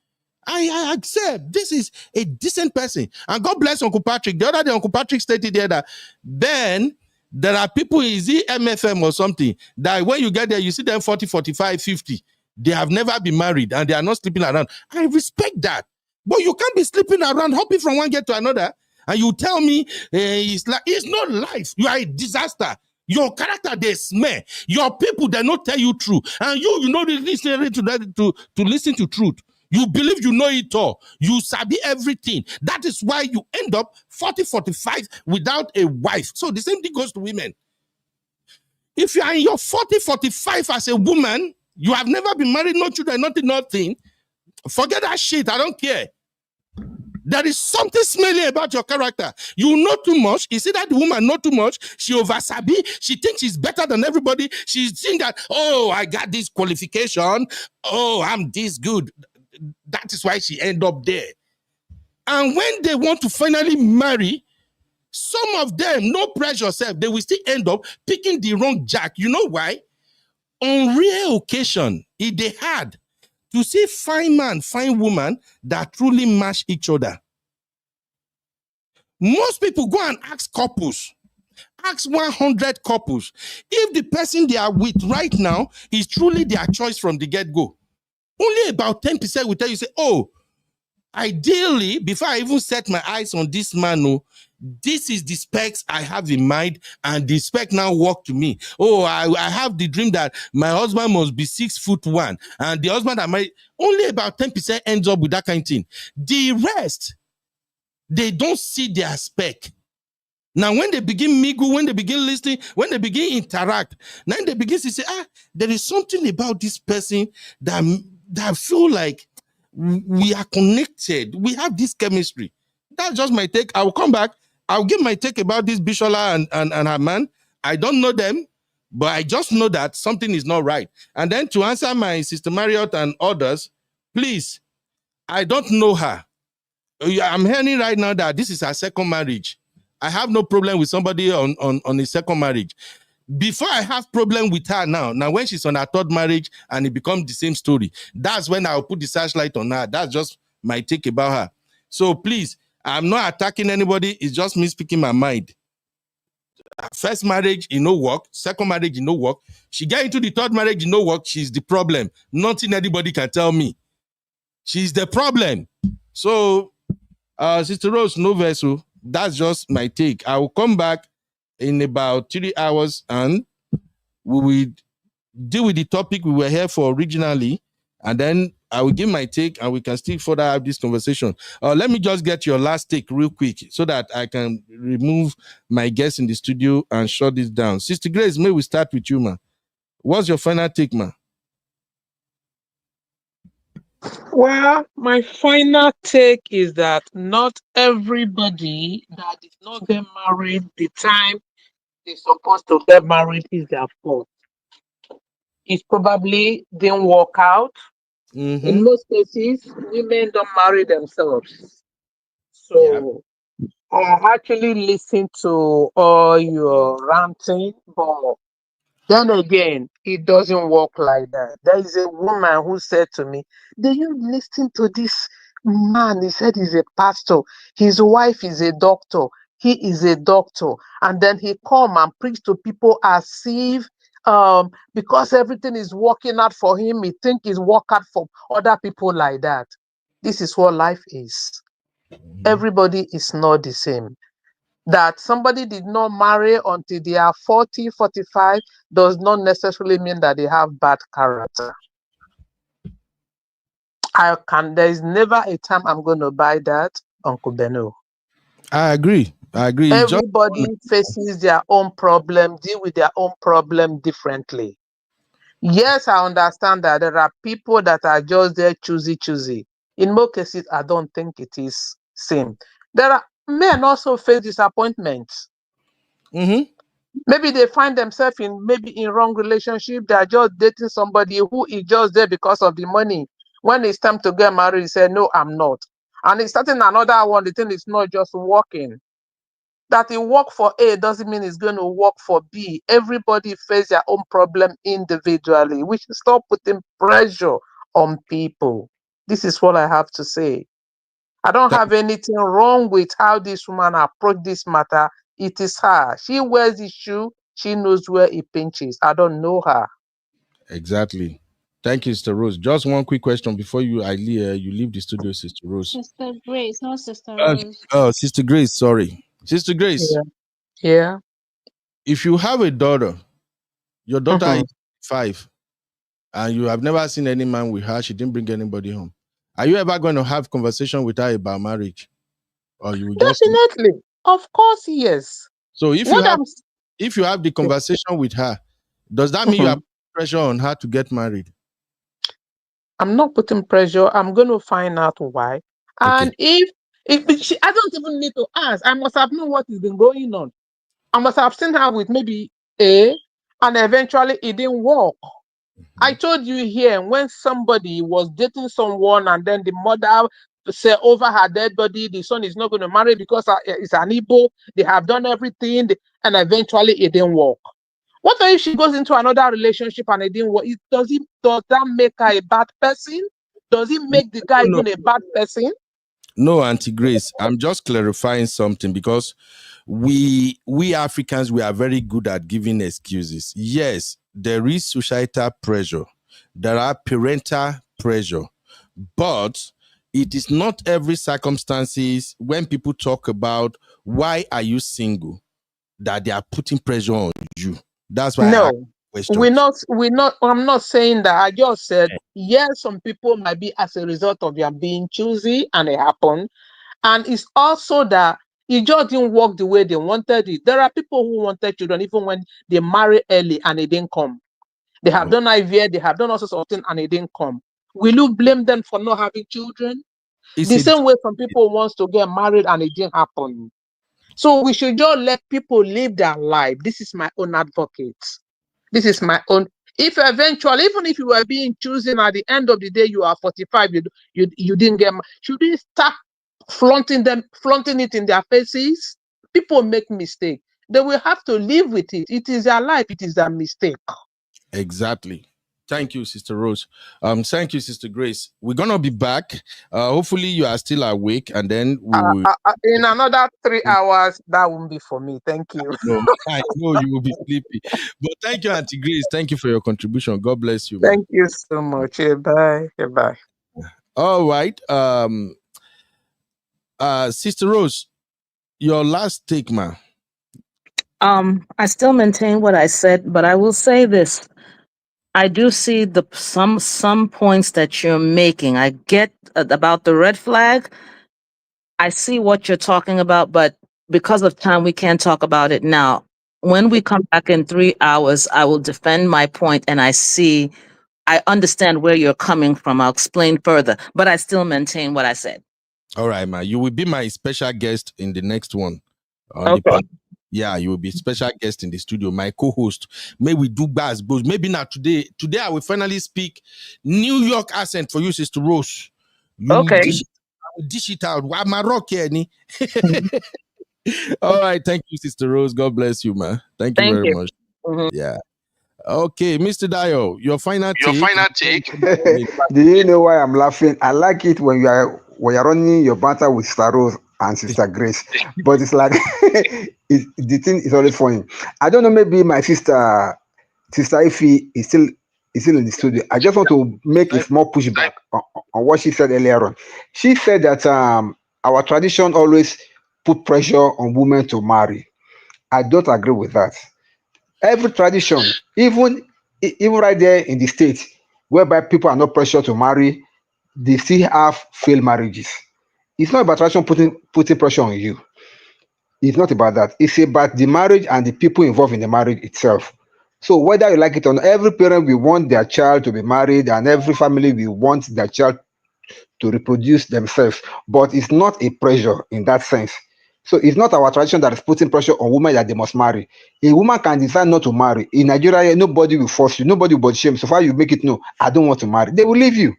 I accept. This is a decent person. And God bless Uncle Patrick. The other day, Uncle Patrick stated there that then there are people in MFM or something that when you get there, you see them 40, 45, 50. They have never been married and they are not sleeping around. I respect that. But you can't be sleeping around, hopping from one gate to another, and you tell me it's not life. You are a disaster. Your character, they smell. Your people, they not tell you truth. And you know listen to listen to truth. You believe you know it all. You sabi everything. That is why you end up 40, 45 without a wife. So the same thing goes to women. If you are in your 40, 45 as a woman, you have never been married, no children, nothing. Forget that shit. I don't care. There is something smelly about your character. You know too much. You see that the woman know too much. She oversabi. She thinks she's better than everybody. She's thinking that, oh, I got this qualification. Oh, I'm this good. That is why she end up there. And when they want to finally marry, some of them, no pressure self, they will still end up picking the wrong jack. You know why? On rare occasion, if they had to see fine man, fine woman that truly match each other. Most people go and ask couples. Ask 100 couples. If the person they are with right now is truly their choice from the get-go, only about 10% will tell you, say, oh, ideally, before I even set my eyes on this man, oh, this is the specs I have in mind, and the spec now work to me. Oh, I have the dream that my husband must be 6'1", and the husband that might only about 10% ends up with that kind of thing. The rest, they don't see their spec. Now, when they begin mingle, when they begin listening, when they begin interact, then they begin to say, there is something about this person that feel like we are connected. We have this chemistry. That's just my take. I will come back. I'll give my take about this Biola and her man. I don't know them, but I just know that something is not right. And then to answer my sister Marriott and others, please, I don't know her. I'm hearing right now that this is her second marriage. I have no problem with somebody on a second marriage. Before I have problem with her now when she's on her third marriage and it becomes the same story, that's when I'll put the searchlight on her. That's just my take about her. So please, I'm not attacking anybody. It's just me speaking my mind. First marriage, it no work. Second marriage, it no work. She get into the third marriage, it no work. She's the problem. Nothing anybody can tell me. She's the problem. So, Sister Rose, no vessel. That's just my take. I will come back in about 3 hours and we will deal with the topic we were here for originally, and then I will give my take and we can still further have this conversation. Let me just get your last take real quick so that I can remove my guests in the studio and shut this down. Sister Grace, may we start with you, ma? What's your final take, ma?
Well, my final take is that not everybody that did not get married the time they're supposed to get married is their fault. It probably didn't work out. In most cases, women don't marry themselves. So I actually listened to all your ranting, but then again, it doesn't work like that. There is a woman who said to me, do you listen to this man? He said he's a pastor. His wife is a doctor. He is a doctor. And then he come and preach to people as if because everything is working out for him, he think it's work out for other people like that. This is what life is. Everybody is not the same. That somebody did not marry until they are 40, 45 does not necessarily mean that they have bad character. There is never a time I'm going to buy that, Uncle Beno.
I agree.
Everybody faces their own problem, deal with their own problem differently. Yes, I understand that there are people that are just there choosy. In most cases, I don't think it is same. There are men also face disappointments. Maybe they find themselves in wrong relationship. They are just dating somebody who is just there because of the money. When it's time to get married, he said, no, I'm not. And it's starting another one. The thing is not just working. That it work for A doesn't mean it's going to work for B. Everybody face their own problem individually. We should stop putting pressure on people. This is what I have to say. I don't have anything wrong with how this woman approached this matter. It is her. She wears the shoe. She knows where it pinches. I don't know her.
Exactly. Thank you, Sister Rose. Just one quick question before you leave the studio, Sister Rose.
Sister Grace, not Sister Rose.
Sister Grace, sorry. Sister Grace.
Yeah.
If you have a daughter, your daughter is 5, and you have never seen any man with her, she didn't bring anybody home. Are you ever going to have conversation with her about marriage? Or you will just
Definitely. Of course, yes.
So if you have the conversation with her, does that mean you are putting pressure on her to get married?
I'm not putting pressure. I'm going to find out why. And if I don't even need to ask. I must have known what has been going on. I must have seen her with maybe A, and eventually it didn't work. I told you here, when somebody was dating someone and then the mother said over her dead body, the son is not going to marry because it's an Igbo. They have done everything, and eventually it didn't work. What if she goes into another relationship and it didn't work? Does that make her a bad person? Does it make the guy even a bad person?
No, Auntie Grace, I'm just clarifying something because we Africans, we are very good at giving excuses. Yes, there is societal pressure. There are parental pressure. But it is not every circumstances when people talk about why are you single that they are putting pressure on you. That's why I asked the question.
I'm not saying that. I just said, yes, some people might be as a result of their being choosy and it happened. And it's also that it just didn't work the way they wanted it. There are people who wanted children even when they marry early and it didn't come. They have done IVF, they have done all sorts of things and it didn't come. Will you blame them for not having children? The same way some people wants to get married and it didn't happen. So we should just let people live their life. This is my own advocate. This is my own. If eventually, even if you were being chosen at the end of the day, you are 45, you didn't get married, should we start flaunting it in their faces? People make mistakes. They will have to live with it. It is their life. It is their mistake.
Exactly. Thank you, Sister Rose. Thank you, Sister Grace. We're gonna be back. Hopefully, you are still awake, and then we will.
In another 3 hours, that won't be for me. Thank you.
I know you will be sleepy, but thank you, Auntie Grace. Thank you for your contribution. God bless you.
Thank you so much. Bye. Bye.
All right. Sister Rose, your last take, ma.
I still maintain what I said, but I will say this. I do see some points that you're making. I get about the red flag. I see what you're talking about, but because of time, we can't talk about it now. When we come back in 3 hours, I will defend my point, and I understand where you're coming from. I'll explain further, but I still maintain what I said.
All right, ma. You will be my special guest in the next one.
Okay.
Yeah, you will be special guest in the studio, my co-host. May we do bars, but maybe not today. Today I will finally speak New York accent for you, Sister Rose. You
Okay.
dish it out. Why my rock here? All right, thank you, Sister Rose. God bless you, man. Thank you
Thank
very
you.
much.
Mhm.
Yeah. Okay, Mr. Dio, your final take.
Do you know why I'm laughing? I like it when you're running your banter with Sister Rose and Sister Grace, but it's like the thing is always funny. I don't know. Maybe my sister Ify is still in the studio. I just want to make a small pushback on what she said earlier on. She said that our tradition always put pressure on women to marry. I don't agree with that. Every tradition, even right there in the states, whereby people are not pressured to marry, they still have failed marriages. It's not about tradition putting pressure on you. It's not about that. It's about the marriage and the people involved in the marriage itself. So whether you like it or not, every parent will want their child to be married, and every family will want their child to reproduce themselves. But it's not a pressure in that sense. So it's not our tradition that is putting pressure on women that they must marry. A woman can decide not to marry. In Nigeria, nobody will force you, nobody will shame. So far you make it no, I don't want to marry. They will leave you.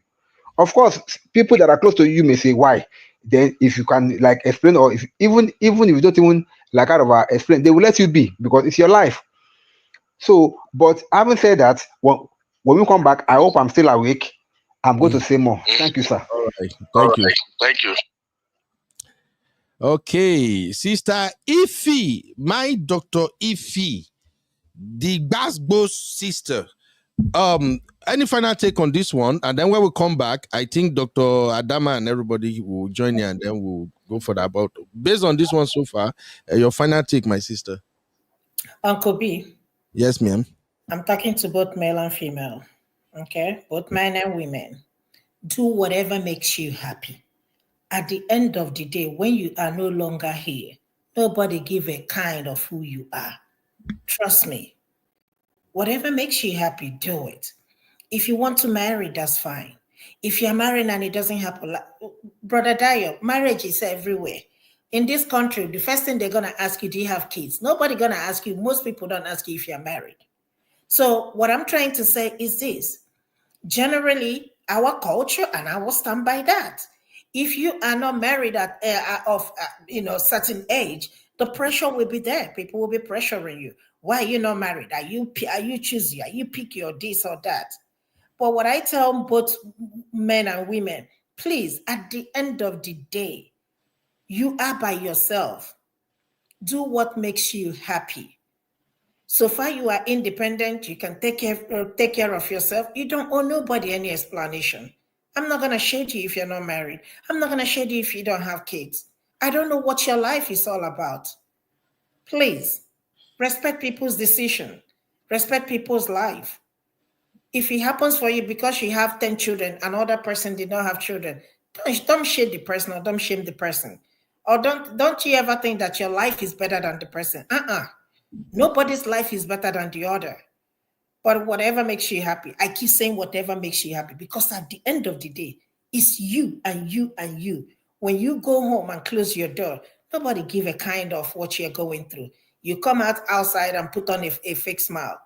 Of course, people that are close to you may say why. Then if you can like explain, or if even if you don't even like out of explain, they will let you be because it's your life. So, but having said that, when we come back, I hope I'm still awake. I'm going to say more. Thank you, sir.
All right.
All
Thank you.
right. Thank you.
Okay, Sister Ify, my Dr. Ify, the Basbo's sister. Any final take on this one? And then when we come back, I think Dr. Adama and everybody will join you, and then we'll go for that. But based on this one so far, your final take, my sister.
Uncle B,
Yes, ma'am.
I'm talking to both male and female. Okay, both men and women. Do whatever makes you happy. At the end of the day, when you are no longer here, nobody give a kind of who you are. Trust me. Whatever makes you happy, do it. If you want to marry, that's fine. If you're married and it doesn't happen, Brother Dio, marriage is everywhere. In this country, the first thing they're gonna ask you, do you have kids? Nobody gonna ask you. Most people don't ask you if you're married. So what I'm trying to say is this. Generally, our culture, and I will stand by that. If you are not married at certain age, the pressure will be there. People will be pressuring you. Why are you not married? Are you choosy? Are you picky or this or that? But what I tell both men and women, please, at the end of the day, you are by yourself. Do what makes you happy. So far you are independent, you can take care of yourself. You don't owe nobody any explanation. I'm not going to shade you if you're not married. I'm not going to shade you if you don't have kids. I don't know what your life is all about. Please, respect people's decision. Respect people's life. If it happens for you because you have 10 children, another person did not have children, don't shade the person or don't shame the person. Or don't you ever think that your life is better than the person. Nobody's life is better than the other. But whatever makes you happy, I keep saying whatever makes you happy, because at the end of the day, it's you and you and you. When you go home and close your door, nobody give a kind of what you're going through. You come outside and put on a fake smile.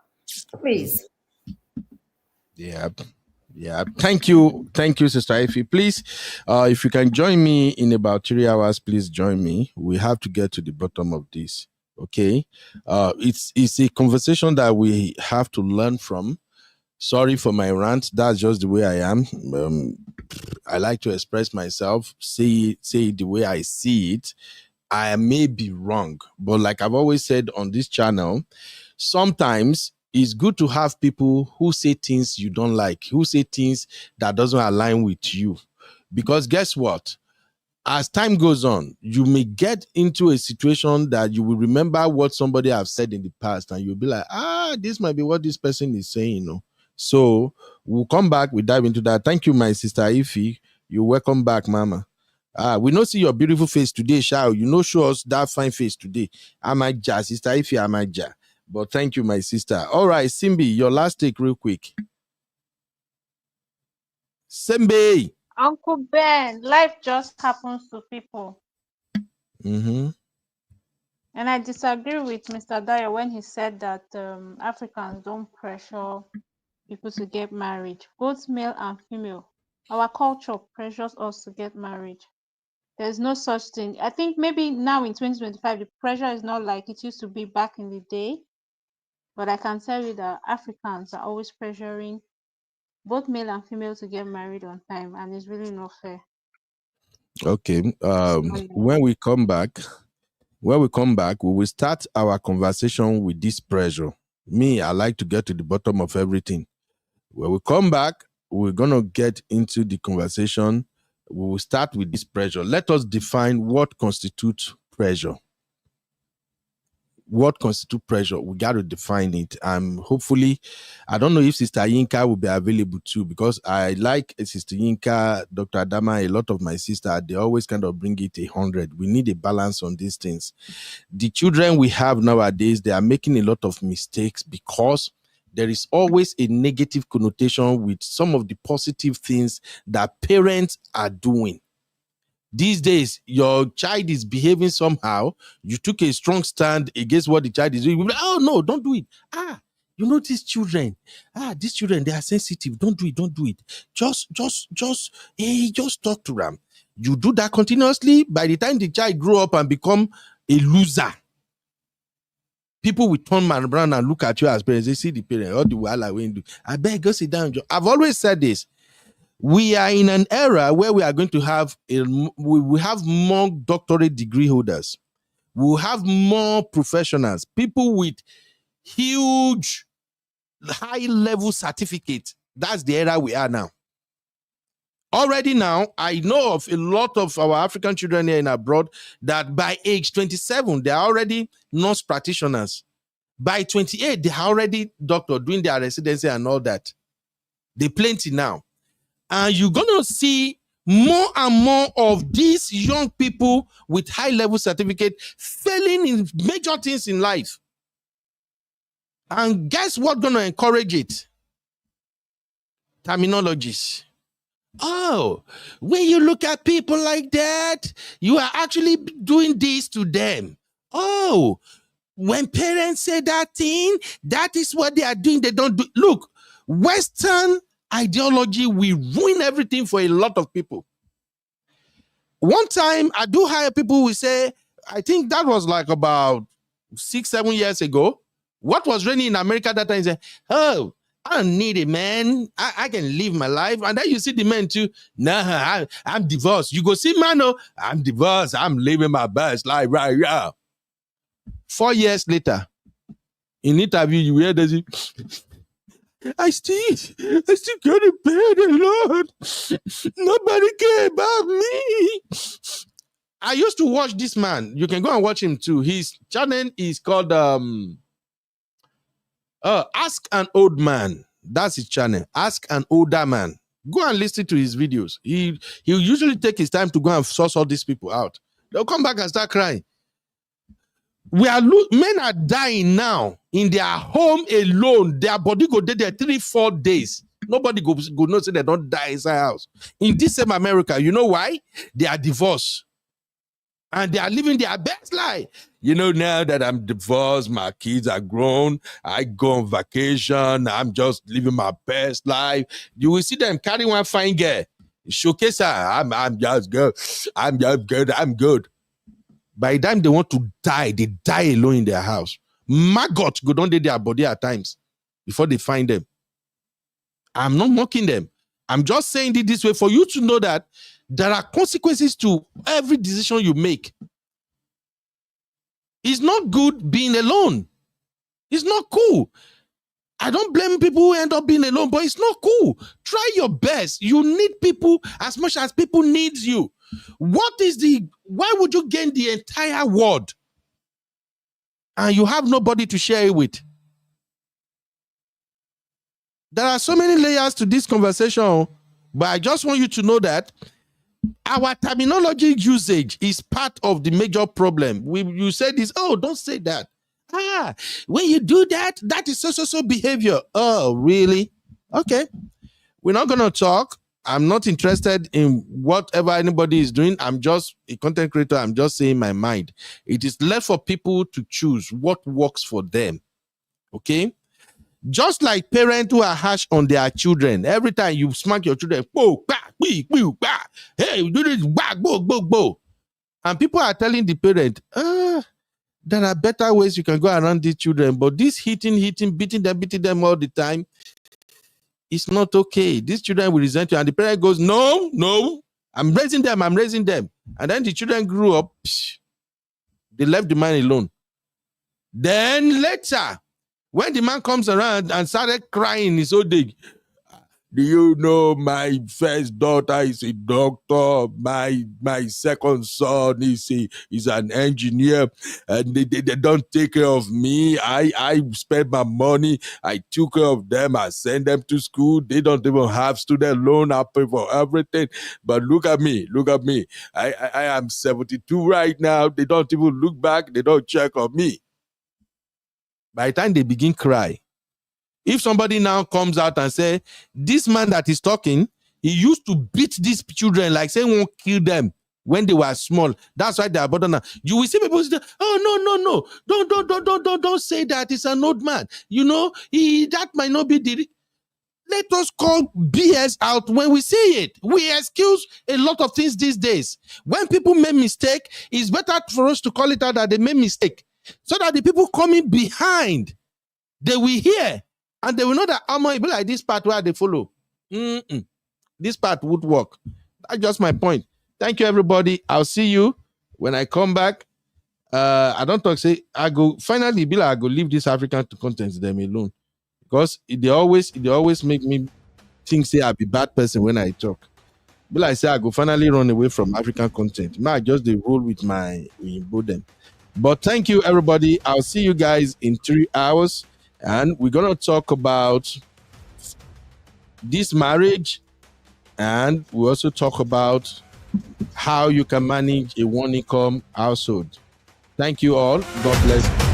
Please.
Yeah. Yeah. Thank you, Sister Ify. Please, if you can join me in about 3 hours, please join me. We have to get to the bottom of this. Okay. It's a conversation that we have to learn from. Sorry for my rant. That's just the way I am. I like to express myself, say it the way I see it. I may be wrong, but like I've always said on this channel, sometimes it's good to have people who say things you don't like, who say things that doesn't align with you. Because guess what? as time goes on, you may get into a situation that you will remember what somebody have said in the past, and you'll be like, this might be what this person is saying, So we'll come back, we dive into that. Thank you, my sister Ify. You're welcome back, Mama. We don't see your beautiful face today, Shao. You know, show us that fine face today. Amaja, sister Ify, Amaja. But thank you, my sister. All right, Simbi, your last take real quick. Simbi.
Uncle Ben, life just happens to people.
Mm-hmm.
And I disagree with Mr. Dyer when he said that Africans don't pressure people to get married, both male and female. Our culture pressures us to get married. There's no such thing. I think maybe now in 2025, the pressure is not like it used to be back in the day. But I can tell you that Africans are always pressuring both male and female to get married on time, and it's really not fair.
Okay. When we come back, we will start our conversation with this pressure. Me, I like to get to the bottom of everything. When we come back, we're gonna get into the conversation. We will start with this pressure. Let us define what constitutes pressure. What constitutes pressure? We got to define it. Hopefully, I don't know if Sister Yinka will be available too, because I like Sister Yinka, Dr. Adama, a lot of my sisters, they always kind of bring it 100. We need a balance on these things. The children we have nowadays, they are making a lot of mistakes because there is always a negative connotation with some of the positive things that parents are doing. These days, your child is behaving somehow. You took a strong stand against what the child is doing. Like, oh, no, don't do it. You know, these children, they are sensitive. Don't do it. Just talk to them. You do that continuously. By the time the child grow up and become a loser, people will turn around and look at you as parents. They see the parent, all the while I went do. I beg, go sit down. I've always said this. We are in an era where we are going to have we have more doctorate degree holders. We will have more professionals, people with huge, high-level certificates. That's the era we are now. Already now, I know of a lot of our African children here in abroad that by age 27, they are already nurse practitioners. By 28, they are already doctor doing their residency and all that. They plenty now. And you're going to see more and more of these young people with high-level certificate failing in major things in life. And guess what's going to encourage it? Terminologies. Oh, when you look at people like that, you are actually doing this to them. Oh, when parents say that thing, that is what they are doing. They don't do. Look, Western ideology will ruin everything for a lot of people. One time, I do hire people who say, I think that was like about 6-7 years ago. What was raining in America that time? Say, oh, I don't need it, man. I can live my life. And then you see the men too. Nah, I'm divorced. You go see, man, no, I'm divorced. I'm living my best life right now. 4 years later, in interview, you hear this. I still getting paid a lot. Nobody care about me. I used to watch this man. You can go and watch him too. His channel is called Ask an Old Man. That's his channel. Ask an Older Man. Go and listen to his videos. He'll usually take his time to go and source all these people out. They'll come back and start crying. Men are dying now in their home alone. Their body go there 3-4 days. Nobody go know say they don't die inside house. In this same America, you know why? They are divorced. And they are living their best life. You know, now that I'm divorced, my kids are grown, I go on vacation, I'm just living my best life. You will see them carry one fine girl. Showcase her. I'm just good. I'm just good. I'm good. By the time they want to die, they die alone in their house. Maggots go down their body at times before they find them. I'm not mocking them. I'm just saying it this way for you to know that there are consequences to every decision you make. It's not good being alone. It's not cool. I don't blame people who end up being alone, but it's not cool. Try your best. You need people as much as people need you. Why would you gain the entire world and you have nobody to share it with? There are so many layers to this conversation, but I just want you to know that our terminology usage is part of the major problem. You say this, oh, don't say that. When you do that, that is so behavior. Oh, really? Okay. We're not going to talk. I'm not interested in whatever anybody is doing. I'm just a content creator. I'm just saying my mind. It is left for people to choose what works for them. Okay? Just like parents who are harsh on their children. Every time you smack your children, hey, you do this, bo. And people are telling the parent, there are better ways you can go around these children, but this hitting, beating them all the time, it's not okay. These children will resent you. And the parent goes, no, I'm raising them. And then the children grew up, they left the man alone. Then later, when the man comes around and started crying, he's so big. Do you know my first daughter is a doctor? My second son is an engineer, and they don't take care of me. I spend my money. I took care of them. I send them to school. They don't even have student loan. I pay for everything. But look at me. I am 72 right now. They don't even look back. They don't check on me. By the time they begin cry, if somebody now comes out and say, this man that is talking, he used to beat these children like saying won't kill them when they were small. That's why they are born now. You will see people say, oh, no. Don't say that. It's an old man. You know, that might not be the... Let us call BS out when we see it. We excuse a lot of things these days. When people make mistake, it's better for us to call it out that they made mistake, so that the people coming behind, they will hear. And they will know that it be like this part where they follow. This part would work. That's just my point. Thank you, everybody. I'll see you when I come back. I don't talk, say, I go finally be like, I go leave this African content them alone. Because they always make me think, say, I'll be a bad person when I talk. Be like, say, I go finally run away from African content. I just they roll with my them. But thank you, everybody. I'll see you guys in 3 hours. And we're going to talk about this marriage, and we also talk about how you can manage a one-income household. Thank you all. God bless.